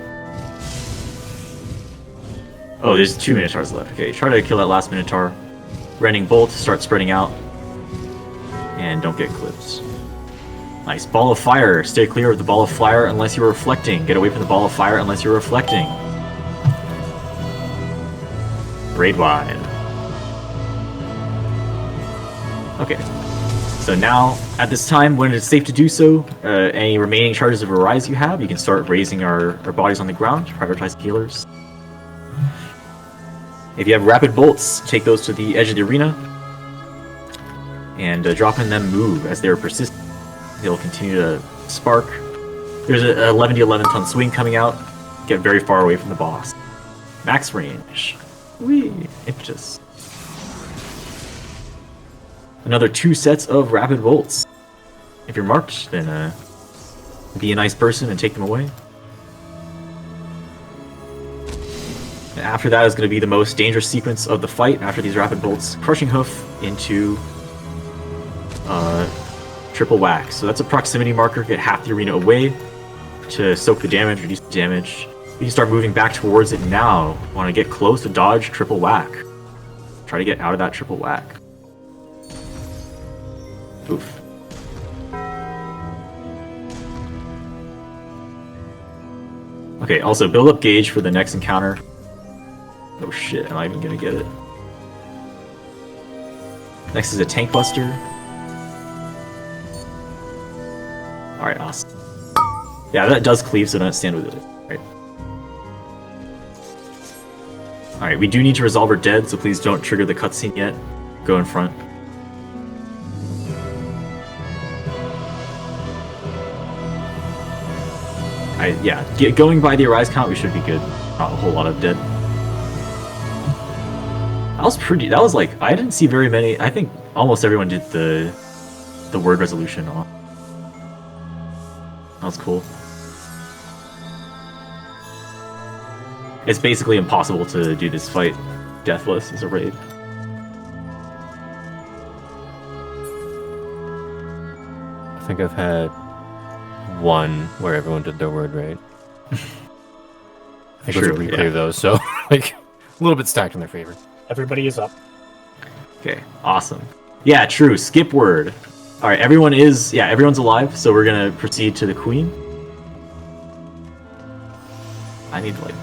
Oh, there's 2 Minotaurs left. Okay, try to kill that last Minotaur. Rending Bolt, start spreading out. And don't get clipped. Nice. Ball of Fire. Stay clear of the Ball of Fire unless you're reflecting. Get away from the Ball of Fire unless you're reflecting. Braid wide. Okay. So now, at this time, when it's safe to do so, any remaining charges of Arise you have, you can start raising our bodies on the ground. Prioritize healers. If you have Rapid Bolts, take those to the edge of the arena. And drop in them move as they're persistent. They'll continue to spark. There's an 11 to 11 ton swing coming out. Get very far away from the boss. Max range. Whee! Impetus. Another 2 sets of rapid bolts. If you're marked, then be a nice person and take them away. And after that is going to be the most dangerous sequence of the fight. After these rapid bolts, Crushing Hoof into triple whack. So that's a proximity marker. Get half the arena away to soak the damage, reduce the damage. You can start moving back towards it now. Want to get close to dodge triple whack. Try to get out of that triple whack. Oof. Okay, also build up gauge for the next encounter. Oh shit, am I even gonna get it? Next is a tank buster. Alright, awesome. Yeah, that does cleave, so don't stand with it. Right. Alright, we do need to resolve our dead, so please don't trigger the cutscene yet. Go in front. Going by the Arise count, we should be good. Not a whole lot of dead. That was like, I didn't see very many. I think almost everyone did the word resolution on. That was cool. It's basically impossible to do this fight deathless as a raid. I think I've had one where everyone did their word right. I think it was a replay of those, so like a little bit stacked in their favor. Everybody is up. Okay, awesome. Yeah, true. Skip word. All right, everyone's alive, so we're gonna proceed to the queen. I need like.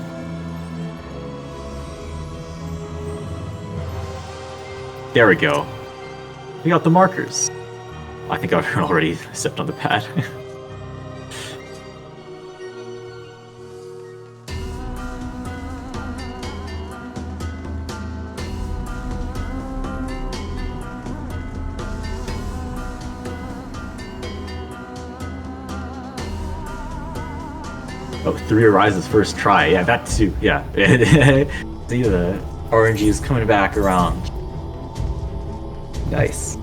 There we go. We got the markers. I think I've already stepped on the pad. Oh, 3 arises first try. Yeah, that too. Yeah. See, the RNG is coming back around. Nice.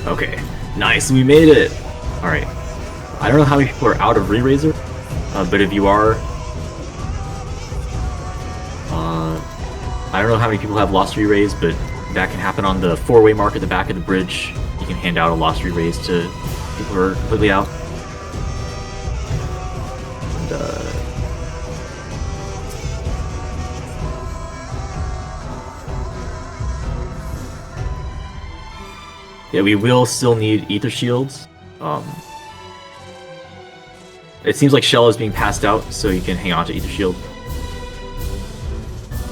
Okay, nice, we made it! Alright, I don't know how many people are out of Re-Raiser, but if you are, I don't know how many people have lost Re-Raise, but that can happen on the 4-way mark at the back of the bridge. You can hand out a lost Re-Raise to people who are completely out. And, yeah, we will still need Ether Shields. It seems like Shell is being passed out, so you can hang on to Ether Shield.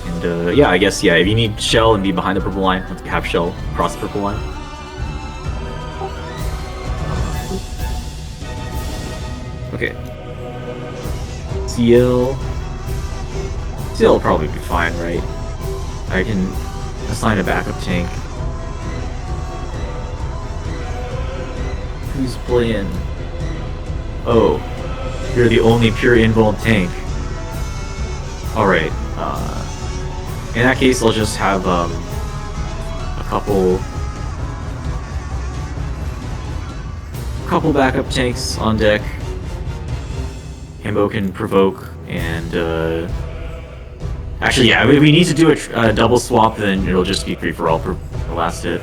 And yeah, I guess, yeah, if you need Shell and be behind the purple line, once you have Shell, cross the purple line. Okay. CL will probably be fine, right? I can assign a backup tank. Who's playing? Oh, you're the only pure invuln tank. Alright, in that case I'll just have a couple backup tanks on deck. Himbo can provoke, and actually yeah, if we need to do a double swap, then it'll just be free for all for the last hit.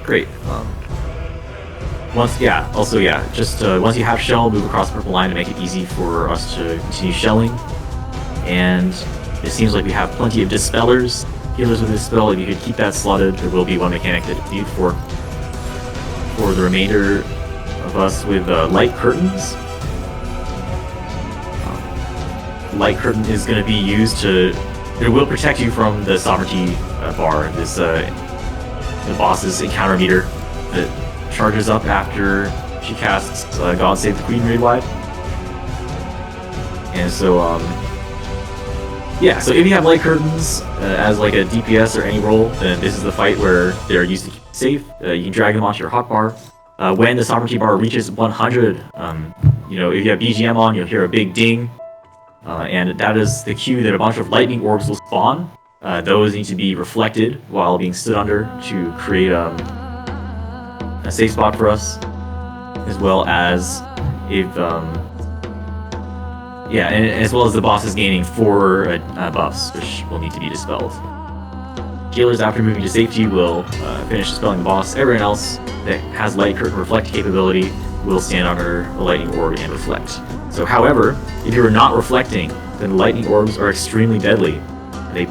Great. Once you have Shell, move across the purple line to make it easy for us to continue shelling. And it seems like we have plenty of Dispellers. Healers with Dispel, if you could keep that slotted, there will be one mechanic that is needed for the remainder of us with Light Curtains. Light Curtain is going to be used it will protect you from the Sovereignty bar, this the boss's encounter meter that charges up after she casts God Save the Queen raid-wide. And so, yeah, so if you have Light Curtains as like a DPS or any role, then this is the fight where they're used to keep it safe. You can drag them onto your hotbar. When the Sovereignty bar reaches 100, you know, if you have BGM on, you'll hear a big ding. And that is the cue that a bunch of lightning orbs will spawn. Those need to be reflected while being stood under to create a safe spot for us, as well as if Yeah, and as well as the boss is gaining 4 buffs, which will need to be dispelled. Healers, after moving to safety, will finish dispelling the boss. Everyone else that has Light Curtain Reflect capability will stand under the Lightning Orb and Reflect. So, however, if you are not reflecting, then Lightning Orbs are extremely deadly. They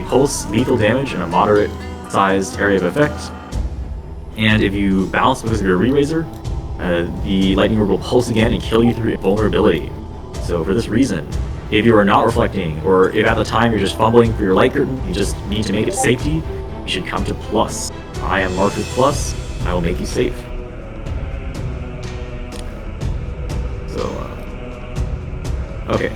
pulse lethal damage in a moderate-sized area of effect. And if you bounce because of your Re-Raiser, the Lightning Orb will pulse again and kill you through invulnerability. So for this reason, if you are not reflecting, or if at the time you're just fumbling for your Light Curtain, you just need to make it safety, you should come to Plus. I am marked with Plus, I will make you safe. So, okay.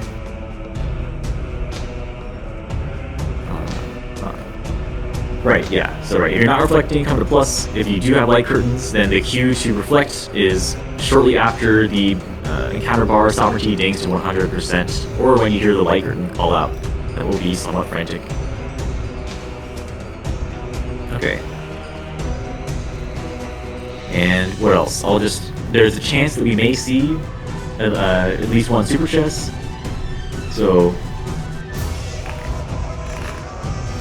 Right, yeah. So right, if you're not reflecting, come to Plus. If you do have Light Curtains, then the cue to reflect is shortly after the encounter bar sovereignty dings to 100%, or when you hear the Light Curtain call out. That will be somewhat frantic. Okay. And what else? There's a chance that we may see at least one super chest. So,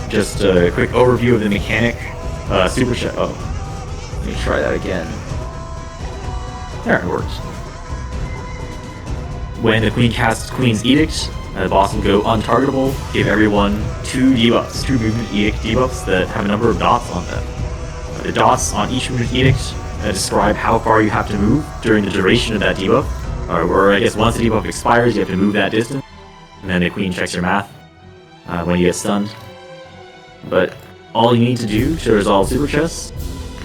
just a quick overview of the mechanic. Super chest. Oh, let me try that again. There, it works. When the Queen casts Queen's Edict, the boss will go untargetable, give everyone 2 debuffs, 2 Movement Edict debuffs that have a number of dots on them. The dots on each Movement Edict describe how far you have to move during the duration of that debuff. Or I guess once the debuff expires, you have to move that distance. And then the Queen checks your math when you get stunned. But all you need to do to resolve super chests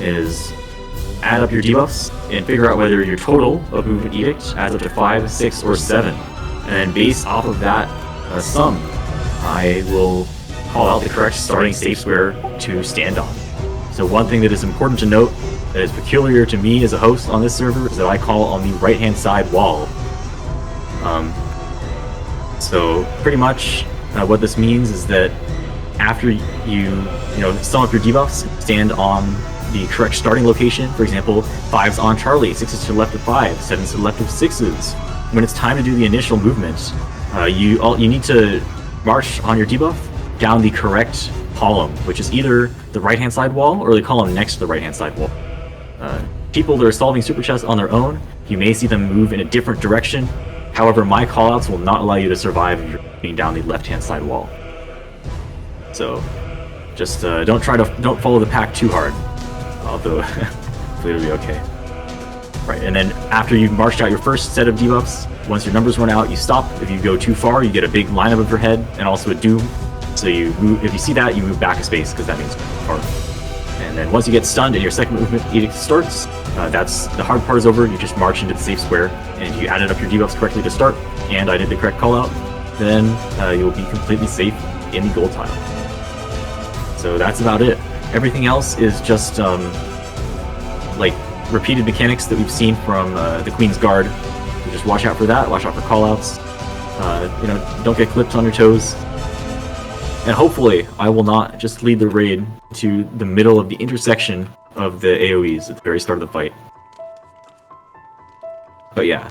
is add up your debuffs and figure out whether your total of Movement Edict adds up to 5, 6, or 7. And then based off of that sum, I will call out the correct starting safe square to stand on. So one thing that is important to note that is peculiar to me as a host on this server is that I call on the right-hand side wall. So pretty much what this means is that after you sum up your debuffs, stand on the correct starting location. For example, 5's on Charlie, 6 is to the left of 5, 7's to the left of 6's. When it's time to do the initial movement, you need to march on your debuff down the correct column, which is either the right-hand side wall or the column next to the right-hand side wall. People that are solving super chests on their own, you may see them move in a different direction. However, my callouts will not allow you to survive if you're moving down the left-hand side wall. So, just don't follow the pack too hard. Although, hopefully it'll be okay. Right, and then after you've marched out your first set of debuffs, once your numbers run out, you stop. If you go too far, you get a big line above your head, and also a doom. So you move. If you see that, you move back a space because that means hard. And then once you get stunned and your second movement edict starts, that's the hard part is over. You just march into the safe square, and if you added up your debuffs correctly to start, and I did the correct call out, then you'll be completely safe in the gold tile. So that's about it. Everything else is just like repeated mechanics that we've seen from the Queen's Guard. So just watch out for that. Watch out for callouts. Don't get clipped on your toes. And hopefully, I will not just lead the raid to the middle of the intersection of the AoEs at the very start of the fight. But yeah.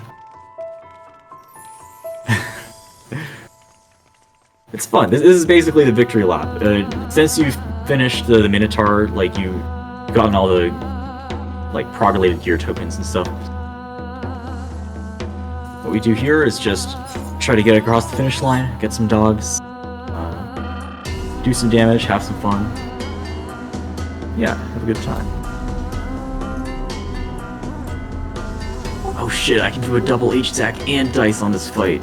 It's fun. This is basically the victory lap. Since you've finished the Minotaur, like you've gotten all the prog-related gear tokens and stuff. What we do here is just try to get across the finish line, get some dogs, do some damage, have some fun. Yeah, have a good time. Oh shit, I can do a double H-tack and dice on this fight.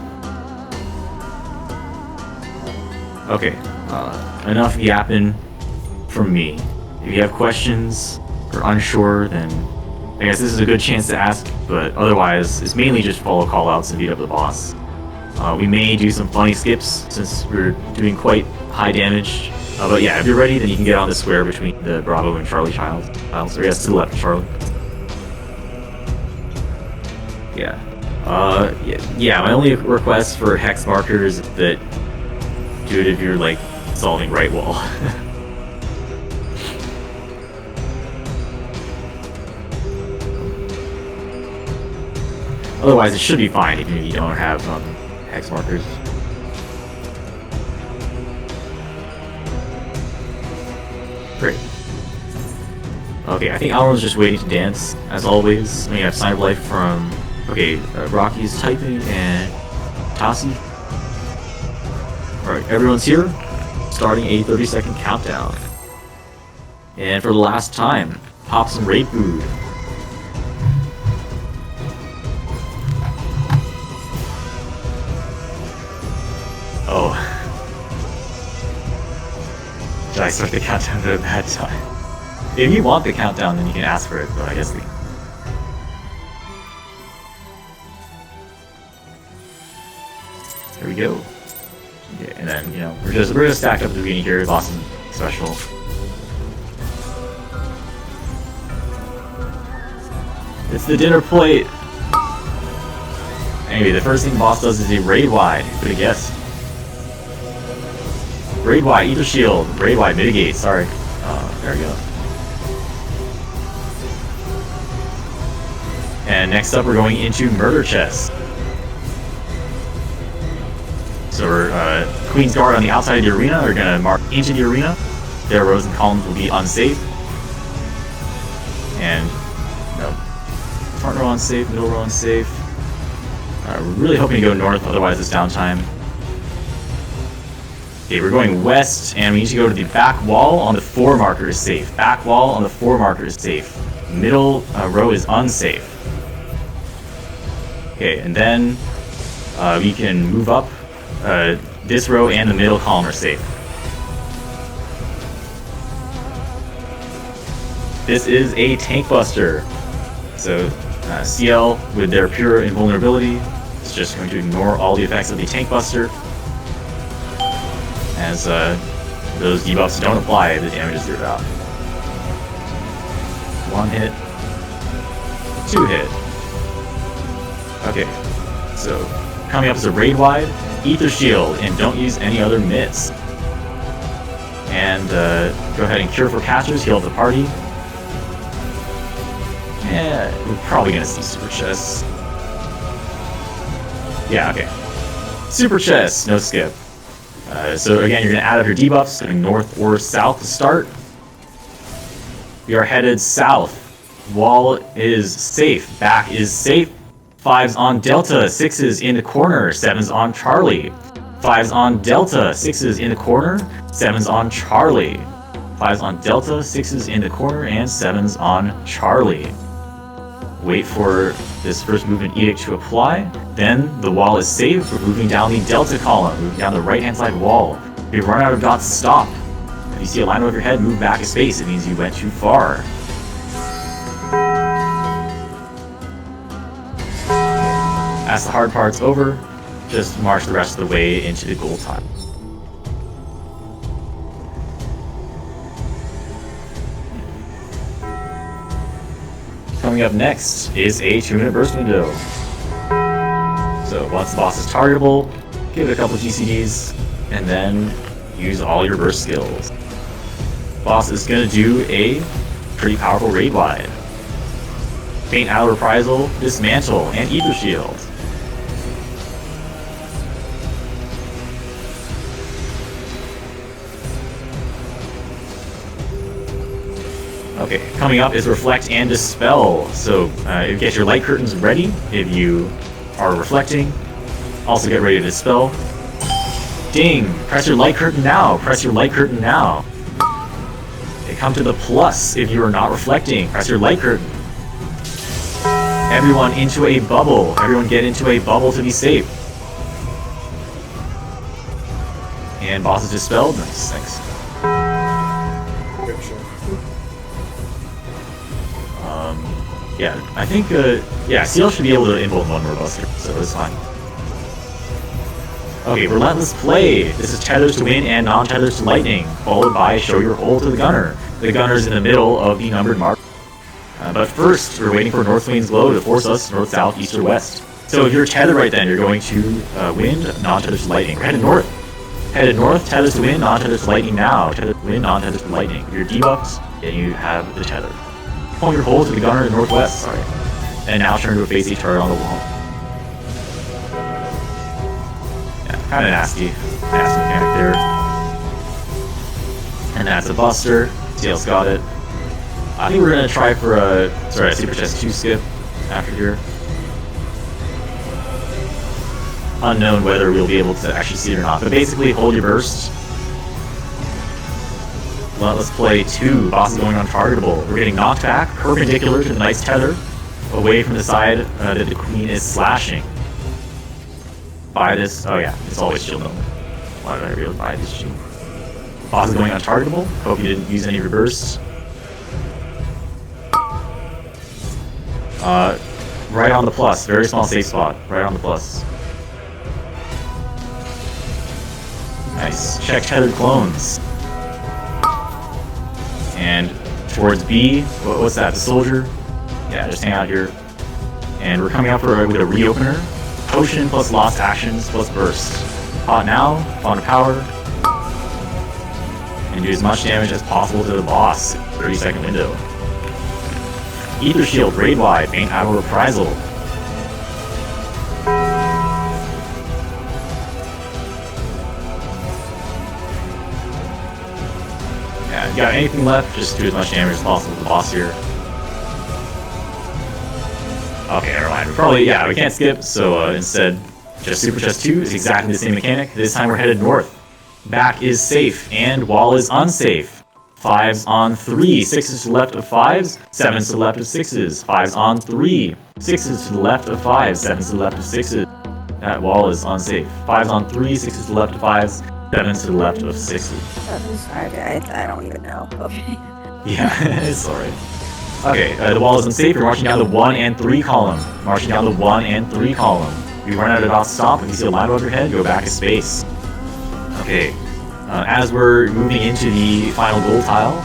Okay, enough yapping from me. If you have questions or unsure, then I guess this is a good chance to ask, but otherwise, it's mainly just follow callouts and beat up the boss. We may do some funny skips since we're doing quite high damage. But yeah, if you're ready, then you can get on the square between the Bravo and Charlie Child. So yes, to the left of Charlie. Yeah. Yeah, my only request for hex markers is that do it if you're solving right wall. Otherwise, it should be fine even if you don't have hex markers. Great. Okay, I think Alron's just waiting to dance, as always. We have Sign of Life from, Rocky's typing and Tassi. Alright, everyone's here. Starting a 30-second countdown. And for the last time, pop some raid food. Oh. Did I start the countdown at a bad time? If you want the countdown, then you can ask for it, but I guess the... There we go. Yeah, and then, you know, we're gonna stack up at the beginning here, Boston special. It's the dinner plate! Anyway, the first thing the boss does is a raid wide. Who could have guessed? Raid wide, Ether Shield. Raid wide, mitigate, sorry. There we go. And next up, we're going into Murder Chest. So we're, Queen's Guard on the outside of the arena are gonna mark into the arena. Their rows and columns will be unsafe. And, no. Front row unsafe, middle row unsafe. We're really hoping to go north, otherwise it's downtime. Okay, we're going west, and we need to go to the back wall on the 4 marker is safe. Back wall on the 4 marker is safe. Middle row is unsafe. Okay, and then we can move up. This row and the middle column are safe. This is a tank buster. So CL with their pure invulnerability is just going to ignore all the effects of the tank buster. As those debuffs don't apply, the damage is zeroed out. 1 hit. 2 hit. Okay, so coming up is a raid wide, Ether Shield, and don't use any other mitts. And go ahead and cure for casters, heal up the party. Yeah, we're probably gonna see super chests. Yeah, okay. Super chests, no skip. So again, you're gonna add up your debuffs, going north or south to start. We are headed south. Wall is safe, back is safe. 5's on Delta, 6's in the corner, 7's on Charlie. 5's on Delta, 6's in the corner, 7's on Charlie. 5's on Delta, 6's in the corner, and 7's on Charlie. Wait for this first movement edict to apply. Then the wall is safe. We're moving down the Delta column, moving down the right-hand side wall. We've run out of dots, stop. If you see a line over your head, move back a space. It means you went too far. As the hard part's over, just march the rest of the way into the goal time. Coming up next is a 2-minute burst window. So once the boss is targetable, give it a couple GCDs, and then use all your burst skills. Boss is going to do a pretty powerful raid wide. Faint Out Reprisal, Dismantle, and Ether Shield. Okay, coming up is Reflect and Dispel. So get your light curtains ready if you are reflecting. Also get ready to dispel. Ding! Press your light curtain now! Press your light curtain now! Okay, come to the plus if you are not reflecting. Press your light curtain. Everyone into a bubble. Everyone get into a bubble to be safe. And boss is dispelled. Nice, thanks. Yeah, I think, yeah, CL should be able to invoke one more buster, so it's fine. Okay, Relentless Play. This is Tethers to Win and Non-Tethers to Lightning, followed by Show Your Hole to the Gunner. The Gunner's in the middle of the numbered mark. But first, we're waiting for Northwind's Glow to force us north, south, east, or west. So if you're tethered right then, you're going to Wind, Non-Tethers to Lightning. We're headed north. Headed north, Tethers to Wind, Non-Tethers to Lightning now. Tethers to Wind, Non-Tethers to Lightning. If you're debuffed, then you have the tether. Point your hole to the Gunner in the northwest, sorry. And now turn to face each turret on the wall. Kind of nasty mechanic there. And that's a buster. CL's got it. I think we're gonna try for a Super Chest 2 skip after here. Unknown whether we'll be able to actually see it or not, but basically hold your burst. Let's play 2 bosses going untargetable. We're getting knocked back perpendicular to the knight's tether, away from the side that the queen is slashing. Buy this. Oh yeah, it's always shield only. Why did I really buy this shield? Boss is going untargetable. Hope you didn't use any of your bursts. Right on the plus. Very small safe spot. Right on the plus. Nice. Check tethered clones. And towards B. What's that? The soldier? Yeah, just hang out here. And we're coming out with a reopener. Potion plus lost actions plus burst. Pot now. Font of power. And do as much damage as possible to the boss. 30-second window. Ether Shield, raid wide, faint out of reprisal. Yeah, if you got anything left, just do as much damage as possible to the boss here. Okay, never mind. We can't skip, so instead, just Super Chest 2 is exactly the same mechanic. This time we're headed north. Back is safe, and wall is unsafe. 5s on 3, 6s to the left of 5s, 7s to the left of 6s, 5s on 3, 6s to the left of 5s, 7s to the left of 6s. That wall is unsafe. 5s on 3, 6s to the left of 5s, 7s to the left of 6s. I don't even know. Okay. Yeah, it's alright. Okay, the wall is unsafe. You're marching down the 1 and 3 column. Marching down the 1 and 3 column. You run out of dots, stop. If you see a line above your head, go back a space. Okay. As we're moving into the final goal tile,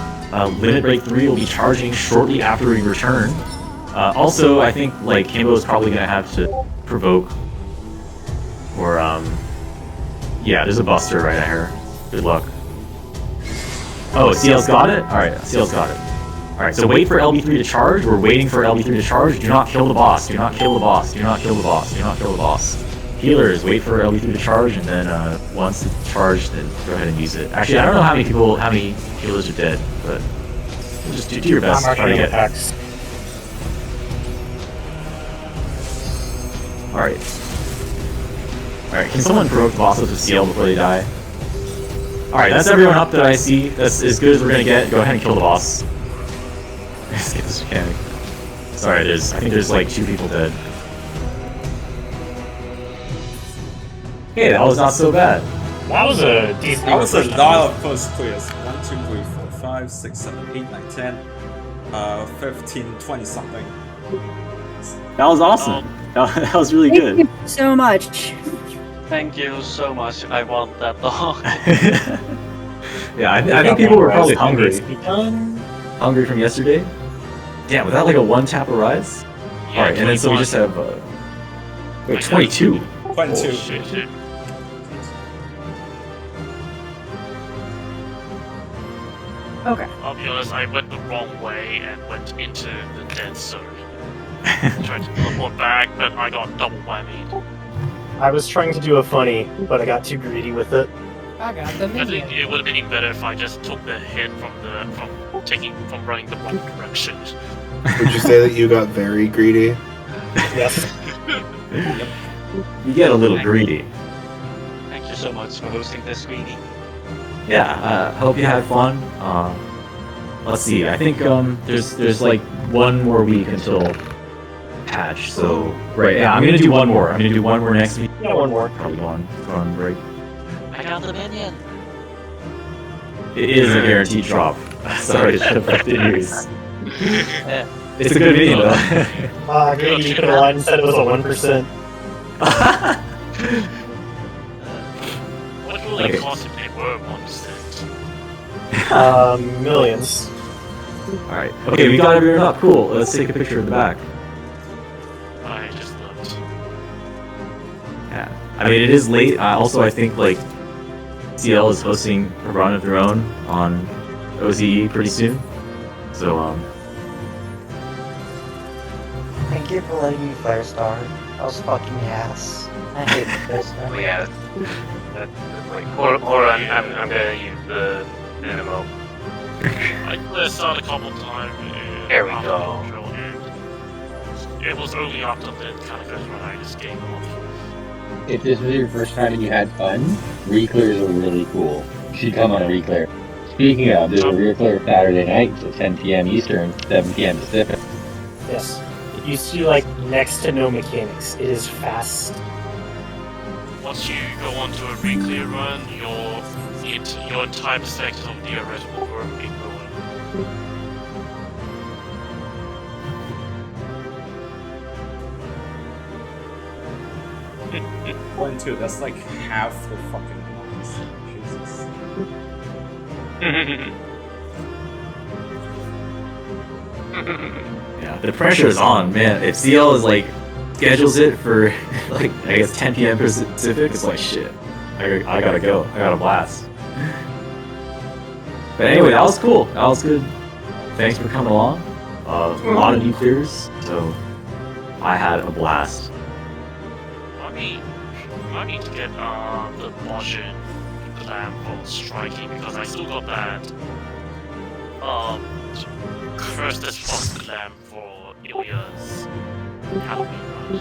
Limit Break 3 will be charging shortly after we return. Also, I think like Kimbo is probably gonna have to provoke, or yeah, there's a buster right here. Good luck. Oh, CL's got it. All right, CL's got it. All right, so wait for LB3 to charge. We're waiting for LB3 to charge. Do not kill the boss. Do not kill the boss. Do not kill the boss. Do not kill the boss. Healers, wait for LB3 to charge, and then once it's charged, then go ahead and use it. Actually, I don't know how many healers are dead, but just do your best. Try to get X. All right. Can someone provoke the bosses with CL before they die? All right, that's everyone up that I see. That's as good as we're gonna get. Go ahead and kill the boss. Let's get this mechanic. Sorry, I think there's like 2 people dead. Hey, that was not so bad. That was a decent. That was a lot of first players. 1, 2, 3, 4, 5, 6, 7, 8, 9, 10, 15, 20 something. That was awesome. That was really good. Thank you so much. Thank you so much. I want that dog. Yeah, I think people were probably hungry. Hungry from yesterday. Damn, was that like a 1-tap arise? Yeah, alright, and then so we just have wait, 22. 22. Oh, shit. Okay. I'll be honest, I went the wrong way and went into the dead zone. Tried to teleport back, but I got double whammied. I was trying to do a funny, but I got too greedy with it. I got the I think it would have been even better if I just took the hit from running the wrong direction. Would you say that you got very greedy? Yes. Yep. You get a little greedy. Thank you so much for hosting this meeting. Yeah, hope you had fun. Let's see. I think there's like 1 more week until patch. So right, yeah, I'm gonna do 1 more. I'm gonna do 1 more next week. Yeah, 1 more. Probably go on break. I got the minion. It is a guaranteed drop. Sorry to shut up the news. It's a good video though. Greedy, you could have lied and said it was a 1%. What will it cost if they were 1%? Millions. Alright. Okay, we got everyone up. Cool. Let's take a picture of the back. I just looked. Yeah. I mean, it is late. Also, I think, like, CL is hosting a run of their own on OZE pretty soon. So, Thank you for letting me Firestar. Hell's fucking ass. I hate this. Oh, yeah. Like, hold on, I'm gonna use the dynamo. I pressed out a couple times. There we go. It was only after that kind of when I just gave up. If this was your first time and you had fun, reclears are really cool. You should come on a reclear. Speaking of, there's a reclear Saturday night, so 10 p.m. Eastern, 7 p.m. Pacific. Yes. You see, like, next to no mechanics. It is fast. Once you go onto a reclear run, your entire perspective of DRS will work in ruin. One, two, that's like half the fucking lines. Jesus. Yeah, the pressure is on, man. If CL is like schedules it for like I guess 10 p.m. Pacific, it's like shit. I gotta go. I gotta blast. But anyway, that was cool. That was good. Thanks for coming along. A lot of new clears, so I had a blast. I need to get the Boshin lamp for striking because I still got that first as fuck lamp for Ilya's Halloween run.